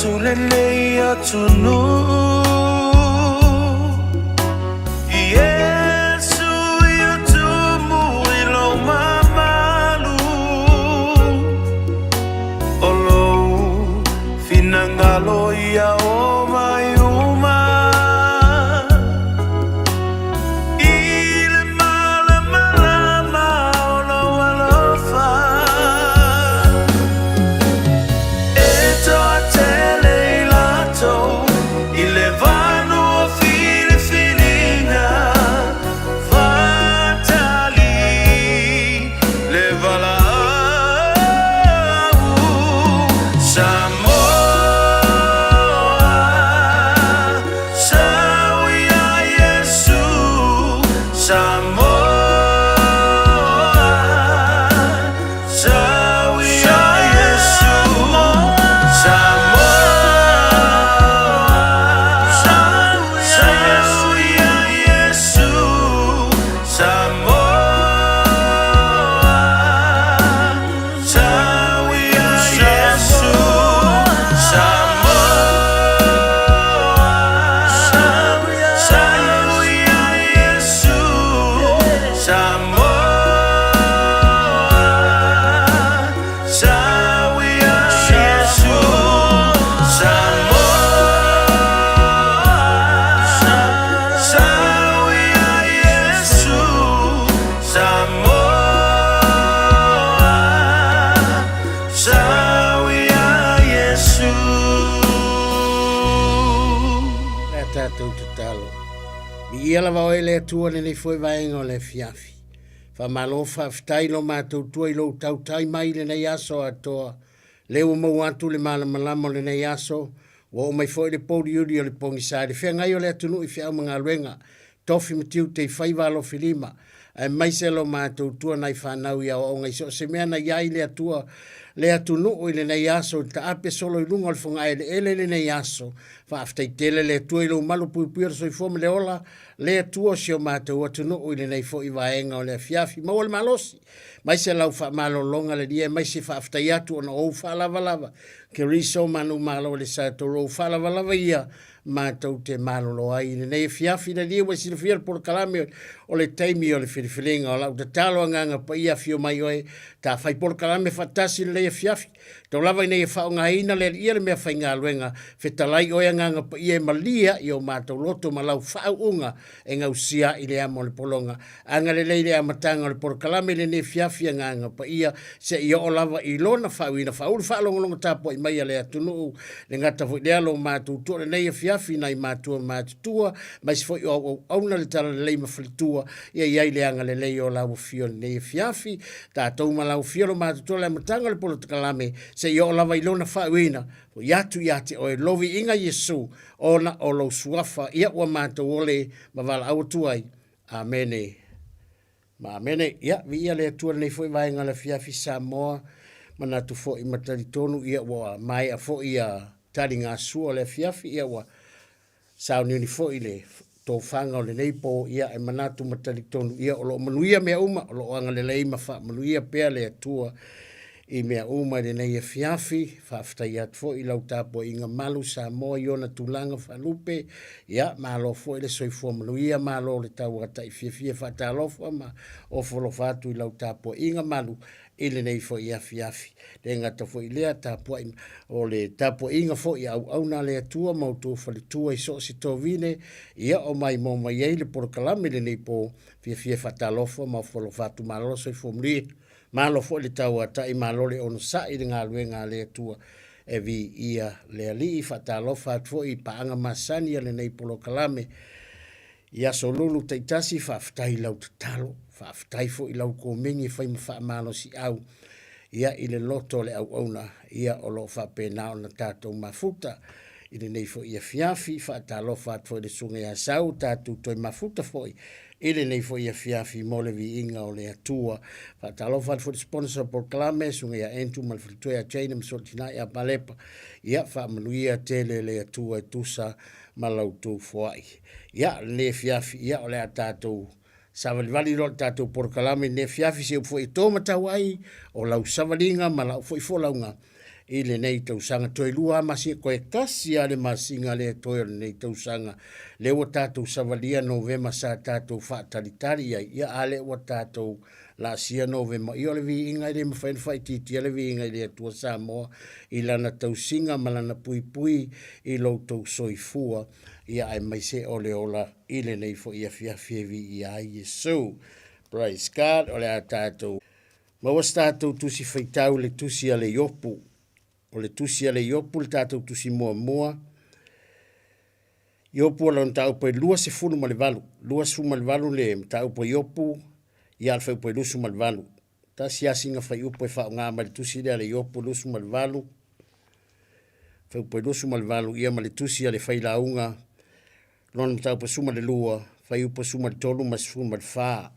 tule nei atunu Yesu yutumu ilo mamalu Olo finangalo ia o mayuma Ile mala malama olo alofa Eto atele ilato Ile vano fili filinga Fatali levala Ia la vao ele atua nei foi vaenga o le fiafi. Fa malo fa ftai lo mātou tua i lo tau tai mai le nei aso atoa. Leo mau atu le malamalama le nei aso. Wa o mai foi le podi uri o le pongi sa. Le fea ngai o le atunu i fea mga luenga. Tofi matiu te fai valo filima. Mai se lo mātou tua nai whanau ia o ngai so. Se mea na iai le atua le atunu o le nei aso. Ta ape solo i lunga o le fonga ele le nei aso. Fa aftai tele le atua i lo malu pui pui so i fome le ola. Le tua si o mātou atunu o le nei fo i vaenga o le fiafi. Mau le malosi. Mai se lau wha malo longa le dia. Mai se wha aftai atu o na ou wha lava lava. Ke riso manu malo le sa toro ou wha lava lava ia. Mātou te malo lo ai. Le nei fiafi le dia wasi le fia por kalame o le taimi o le filifilinga. O lau te talo anganga pa ia fio mai oe. Ta fai por kalame fatasi le nei fiafi. Tau lava i nei wha o ngā ina le ia le mea whai ngā luenga. Fetalai oe anganga pa ia malia i o mātou loto ma lau wha unga. E ngau sia i le amo le polonga. Anga le leile amatanga le por kalame le ne fiafia nganga pa ia se i o lava i lona whauina whaulu whaalonga tapo i mai le atunu le ngata fo le alo mātou tua le nei fiafi nai mātua mātua mai se fo i o auna le tala le leima flitua ia iai le anga le lei o lau fio le nei fiafi ta tau ma lau fio lo mātua le amatanga le por kalame se i o lava i lona whauina o yatu yate o e lovi inga Yesu ona o lo suafa ia ua mātou ole ma wala au tuai. Amene. Ma amene. Ia, vi ia le atua nei foi vaenga le fiafi Samoa. Mana tu fo i matari tonu ia ua mai a fo ia tari ngā sua le fiafi ia ua sauni ni fo i le tō whanga o le neipo ia e manatu matari tonu ia o lo manuia mea uma o lo anga le leima wha manuia pea le atua i mea uma le nei e fiafi, whaaftai at fo i lau tapo i ngā malu Samoa i ona tūlanga whalupe, ia, malo fo i le soifua manuia, malo le tau ata i fia whaatalofa, ma o folo whatu i lau tapo i ngā malu, i le nei fo i a fiafi. Le ngata fo i lea tapo i, o le tapo i ngā fo i au na le atua, mautu whali tua i so si tō vine, ia o mai mo mai ei le porokalame le nei po fia whaatalofa, ma o folo whatu malo soifua manuia, malo fo le tau ata i malo le ono sa i ngā luenga le atua e vi ia le ali i whaatalofa fo i paanga masani le nei polo kalame ia so lulu teitasi whaaftai lau te talo whaaftai fo i lau ko mingi whai mwha malo si au ia i le loto le au auna ia o lo whapena o na tātou mafuta i le nei fo ia fiafi whaatalofa fo i le sunga ia sau tātou toi mafuta fo i nei fo ia fiafi mole vi inga o le atua. Whaatalofa fo le sponsor proclame sunga ia entu malfritue a chaina msortina ia palepa. Ia whaamanuia tele le atua e tusa malautu foai. Ia le fiafi ia o le atatou. Savalivali lo tātou proclame ne fiafi se fo i tōma tawai o lau savalinga ma lau fo i folaunga. I le nei tausanga toi lua masi koe kasi ale masinga le toi le nei tausanga le wa tātou savalia Novema sa tātou whaatalitari ia ale wa tātou la sia Novema i ole vi inga le mawhainwhai titi ale vi inga le atua Samoa I lana tausinga malana pui pui I loutou soifua ia ai mai se ole ola I le nei fo ia fiafi I a Yesu. Praise God, ole a tātou. Mawas tātou tusi whaitau le tusi ale yopu. O le tusi ale yopu le tātou tusi mua mua. Yopu ala on tau pe lua se funu ma le valu. Lua se funu ma le valu le tau pe yopu I alfa pe lusu ma le valu. Ta si asinga whai upo e whao ngā ma le tusi le ale yopu lusu ma le valu. Whai pe lusu ma le valu ia ma le tusi ale whai launga. Lona tau pe suma le lua. Whai upo suma le tolu ma se funu ma le whaa.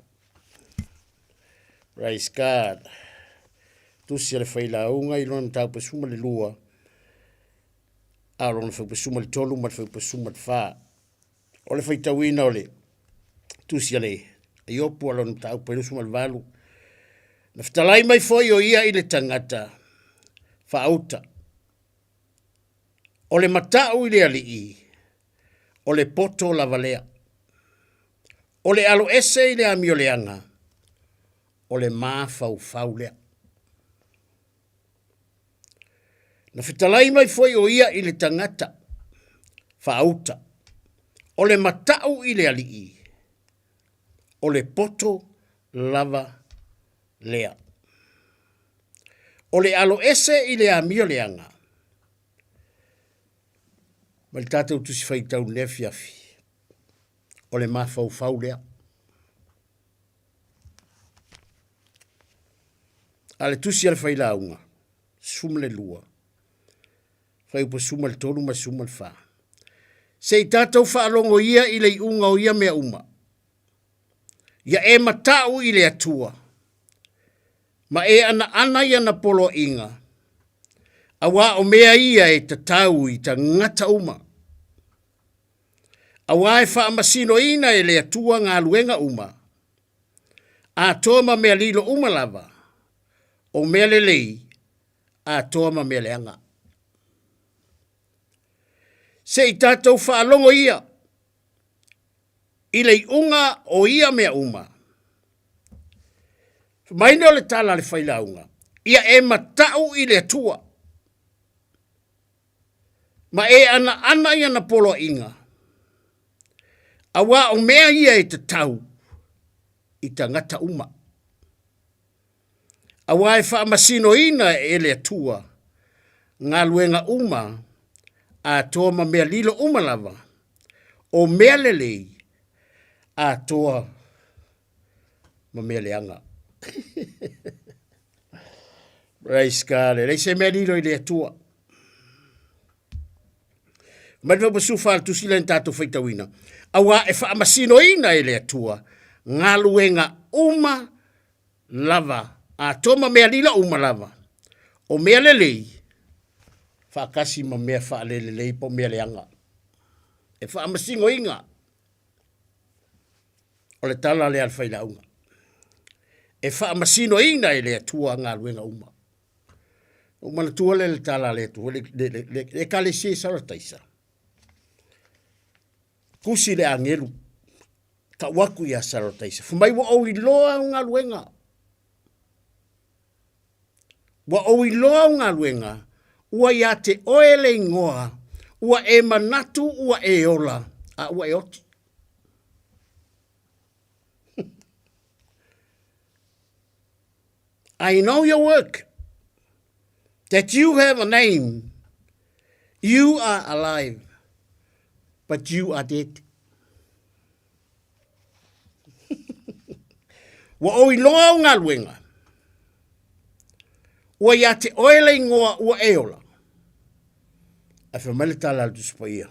Praise God. Tusi ale whai launga I lona tau pe suma le lua. A lona whai pe suma le tolu ma whai pe suma le whaa. O le whai tauina o le. Tusi ale. I opu a lona tau pe suma le valu. Na whtalai mai foi o ia I le tangata. Whaauta. O le matau I le alii. O le poto la valea. O le alo ese I le amio leanga. O le maa fau lea. Na whitalai mai foi o ia I le tangata. Whaauta. O le matau I le alii. O le poto lava lea. O le alo ese I le amio leanga. Ma le tātou tusi whaitau ne fiafi. O le maa fau lea. Ale tusi ale whai launga. Suma le lua. Whai upo suma le tolu ma suma le wha. Se I tātou whaalongo ia I le unga o ia mea uma. Ia e matau I le atua. Ma e ana ia na polo inga. Awa o mea ia e tatau I ta ngata uma. Awa e wha amasino ina e le atua ngā luenga uma. A toa ma mea lilo uma lava. O mea lelei, a toa ma mea leanga. Se I tātou whaalongo ia, I lei unga o ia mea uma. Maina o le tala le whailaunga, ia e matau I le atua. Ma e ana ia na polo inga. Awa o mea ia e te tau, I tangata uma. Awa e wha masino ina e le atua, ngā luenga uma, a toa ma mea lilo uma lava, o mea lelei, a toa ma mea leanga. Praise God, e se mea lilo I le atua. Mani wapa sufa al tusila in tātou whaitawina. Awa e wha masino ina e le atua, ngā luenga uma lava, a toma mea lila uma lava. O mea lelei, whakasi ma mea wha lelei po mea leanga. E wha amasingo inga. O le tala le alwhaila unga. E wha amasino inga e le atua ngā luenga uma. O mana tua le tala le atua. Le kale se sarataisa. Kusi le angelu. Ka waku ia sarataisa. Fumai wa o iloa ngā luenga. Wa o iloa ngā luenga, ua ia te oele ingoa, ua e manatu, ua e ola, a ua e oti. I know your work, that you have a name, you are alive, but you are dead. Wa o iloa ngā luenga, ua ia te oele ingoa ua eola. A whamele tala al tuspa ia.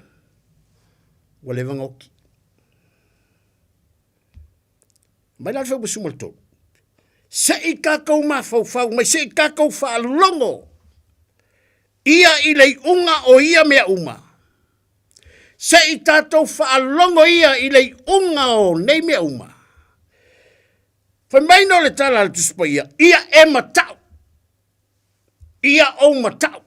Ua lewa ngoki. Mai la whau sumal tō. Se I kakau ma fau, mai se I kakau whaalongo. Ia I lei unga o ia mea uma. Se I tātou whaalongo ia I lei unga o nei mea uma. Whamaino le tala al tuspa ia. Ia e matau. Ia o matau.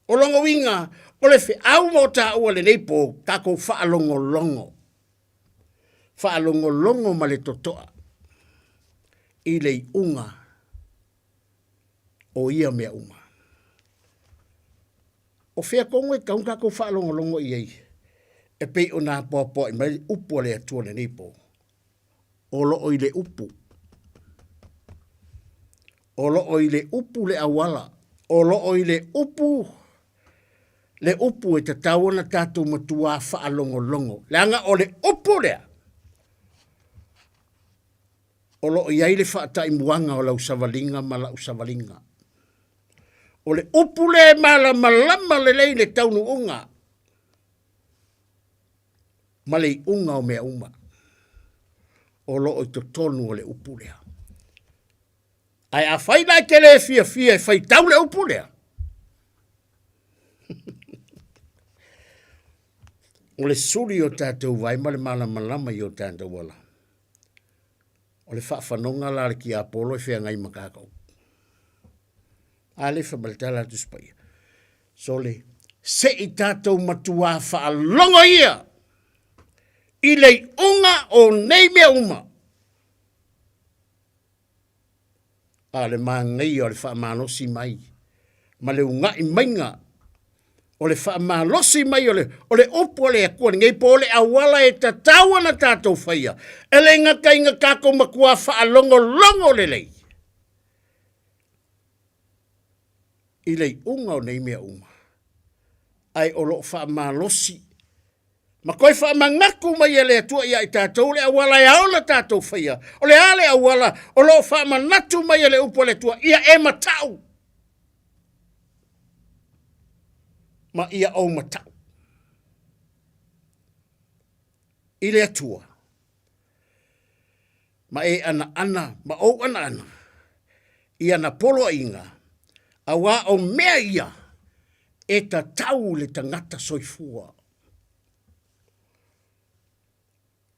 O longo winga, o le fe au mo ta ua le neipo, kako wha longo longo. Wha longo longo ma le totoa. I le unga o ia mea uma. O fea kongo e kaunga kako wha longo longo i ei. E pei o nā pōpō i mai upo le atua le neipo. O lo o i le upu. O lo o i le upu le awala. O lo o i le upu. Le upu e te tawana tātou matua wha longo longo. Le anga o le upu lea. O lo o iai le wha ta imuanga o lau savalinga ma lau savalinga. O le upu le mala malama le lei le taunu unga. Ma le unga o mea uma. O lo o i to tonu o le upu lea. Ai a whaina ke le fia e whai tau le upu lea. O le suri o tātou vai ma le mala malama i o tātou wala. O le whaafanonga la ki a polo e whea ngai makakau. A le whamaltala tu spaya. So le, se i tātou matua whaalongo ia. I le unga o nei mea uma. A le māngai o le whaamanosi mai. Ma le unga i mainga. O le whaamalosi mai o le opo le akua ngai po le awala e tatawa na tātou whaia. E le ngaka inga kako makua whaalongo longo le lei. I le unga o nei mea uma. Ai o lo whaamalosi. Ma koe whaamangaku mai e le atua ia i tātou le awala e aola tātou whaia. O le ale awala o lo whaamanatu mai e le upo le atua ia e matau. Ma ia au matau. I le atua. Ma e ana, ma o ana. I ana polo inga. A wā o mea ia. E ta tau le tangata soifua.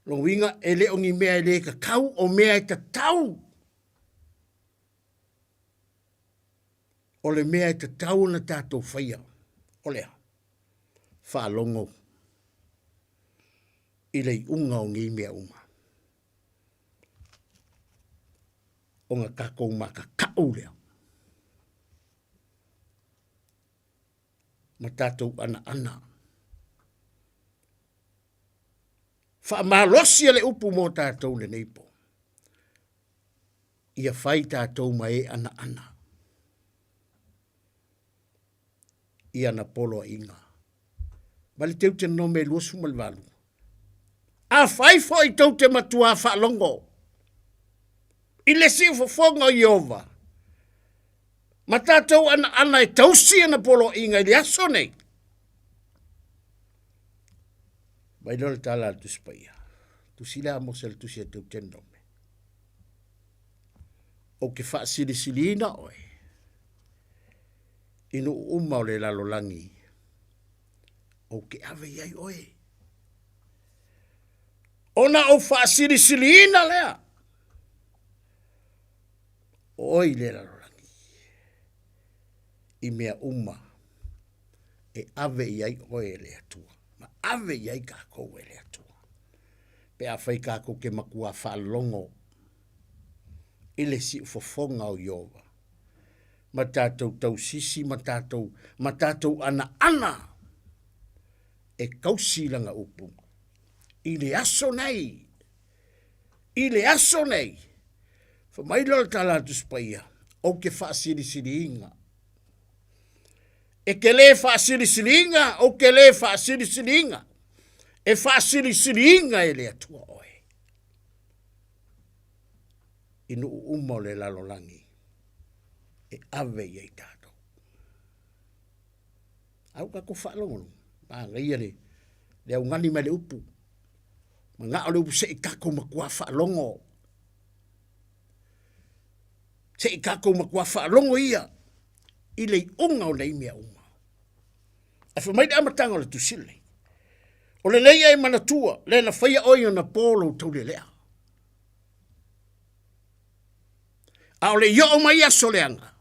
Lo winga e le ongi mea e le ka kau o mea e ta tau. O le mea e ta tau na tātou whaia. O lea, whaalongo. I lei unga o ngi mea uma. O ngā kakou maka kau lea. Ma tātou ana. Whaamalosi le upu mō tātou le neipo. Ia whai tātou mai ana. Ia na polo inga. Mali teu te no me luosu malvalu. A whai fo i tau te matua whaalongo. I le si ufofonga i ova. Ma tātou ana e tausi ana polo inga i le aso nei. Mai lor tala tu spaia. Tu sila mosel tu sia teu te nome. O ke wha silisiliina oe. Inu uma o le lalolangi. O ke ave iai oe. Ona o wha silisiliina lea. Oi le lalolangi. I mea uma. E ave iai oe le atua. Ma ave iai kako e le atua. Pe a whai kako ke makua whalongo. I le si ufofonga o Iova. Ma tātou tau sisi, ma tātou ana. E kausilanga upu. I le aso nei. Fa mai lola tālatu spaia. O ke whaasiri-siri-inga. E ke le whaasiri-siri-inga. O ke le whaasiri-siri-inga. E whaasiri-siri-inga e le atua oe. Inu umau le lalolangi. E ave iei tātou. Au kako whaalongono. Ngai ane. Le au ngani mai le upu. Ma ngā o le upu se i kako makua whaalongo. Se i kako makua whaalongo ia. I le unga o nei mea uma. A wha maida amatanga o le tusile. O le leia e manatua. Le na whaia oi o na polo tau le lea. A o le yo o mai aso leanga.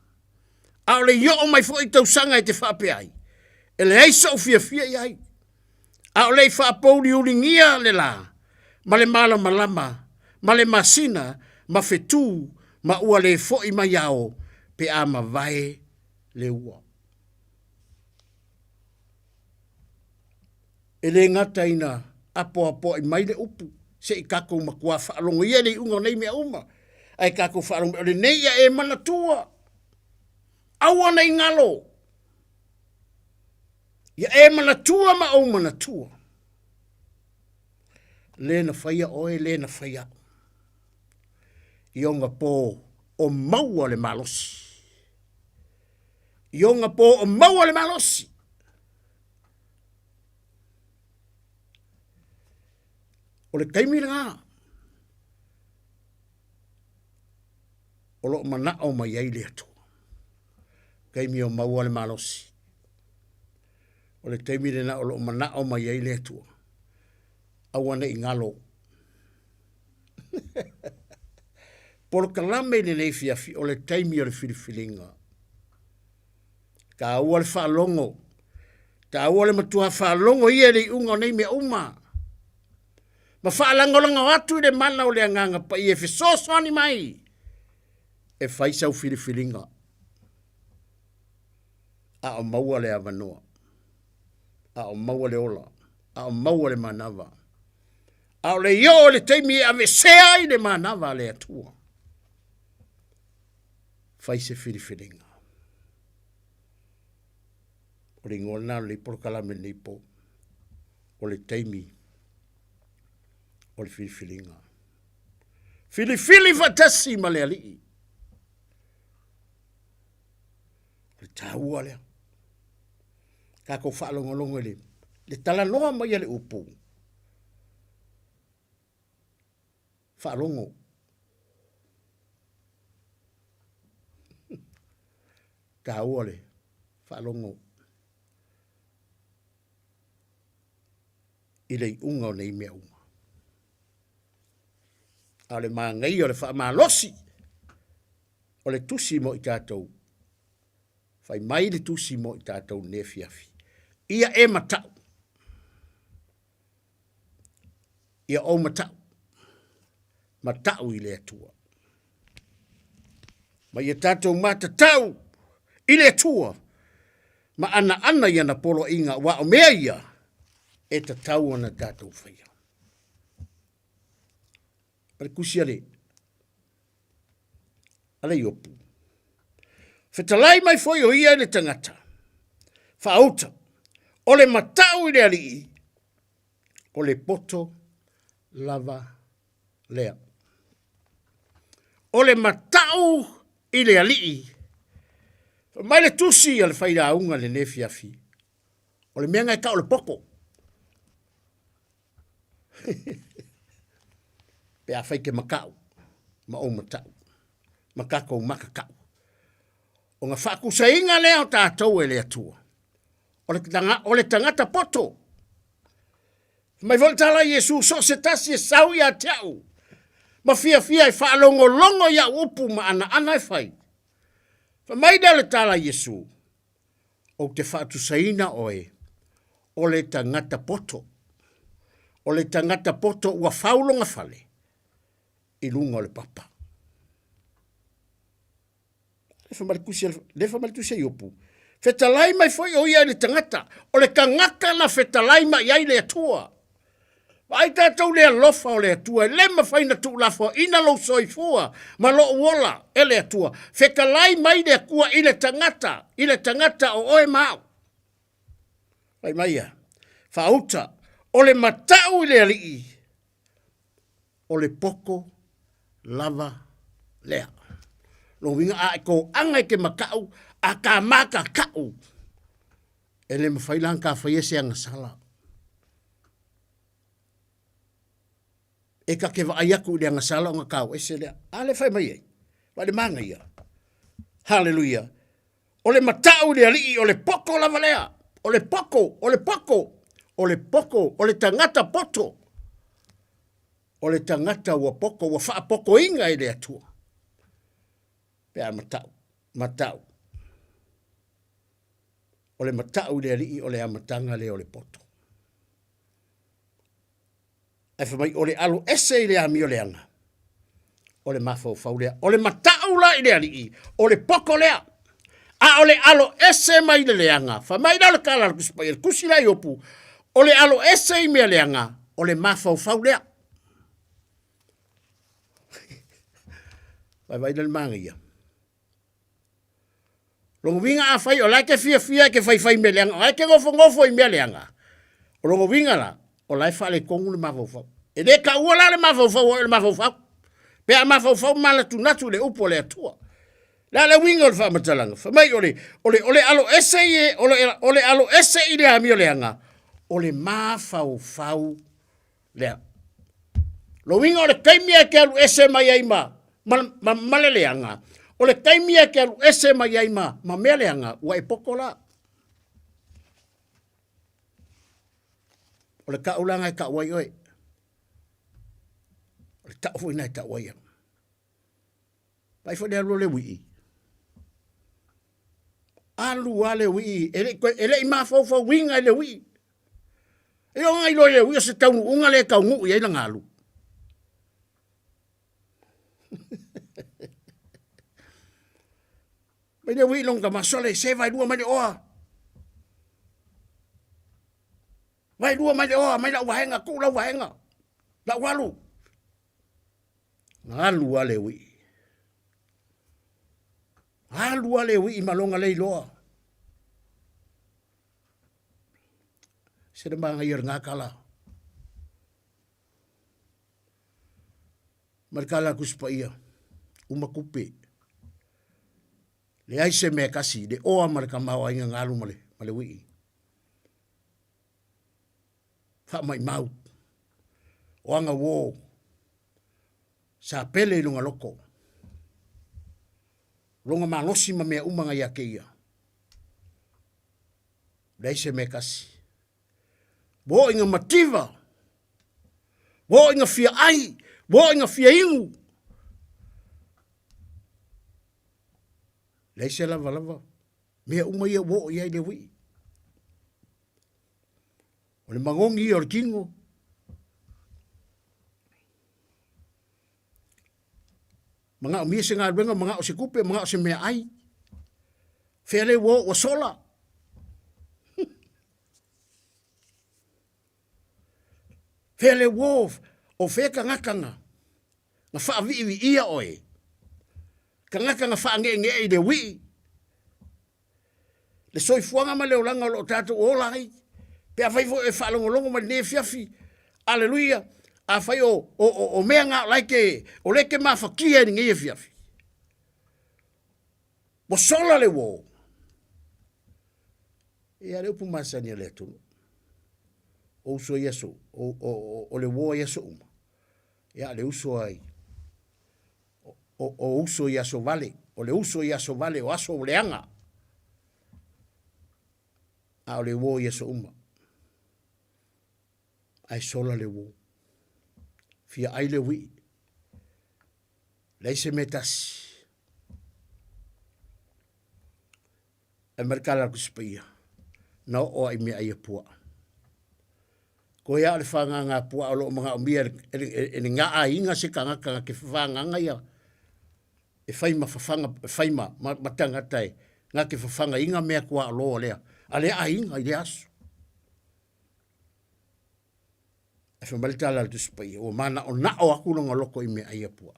A o le yo o mai fo i tau sanga e te whape ai. E le aisa o fia fia iai. A o lei wha pauri uringia le la. Ma le mala malama. Ma le masina. Ma fetu. Ma ua le fo i mai ao. Pe a ma vai le ua. E le ngata ina. Apo i mai le upu. Se i kako makua whaalongo. Ia le unga nei mea uma. Ai kako whaalongo. Le nei a e mana tua. Aua nei ngalo. Ia e mana tua ma au mana tua. Lena whaia oe, lena whaia. Ionga po o maua le malosi. Ionga po o maua le malosi. O le kaimi ngā. O lo mana o mai ai le atu. Kaimi o maua le malosi. O le kaimi le na o lo mana o mai ai le atu. Awana i ngalo. Por kalame le nei fiafi o le taimi o le filifilinga. Ka aua le whaalongo. Ka aua le matua whaalongo ia le unga nei mea uma. Ma whaalangolanga watu i le mana o le anganga pa i e fisosoni mai. E whaisau filifilinga. A o maua le avanoa. A o maua le ola. A o maua le manava. A o le yo le teimi e ave sea i le manava le atua. Faise filifilinga. O le ngona le porkalame nipo. O le teimi. O le filifilinga. Filifili fatasi ma le alii. O le taua lea. Kako whaalongolongo le. Le talanoa mai ale upu. Whaalongo. Taua le. Whaalongo. I le unga o nei mea unga. A le maa ngai o le wha maa losi. O le tusi mo i tātou. Whai mai le tusi mo i tātou ne fiafi. Ia e matau. Ia o matau. Matau i le atua. Ma ia tātou matatau i le atua. Ma ana ia na polo inga wa o mea ia. E tatau ana tātou whaia. Pare kusia le. Ale iopu. Fetalai mai foi o ia le tangata. Whaauta. O le matau i le alii. O le poto lava lea. O le matau i le alii. Mai le tusi al whaira unga le nefiafi. O le mea ngai ka o le poko. Pe a whaike makau. Ma o matau. Makako makakau. O ngā whaku sa inga lea o tātou e le atua. O le tangata poto. Mai voltala Yesu so se tasi e sau ia teau. Ma fia e whaalongo longo ia upu ma ana e whai. Mai da le tala Yesu. O te whaatu saina oe. O le tangata poto. O le tangata poto ua whaulonga whale. I lunga o le papa. Le whamarikusia i upu. Fetalai mai foi o ia le tangata. O le kangaka na fetalai mai ai le atua. Ai tātou le alofa o le atua. Le ma whaina tu lafo ina lo soifua. Ma lo uola e le atua. Fetalai mai le akua i le tangata. I le tangata o oe mau. Ai mai ia. Whauta. O le matau i le alii. O le poko lava lea. Lo winga a ko anga ke makau a ka maka kau. Ele me failan ka faiese anga sala. E ka ke va ayaku le anga sala nga kau ese le ale fai mai. Va de manga ia. Hallelujah. O le matau le ali o le poko lava lea. O le poko, o le poko, o le poko, o le tangata poto. O le tangata wa poko wa fa poko inga ile atua. Pea matau. o le matau le rii o le amatanga le o le poto. E whamai o le alo ese i le ami o le anga. O le mafau lea. O le matau la i le rii. O le poko lea. A o le alo ese mai le leanga. Whamai la le kala kuspai. Kusi la i opu. O le alo ese i mea leanga. O le mafau lea. Vai le manga ia. Longo winga a fai o lai ke fia ke fai me leanga. O lai ke ngofo i mea leanga. O longo winga la. O lai fa le kongu le mafau. E le ka ua la le mafau. Pe a mafau mala tu natu le upo le atua. La le winga o le fa matalanga. Fa mai ole alo ese ye ole alo ese i le ami o le anga. Ole mafau le. Lo winga ole kaimia ke alu ese mai ai ma male le anga. Ole kaimia ke alu ese mai ai ma mea le anga wa e poko la. Ole ka ulanga ka wai oi. Ole ta fo ina ta wai. Pai fo le le wi. Alu ale wi ele ima fo winga le wi. E o ngai lo le wi se tau unga le ka ngu ye la ngalu. Pai wi long ka masole se vai dua mai oa. Vai dua mai oa mai la wahenga ku la wahenga. La walu. Alu ale wi. Alu ale wi malonga le loa. Se manga ir ngakala. Markala kuspaia. Uma kupe. Le aise me kasi de oa marka mawa inga ngalu male wi. Fa mai mau. Oanga wo. Sa pele lunga loko. Longa malosi ma mea umanga ya keia. Leise me kasi. Bo inga mativa. Bo inga fia ai. Bo inga fia ingu. Leise lava. Mea uma ia wo ia de wi. O le mangongi o le kingo. Mga o mia se ngā ruenga, mga o se kupe, mga o se mea ai. Fele wo o sola. Fele wo o feka ngakanga. Nga wha vi ia oe. Ka ngakanga wha nge i de wi. Le soi fuanga ma leo langa lo tātou o lai. Pe a whaifo e whalongolongo ma ne fiafi. Aleluia. A whai o mea ngā laike, o leke maa whakia ni ngia fiafi. Mo sola le wo. E a leo pu masani le tunu. O uso yeso, o le wo yeso uma. E a le uso ai. O uso yeso vale, o le uso yeso vale, o aso leanga. A o le wo yeso uma. Ai sola le wo. Fia ai le wi. Leise metas. E merkala kuspia. Na o ai me ai pua. Ko ia le whanga ngā pua o lo mga o mia e ngā a inga se kanga ke whanga ia. E whaima whawhanga, whaima matanga tai. Ngā ke whawhanga inga mea kua o lo lea. A lea a inga i le asu. E whamalita tu spai, o mana o nao aku longa loko i mea aia pua.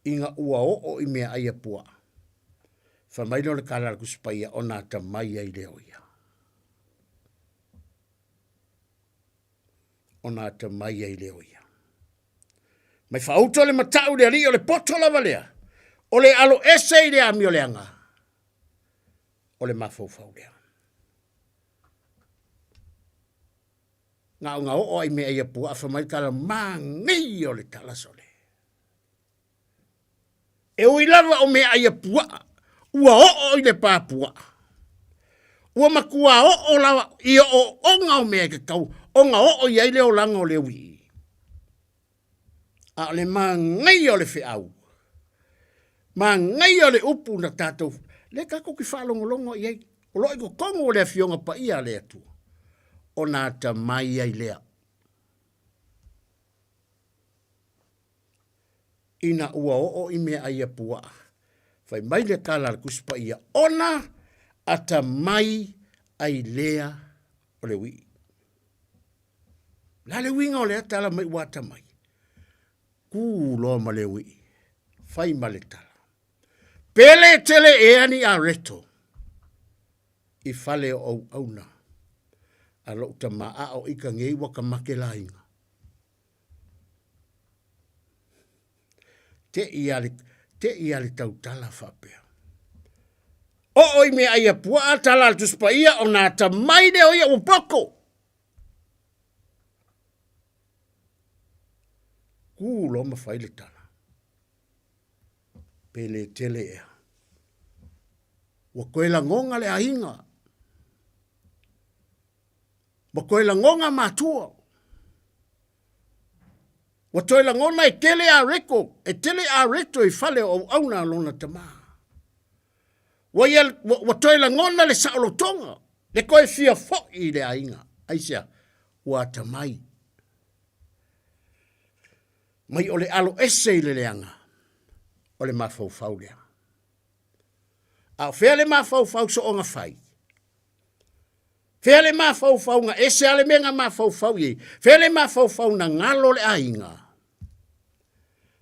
Inga ua o i mea aia pua. Whamailo le kalala ku spai o nā ta mai ai leo ia. O nā ta mai ai leo ia. Mai whauto le matau le ali o le poto lava lea. O le alo ese i le ami o le anga. O le mafau lea. Ngā o ai mea ia pua a whamai kala mangi o le talasole. E ui lava o mea ia pua, ua o i le pāpua. Ua makua o lava i o onga o mea ke kau, onga o i ai leo langa o le ui. A le mangi o le whiau. Mangi o le upu na tātou. Le kako ki whalongolongo i ai. O loi ko kongo o le fionga pa ia le atu. O nā ta mai ai lea. Ina ua o i mea ai apua. Fai mai le kala kuspa ia. Ona ata mai ai lea o le wi. La le winga o le tala mai wata mai. Ku lo ma le wi. Fai ma le tala. Pele tele e ani a reto. I fale o auna. A lo ta maa o ika ngei waka make la inga. Te iali tau tala whapea. O oi me ai a pua a tala al tuspa ia o nā ta mai de o ia o poko. Kulo ma whaile tala. Pele tele ea. Wa koe la ngonga le ainga. Wa koe la ngonga matua. Wa toi la ngona e tele a reko. E tele a reto i fale o auna lona tama. Wa toi la ngona le saolo tonga. Le koe fia fo i le ainga. Aisia, wa tamai. Mai ole alo ese i le leanga. Ole mafau fau lea. A fea le mafau fau so onga fai. Fea le mafau fau nga ese ale menga mafau fau ye. Fea le mafau fau na ngalo le ainga.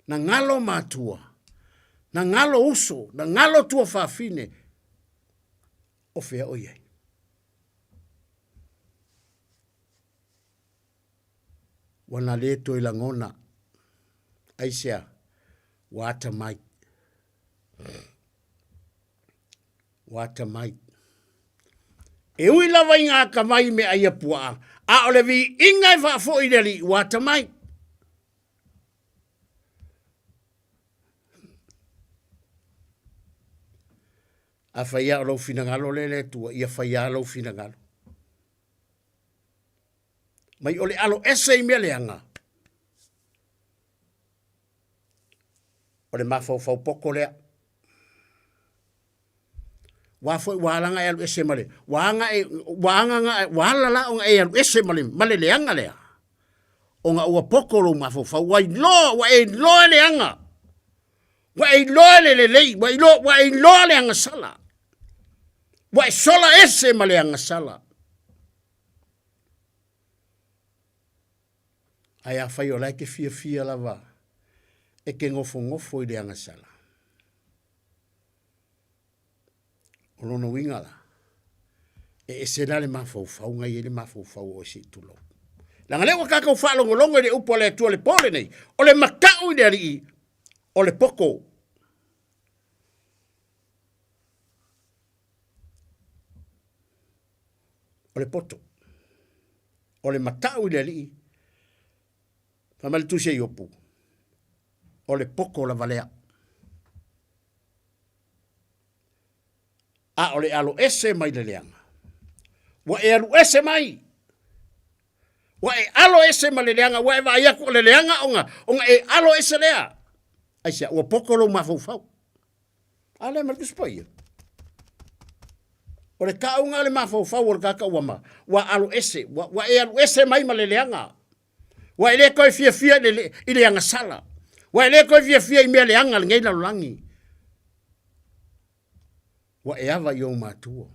Na ngalo matua. Na ngalo uso. Na ngalo tua fafine. O fea o ye. Wana leto i langona. Aisia. Wata mai. Wata mai. E ui lava inga ka mai me aia pua. A ole vi inga i whaafo i deli. Wata mai. A whaia alo finangalo le tua. Ia whaia alo finangalo. Mai ole alo ese i mea leanga. Ole mafau fau poko lea. Wafoi walanga e alu ese male. Wala la onga e alu ese male. Male leanga lea. Onga ua poko lo mafau fau. Wa e lo leanga. Wa e lo le lei. Wa e lo leanga sala. Wa e sola ese male anga sala. Ai a fai o lai ke fia lava. E ke ngofo i leanga sala. O lono wingala. E se la le mafau fau ngai le mafau fau o si tulo. Langa lewa kakau whalongo longo le upo le tua le pole nei. O le makau i le rii. O le poko. O le poto. O le matau i le rii. Famale tu se yopu. O le poko la valea. A ole alo ese mai le leanga. Wa e alu ese mai. Wa e alo ese mai le leanga. Wa e va ia ko le leanga onga e alo ese lea. Aisia, ua poko lo mafau fau. Ale ma kuspai. O le kaunga le mafau fau o le kaka uama. Wa alo ese. Wa e alu ese mai ma le leanga. Wa e le koe fia i leanga sala. Wa e le koe fia i mea leanga le ngei na lulangi. Wa e ava i o matua.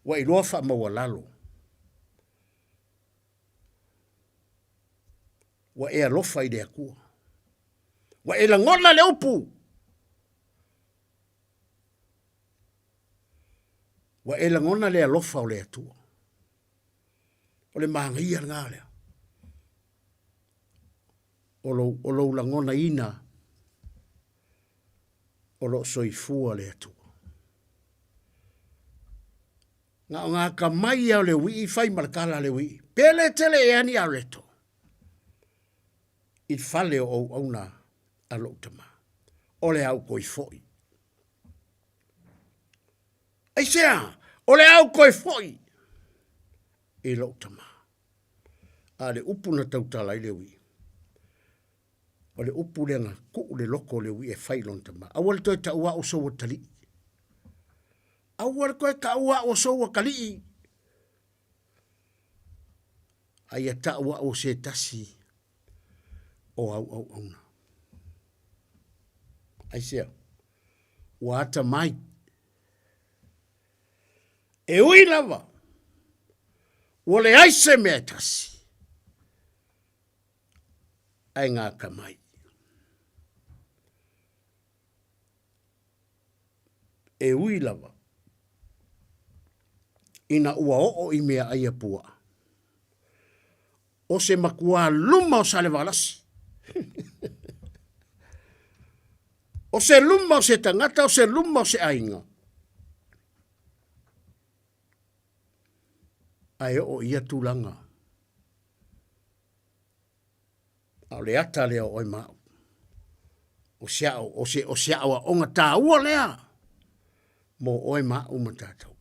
Wa i loa wha maua lalo. Wa e alofa i le akua. Wa e langona le upu. Wa e langona le alofa o le atua. O le mahangia ngā lea. O lo langona ina. O lo soifua le atua. Ngā ka mai au le wii, fai marakala le wii. Pele tele e ani a reto. I fale o auna a loutama. O le au koi foi. Aisea, o le au koi foi. E loutama. A le upu na tautala i le wii. O le upu le nga ku le loko le wii e fai lontama. A wale toi ta ua o sowa tali. Awal koe ka ua o soua kalii. Ai ta ua o se tasi o au auna. Ai sea. Wata mai. E ui lava. Wale aise mea tasi. Ai ngā ka mai. E ui lava. Ina ua o I mea aia pua. O se makua luma o sale walasi. O se luma o se tangata, o se luma o se ainga. Ai o ia tūlanga. Au le ata leo oi mau. O seao a onga tā ua lea. Mo oi mau matatou.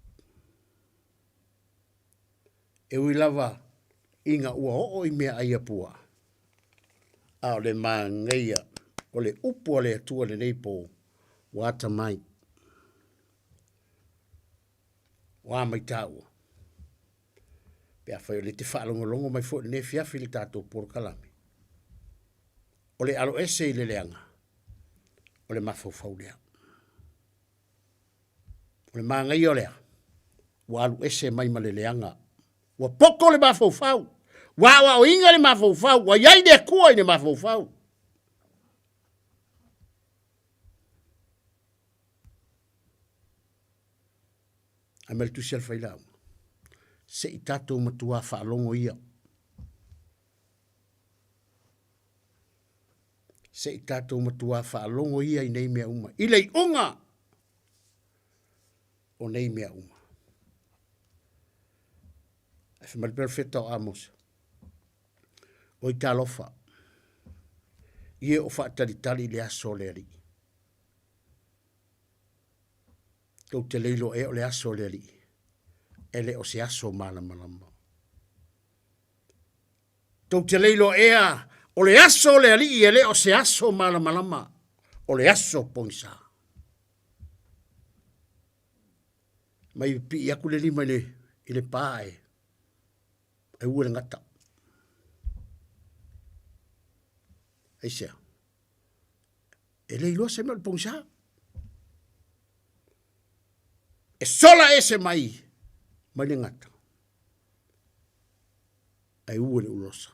E ui lava inga ua o I mea aia pua. Au le maa ngeia. O le upu le atua le neipo. Wata mai. Wa mai tau. Pea whai le te whaalongolongo mai fo ne fiafi le tātou por kalame. O le alo ese I le leanga. O le mafau lea. O le maa ngai o lea. Wa alu ese mai ma le leanga. Wa poko le mafau. Wa o inga le mafau. Wa yai de kua I le mafau. Amel tu sel failau. Se I tatou matua whaalongo ia. Se I tatou matua whaalongo ia I nei mea uma. I lei unga o nei mea uma. E whamari perfecta o amos. O I talofa. Ie o whaataritari le aso le ari. Tau te leilo e o le aso le ari. Ele o se aso malama. Tau te leilo ea o le aso le ali ele o se aso malama. O le aso poisa. Mai pi aku le lima ile pae. E ua le ngata. Eisea. E leilo se me le poisa. E sola ese mai. Mai le ngata. Ai ua le ulosa.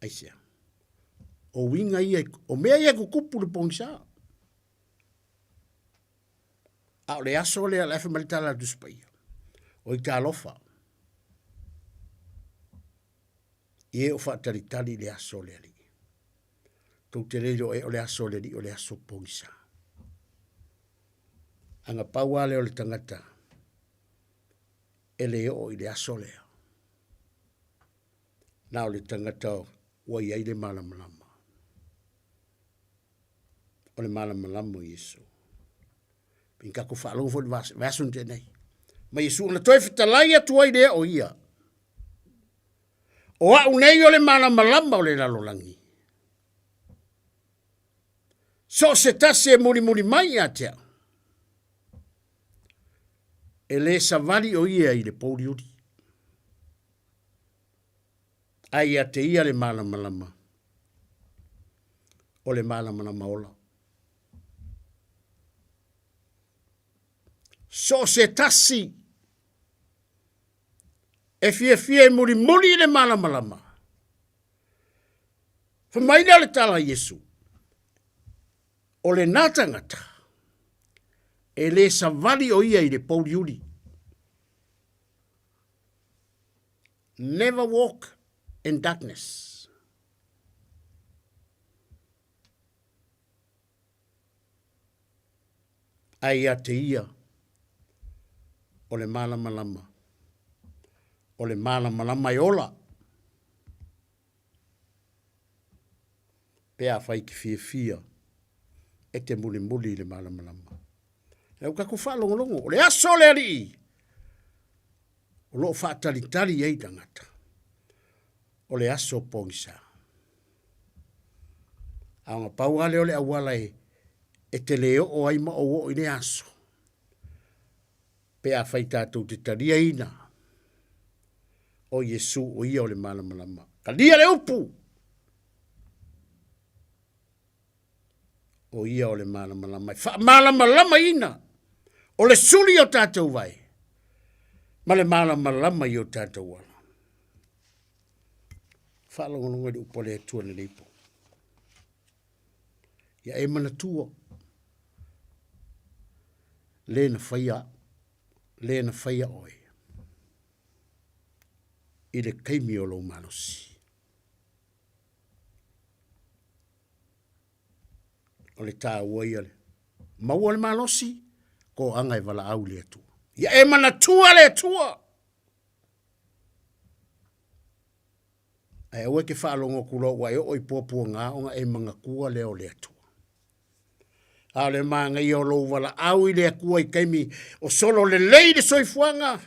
Aisea. O winga ia, o mea ia kukupu le pongsa. A le aso le ala efe malitala duspaia. O I talofa. Ie o whaataritari le aso le ali. Tau te leilo e o le aso le ali o le aso pongsa. Anga paua leo le tangata. Ele o I le aso lea. Nao le tangata wa iai le malamalama. O le malamalama Yesu. Pinka ko whaalongo fo le vasun te nei. Ma Yesu na toi fitalai atu ai lea o ia. O au nei o le malamalama o le lalolangi. So se tase muri mai atea. E le savali o ia I le pouliuri. Ai a te ia le malamalama. O le malamalama ola. So se tasi. E fie muri le malamalama. Whamaina le tala Yesu. O le natangata. E le savali o ia I le pouliuri. Never walk in darkness. Ai a te ia. O le malamalama. O le malamalama I ola. Pea fai ki fia. E te muli le malamalama. Leu kako whaalongolongo. O le aso le ali. O lo whaatalitari ei tangata. O le aso pongsa. Aonga pauale o le awala e te leo o ai ma o ine aso. Pe a whai tātou te taria ina o Yesu o ia o le malamalama. Ka lia le upu o ia o le malamalama. Wha malamalama ina o le suli o tātou vai. Ma le malamalama i o tātou wala. Wha longononga le upo le atua le leipo. Ia e mana tua. Le na whaia oi. I le keimi o lo manosi. O le tā uai ale. Maua le manosi, ko anga e wala au le atua. Ia e mana tua le atua. Ai ue ke whaalongo kulo wa e oi pōpua ngā o ngā e manga kua leo le atua. A le manga i o lo wala au i le akua i keimi o solo le lei de soifuanga.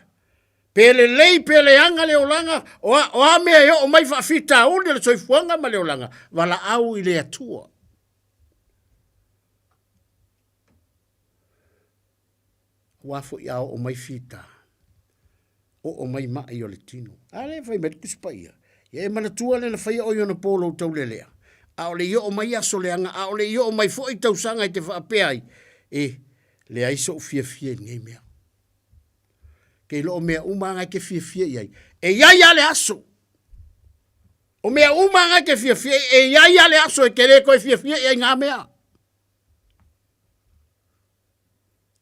Pe le lei pe le anga le olanga o a mea yo o mai whaafita o le soifuanga ma le olanga. Wala au i le atua. Wafo i au o mai fita. O mai mai o le tino. A le whai mai kuspaia. Ia e mana tua le na whai o iona polo o tau le lea. A o le i o mai aso leanga. A o le i o mai fo i tau sanga i te whaapeai. E le aiso fia fia nei mea. Ke lo mea umanga ke fia fia iai. E iai ale aso. O mea umanga ke fia fia. E iai ale aso e kere koe fia fia iai ngā mea.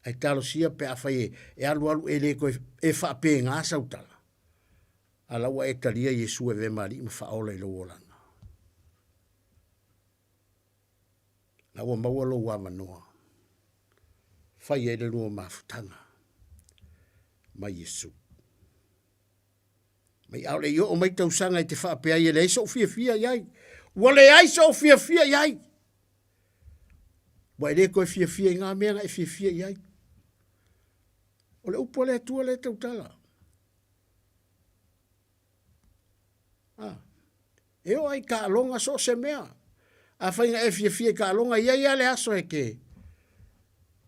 Ai talo sia pe a whai e alu alu e le koe e whaape ngā sautala. Ala wa e talia Yesu e ve mari ma whaola i lo olanga. Na ua maua lo wa manoa. Whai e le lua mafutanga. Ma Yesu. Mai au le i o mai tausanga i te whaapea i le iso fia fia iai. Ua le aiso fia fia iai. Wa e le koe fia fia i ngā mea e fia fia iai. O le upo le tua le tautala. E o ai ka longa so se mea. A whainga e fia fia ka longa ia ia le aso e ke.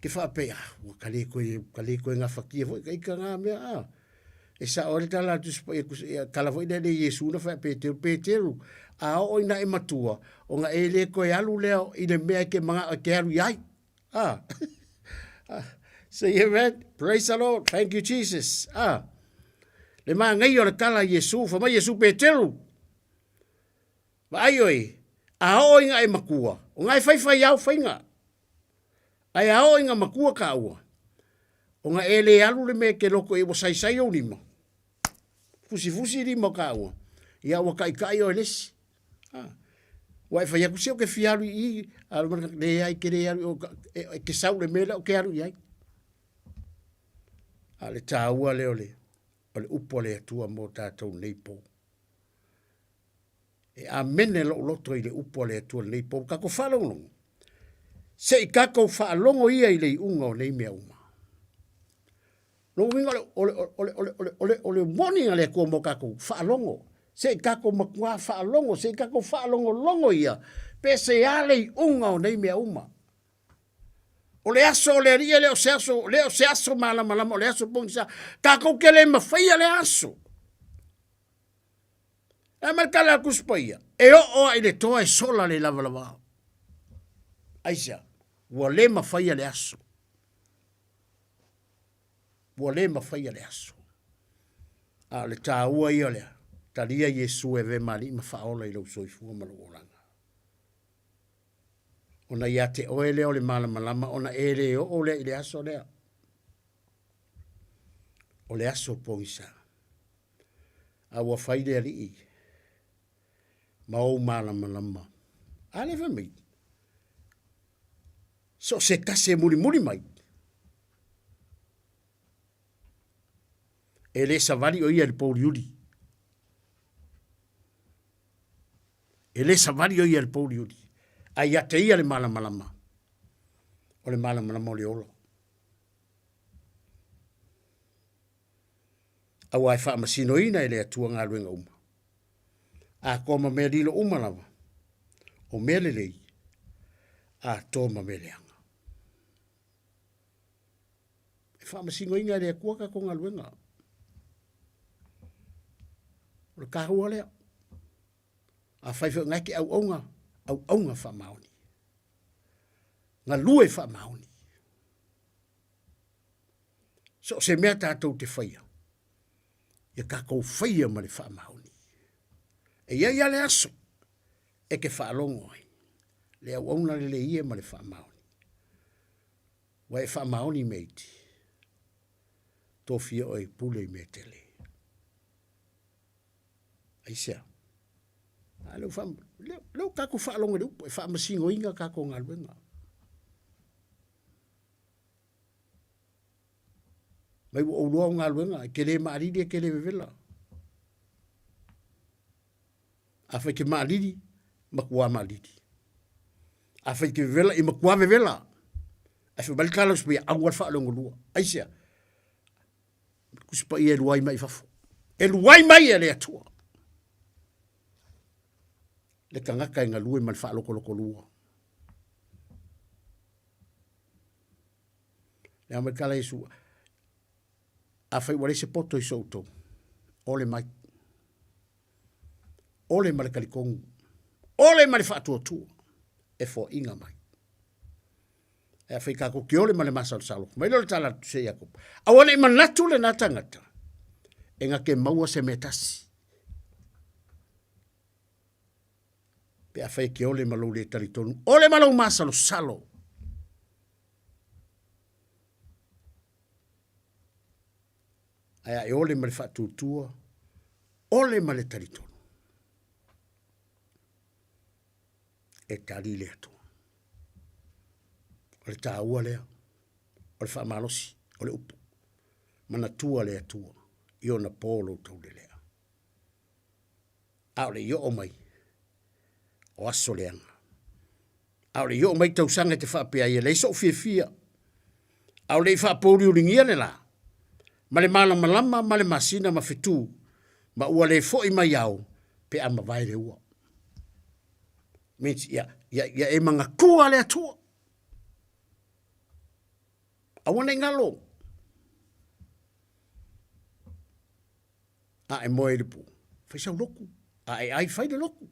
Ke whaapea. Ua kale koe ngā whakia fo i ka ngā mea. E sa ore tala tuspa e kalafo ina le Yesu na whapeteru. Peteru. A o ina e matua. O nga e le koe alu leo i le mea ke mga ke alu iai. Say amen. Praise the Lord. Thank you, Jesus. Le maa ngai o le kala Yesu. Whama Yesu Peteru. Ma ai oi. A o inga e makua. O ngai whai au whainga. Ai a o inga makua ka ua. O nga e le alu le me ke loko e wo sai o nima. Fusi nima ka ua. Ia ua kai o lesi. Wai whai aku seo ke fiaru i. Alumana le ai ke le alu. Ke sau le mele o ke alu i ai. Ale tā ua leo le. O le upo le atua mo tātou neipo. E a mene lo loto i le upo le atua neipo. Kako whalongo. Se i kako whalongo ia i le unga o nei mea uma. No winga ole morning ale ko mo kako whalongo. Se i kako makua whalongo. Se i kako whalongo longo ia. Pe se ale i unga o nei mea uma. O le aso le ria leo se aso malama o le aso pongisa kako ke le mawhaia le aso. E markala kuspaia. E o i le toa e sola le lava. Aisa, ua le mawhaia le aso. Ua le mawhaia le aso. A le tā ua ia lea. Taria Yesu e ve mali ma whaola i lau soifua malaworanga. Ona ia te oe leo le malamalama, ona e le o le i le aso lea. O le aso pongisa. A ua whaide ali i. Ma o malamalama. A le whamei. So se kase muri mai. E le savari o ia le pouriuri. E le savari o ia le pouriuri. Ai ate ia le malamalama. O le malamalama o le olo. Au ai wha masino ina e le atua ngā ruenga uma. A koma mea lilo uma lava. O mea le lei. A tōma mea leanga. whamasingo inga rea kua ka konga luenga. O ka hua lea. A whaiwha ngaki au aunga whamaoni. Ngā lue whamaoni. So se mea tātou te whaia. Ia ka kou whaia ma le whamaoni. E ia le aso. E ke whaalongo ai. Le au auna le ia ma le whamaoni. Wa e whamaoni meiti. Tō fia oi pule me tele. Aisea. Leu kako whaalonga le upo. E whaamasingo inga kako ngā luenga. Mai wo ulua ngā luenga. Ke le maariri e ke le vevela. A whai ke maariri. Makua maariri. A whai ke vevela. I makua vevela. A whai malikala spia. Awar whaalonga lua. Aisea. Kusipa i e luai mai fafo. E luai mai e le atua. Le kangaka inga lue mal wha loko lua. Le amakala isu. A whai wale se poto i souto. Ole mai. Ole male kalikongu. Ole male wha atua tua. E fo inga mai. E whai kako ki ole male masa salo. Mai lole tala tu se Jacob. Awane ima natu le natangata. E nga ke maua se metasi. Pe a whai ki ole malo le taritonu. Ole malo masa lo salo. Aya e ole male wha tutua. Ole male taritonu. E tari le atua. O le tāua lea, o le whaamalosi, o le upu. Mana tua lea tua, i o na pōlo tau le lea. A o le i o mai, o aso leanga. A o le i o mai tau sanga te whaapea ia, le so fia. A o le i whaapōri uringia le la. Ma le malama, ma le masina, ma fitu, ma ua le fo i mai au, pe ama vai le ua. Means, ia e manga kua lea tua. Awana ngalo. A e moe ripu. Fai sau loku. A e ai fai de loku.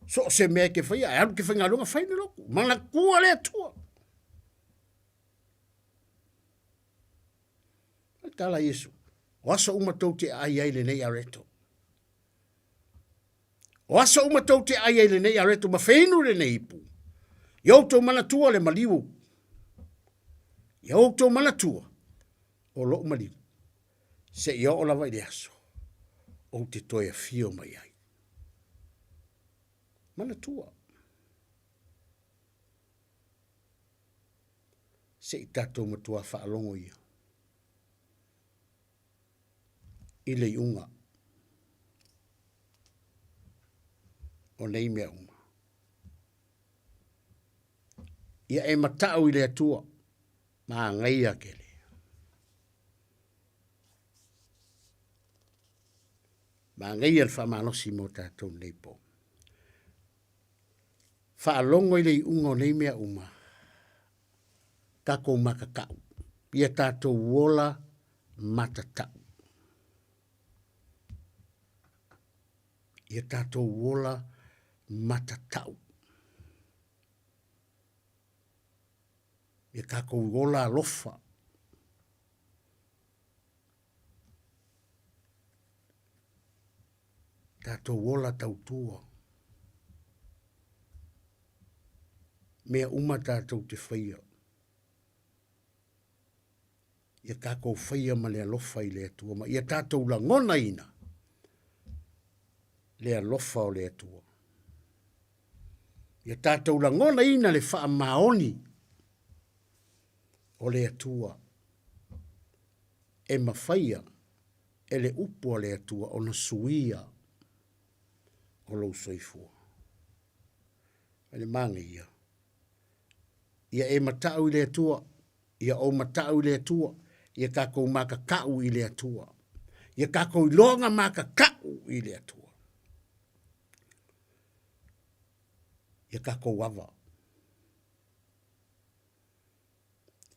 So se mea ke fai, a alu ke fai ngalunga fai de loku. Mana kua lea tua. Tala Yesu. Wasa umatou te ai ai le nei areto. Wasa umatou te ai ai le nei areto. Ma feinu le nei ipu. Iautou mana tua le maliu. Iautou mana tua. O lo maliu. Se ia o lava i le aso. O te toia fio mai ai. Mana tua. Se i tatou matua whaalongo ia. I le iunga. O nei mea unga. Ia e matau i le atua. Ma ngai a kele. Ma ngai al whamanosi mo tātou nei po. Whaalongo i le iunga o nei mea uma. Kako makakau. Ia tātou wola matatau. Ia tātou wola matatau. Ia kako wola alofa. Tātou wola tautua. Mea uma tātou te whaia. Ia kako whaia ma le alofa i le atua. Ma ia tātou la ngona ina. Le alofa o le atua. Ia tātou la ngona ina le wha maoni o le atua. E mawhaia e le upu o le atua o na suia o lo soifua. E le mange ia. Ia e matau i le atua. Ia o matau i le atua. Ia kako maka kau i le atua. Ia kako i longa maka kau i le atua. Ia kako wava.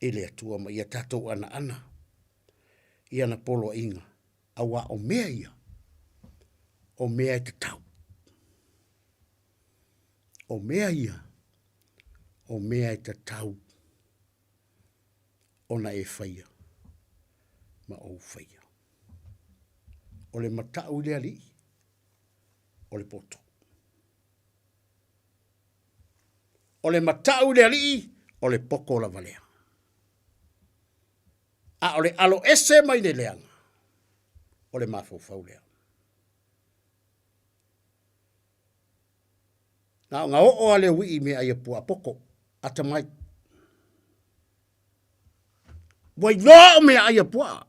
I le atua ma ia tatou ana. Ia na polo inga. Awa o mea ia. O mea e te tau. O mea ia. O mea e te tau. Ona e whaia. Ma o whaia. O le matau le ali. O le poto. O le matau le ali. O le poko la valea. A o le alo ese mai le leanga. O le mafau lea. Nga o ale wi me ai pua poko ata mai. Wai lo me ai pua.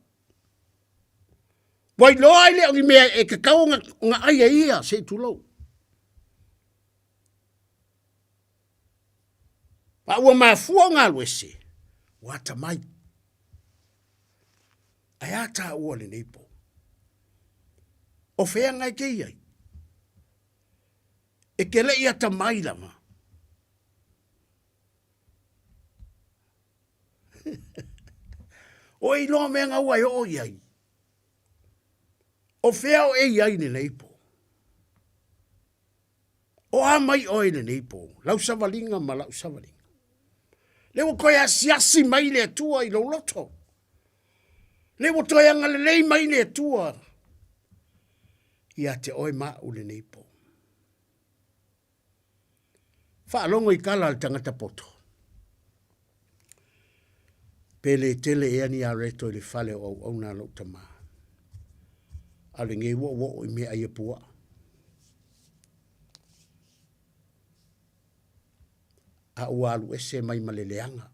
Wai lo ai le me e ka kau nga ai ia se tu lo. Pa ua mafua nga luese. Wata mai. Ai ata ua le neipo. O fea ngai ke iai. E ke le ia ta mai lama. O i loa mea ngau ai o iai. O fea o e iai ni neipo. O a mai o e ni neipo. Lau savalinga ma lau savalinga. Lewa koe a siasi mai le atua i lo loto. Lewa toi anga le lei mai le atua. Ia te oi ma u le neipo. Whaalongo i kala al tangata poto. Pele tele e ani a reto i le fale o au na lau tama. Ale nge wo i mea ai pua. A ualu ese mai maleleanga.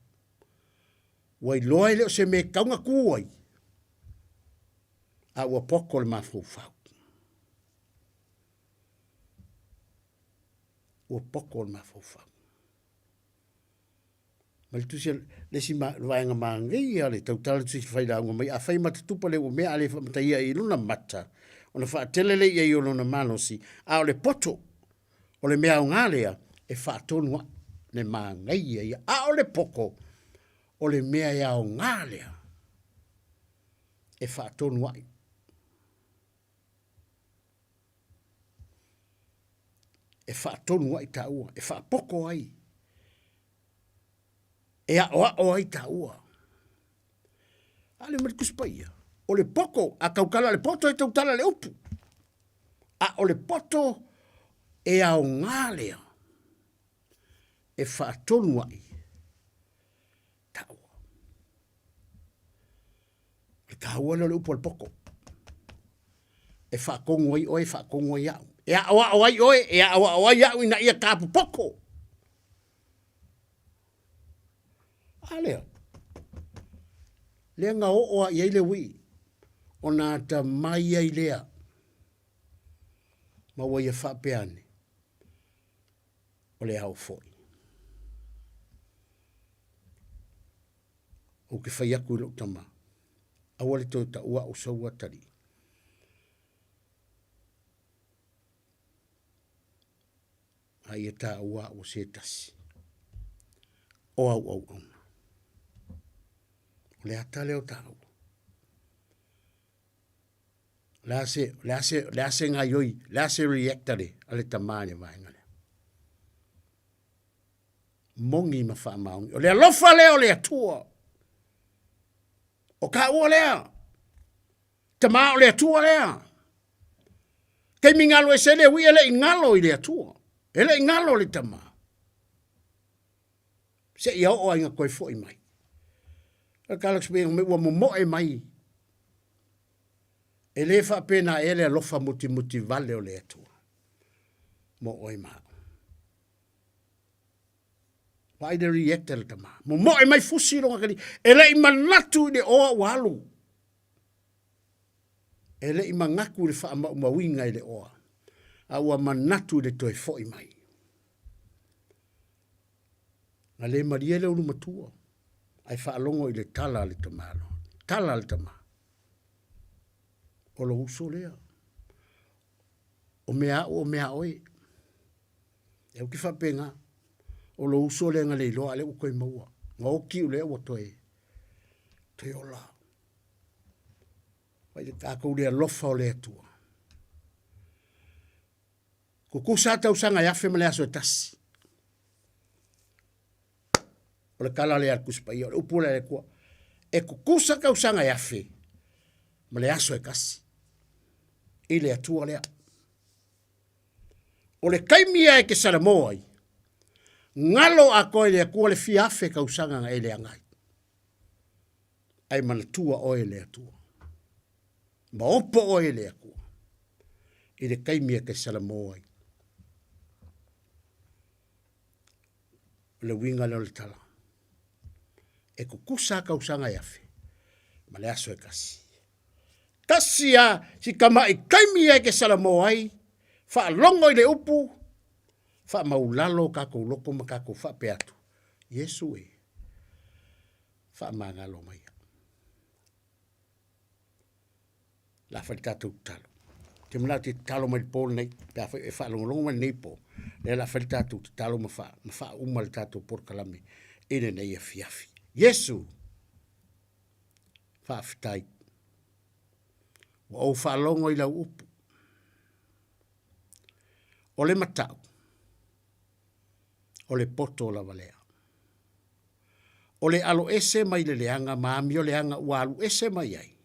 Wai loa leo se me kaunga kuai. A ua poko le mafufau. Ua poko le mafufau. Mali tusi le si vaenga maangai ale tautala tusi whaida unga mai a whai matatupa le umea ale whamataia i luna mata. Ona whaatelele ia i olona manosi. A ole poto o le mea ungalea e whaatonua ne maangai ia. A ole poko o le mea ia ungalea e whaatonua i. E whaatonu ai ta ua, e whaapoko ai. E a o ai ta ua. Ale marikuspaia. O le poko, a kaukala le poto e tautala le upu. A o le poto e a o ngalea. E whaatonu ai. Ta ua. E ka ua le upu al poko. E whaakongu ai oe, whaakongu ai au. E a o ai oe, e a o ai au ina ia kapu poko. Alea. Lea nga o iai le wi. O nā ta mai ai lea. Ma wa ia whapeane. O le hau foi. O ke whaiaku ilo tama. Awale tō ta ua o saua tari. Ai e tā ua o se tasi. O au. Le ata leo tau. Le ase ngai oi, le ase reactare, ale tamane vai ngale. Mongi ma wha maungi. O le alofa leo le atua. O ka ua lea. Tama o le atua lea. Kei mi ngalo e se le ui ele ingalo i le atua. Ele ingalo le tama. Se ia o ainga koe fo i mai. A kalax me ua mo e mai. E le fa pena ele alofa muti vale o le atua. Mo oi ma. Pai de reactor le tama. Mo e mai fusi ronga kani. Ele i manatu de oa walu. Ele i mangaku le fa mawinga le oa. A ua manatu de toi fo i mai. Nga le maria le unu matua. Ai wha alongo i le tala le tamalo. Tala le tama. O lo uso lea. O mea oi. E uki wha penga. O lo uso lea nga le iloa le ukoi maua. Nga o ki ule o toe. Te ola. Wai kākou lea lofa o le atua. Kukusa tausanga iafe ma le aso e tasi. O le kala le arkuspa ia, o le upula le kua. E kukusa kausanga iafe ma le aso e kasi. I le atua lea. O le kaimia e ke Samoa ai. Ngalo a koe le kua le fiafe kausanga nga e le angai. Ai manatua o e le atua. Ma opo o e le akua. I le kaimia ke Samoa ai. Le winga le o le tala. E kukusa kausanga iafe. Ma le aso e kasi. Tasia si kama i kaimia ke Samoa ai. Fa longo i le upu. Fa maulalo kako loko ma kako fa peatu. Yesu e. Fa mangalo mai. La fa tatu talo. Te mna te talo mai pol nei. Pe fa longo mai nei po. Le la fa tatu talo ma fa umal tatu por kalame. Ine nei e fiafi. Yesu. Fa fitai. Wa o fa longo i la upu. O le matau. O le poto la valea. O le alo ese mai le leanga, maami o leanga ua alu ese mai ai.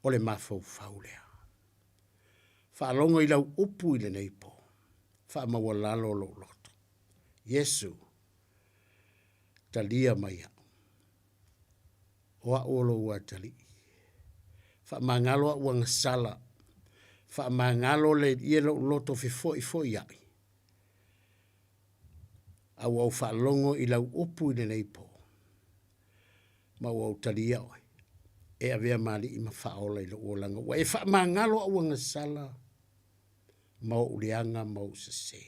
O le mafau faulea. Fa longo i lau upu i le neipo. Fa maua lalo lo loto. Yesu. Talia mai au. Oa olo ua tali. Fa mangalo ua ngasala. Fa mangalo le ielo loto fi foi ai. Au fa longo i lau upu i le neipo. Ma au talia oi. E avea mali i mawhaola i lo uolanga. Wa e wha mangalo au ngasala. Mau uleanga mau sase.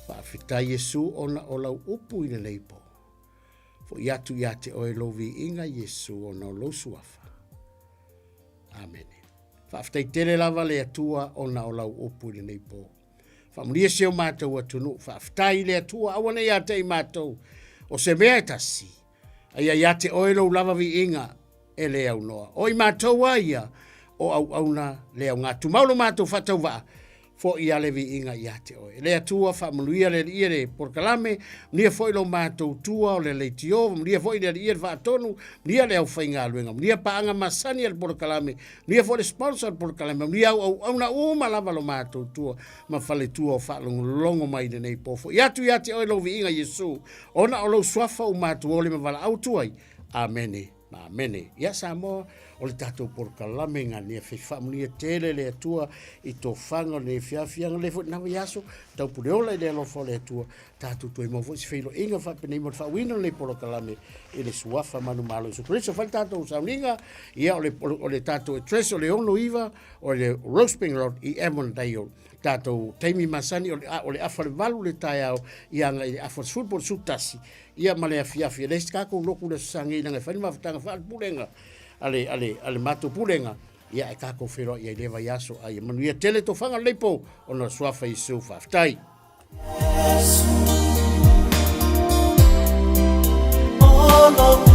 Wha fita Yesu ona o lau upu i le neipo. Fo iatu iate oi lo vi inga Yesu ona o lo suafa. Amen. Wha fita i tere lava le atua ona o lau upu i le neipo. Whamulia seo mātou atunu. Wha fita i le atua awana iate i mātou. O se mea tasi. Aia iate oi lo lava vi inga. E le au noa. O i mātou aia o au auna le au ngā tumaulo mātou whatau waa. Fo i ale vi inga i ate oi. Le atua whamulia le iere por kalame. Mnia fo i lo mātou tua o le leitio. Mnia fo i le iere whaatonu. Mnia le au whainga aluenga. Mnia paanga masani al por kalame. Mnia fo le sponsor por kalame. Mnia au auna uma lava lo mātou tua. Ma fale tua o whaalongo longo mai de nei pofo. I atu i ate oi lo vi inga Yesu. Ona o lo swafa o mātou ole ma wala au tuai. Amene. Amene. Ia Samoa o le tatou por kalame ngani e whaiwhamunia tele le atua i tō whanga le whiawhianga le fwot nawa yaso tau pureola i le alofa le atua tatou tui mo fwot si whailo inga whapenei mo whawina le por kalame i le suafa manu malo so preso whal tatou sauninga ia o le tatou e tres o le ono iwa o le Rospring Road i Emon Dayo tatou teimi masani o le afale valu le tai au i anga i afale football sutasi ia male afiafi le skako loku le sangi nanga whani mawhatanga whaal pulenga ale mato pulenga ia e kako whero ia i lewa yaso ai manu ia tele to whanga leipo o na suafa i su whaftai Oh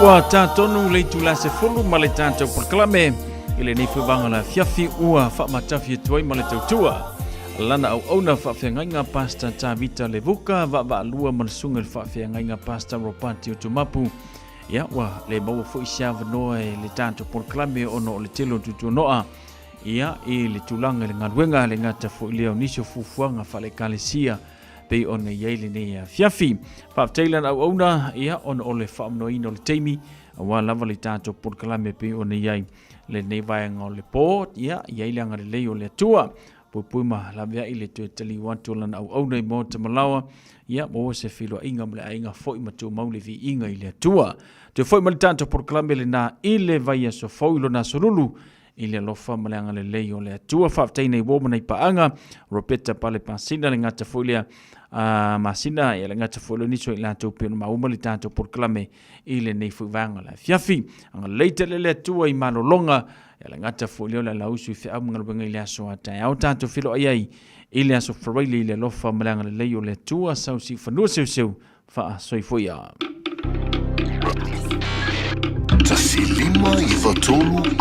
ua tātonu le tula se fulu ma le tātou proklame i le nei fuwanga la fiafi ua whaamatafi tuai ma le tautua. Lana au auna whaafeangainga pasta Tavita Levuka wa lua malasunga le whaafeangainga pasta Ropati o Tumapu. Ia ua le maua fo isia vanoa e le tātou proklame ono o le telo tutu noa. Ia i le tulanga le ngaruenga le ngata fo i leo nisio fufuanga whale kalesia. Pei ona iei nei fiafi. Whaafetailan au auna ia ona o le whaamnoina o le teimi. Wa lava le tātou proklame pei ona iei le nei vaianga o le pōt. Ia iei leanga le lei o le atua. Puima la vea ile tu tali wantu lan au au nei mo te malawa ia mo se filo inga mle inga foi matu mauli vi inga ile tua te foi mal tanto proklame le na ile vai so foi lo na solulu ile lofa malanga le leo le tua fa nei wo nei paanga ropeta pale pasina le ngata foi le masina ile ngata foi lo ni so ila tu pe ma umali tanto proklame ile nei foi vanga la fiafi anga leite le tua I malolonga Ela ngata folio la lausu I whea mga luenga ile aso atai. Au tātou whilo ai ile aso whareili ile lofa malanga le leo le tua sau si whanua seu wha soifoia. Tasi lima I watolu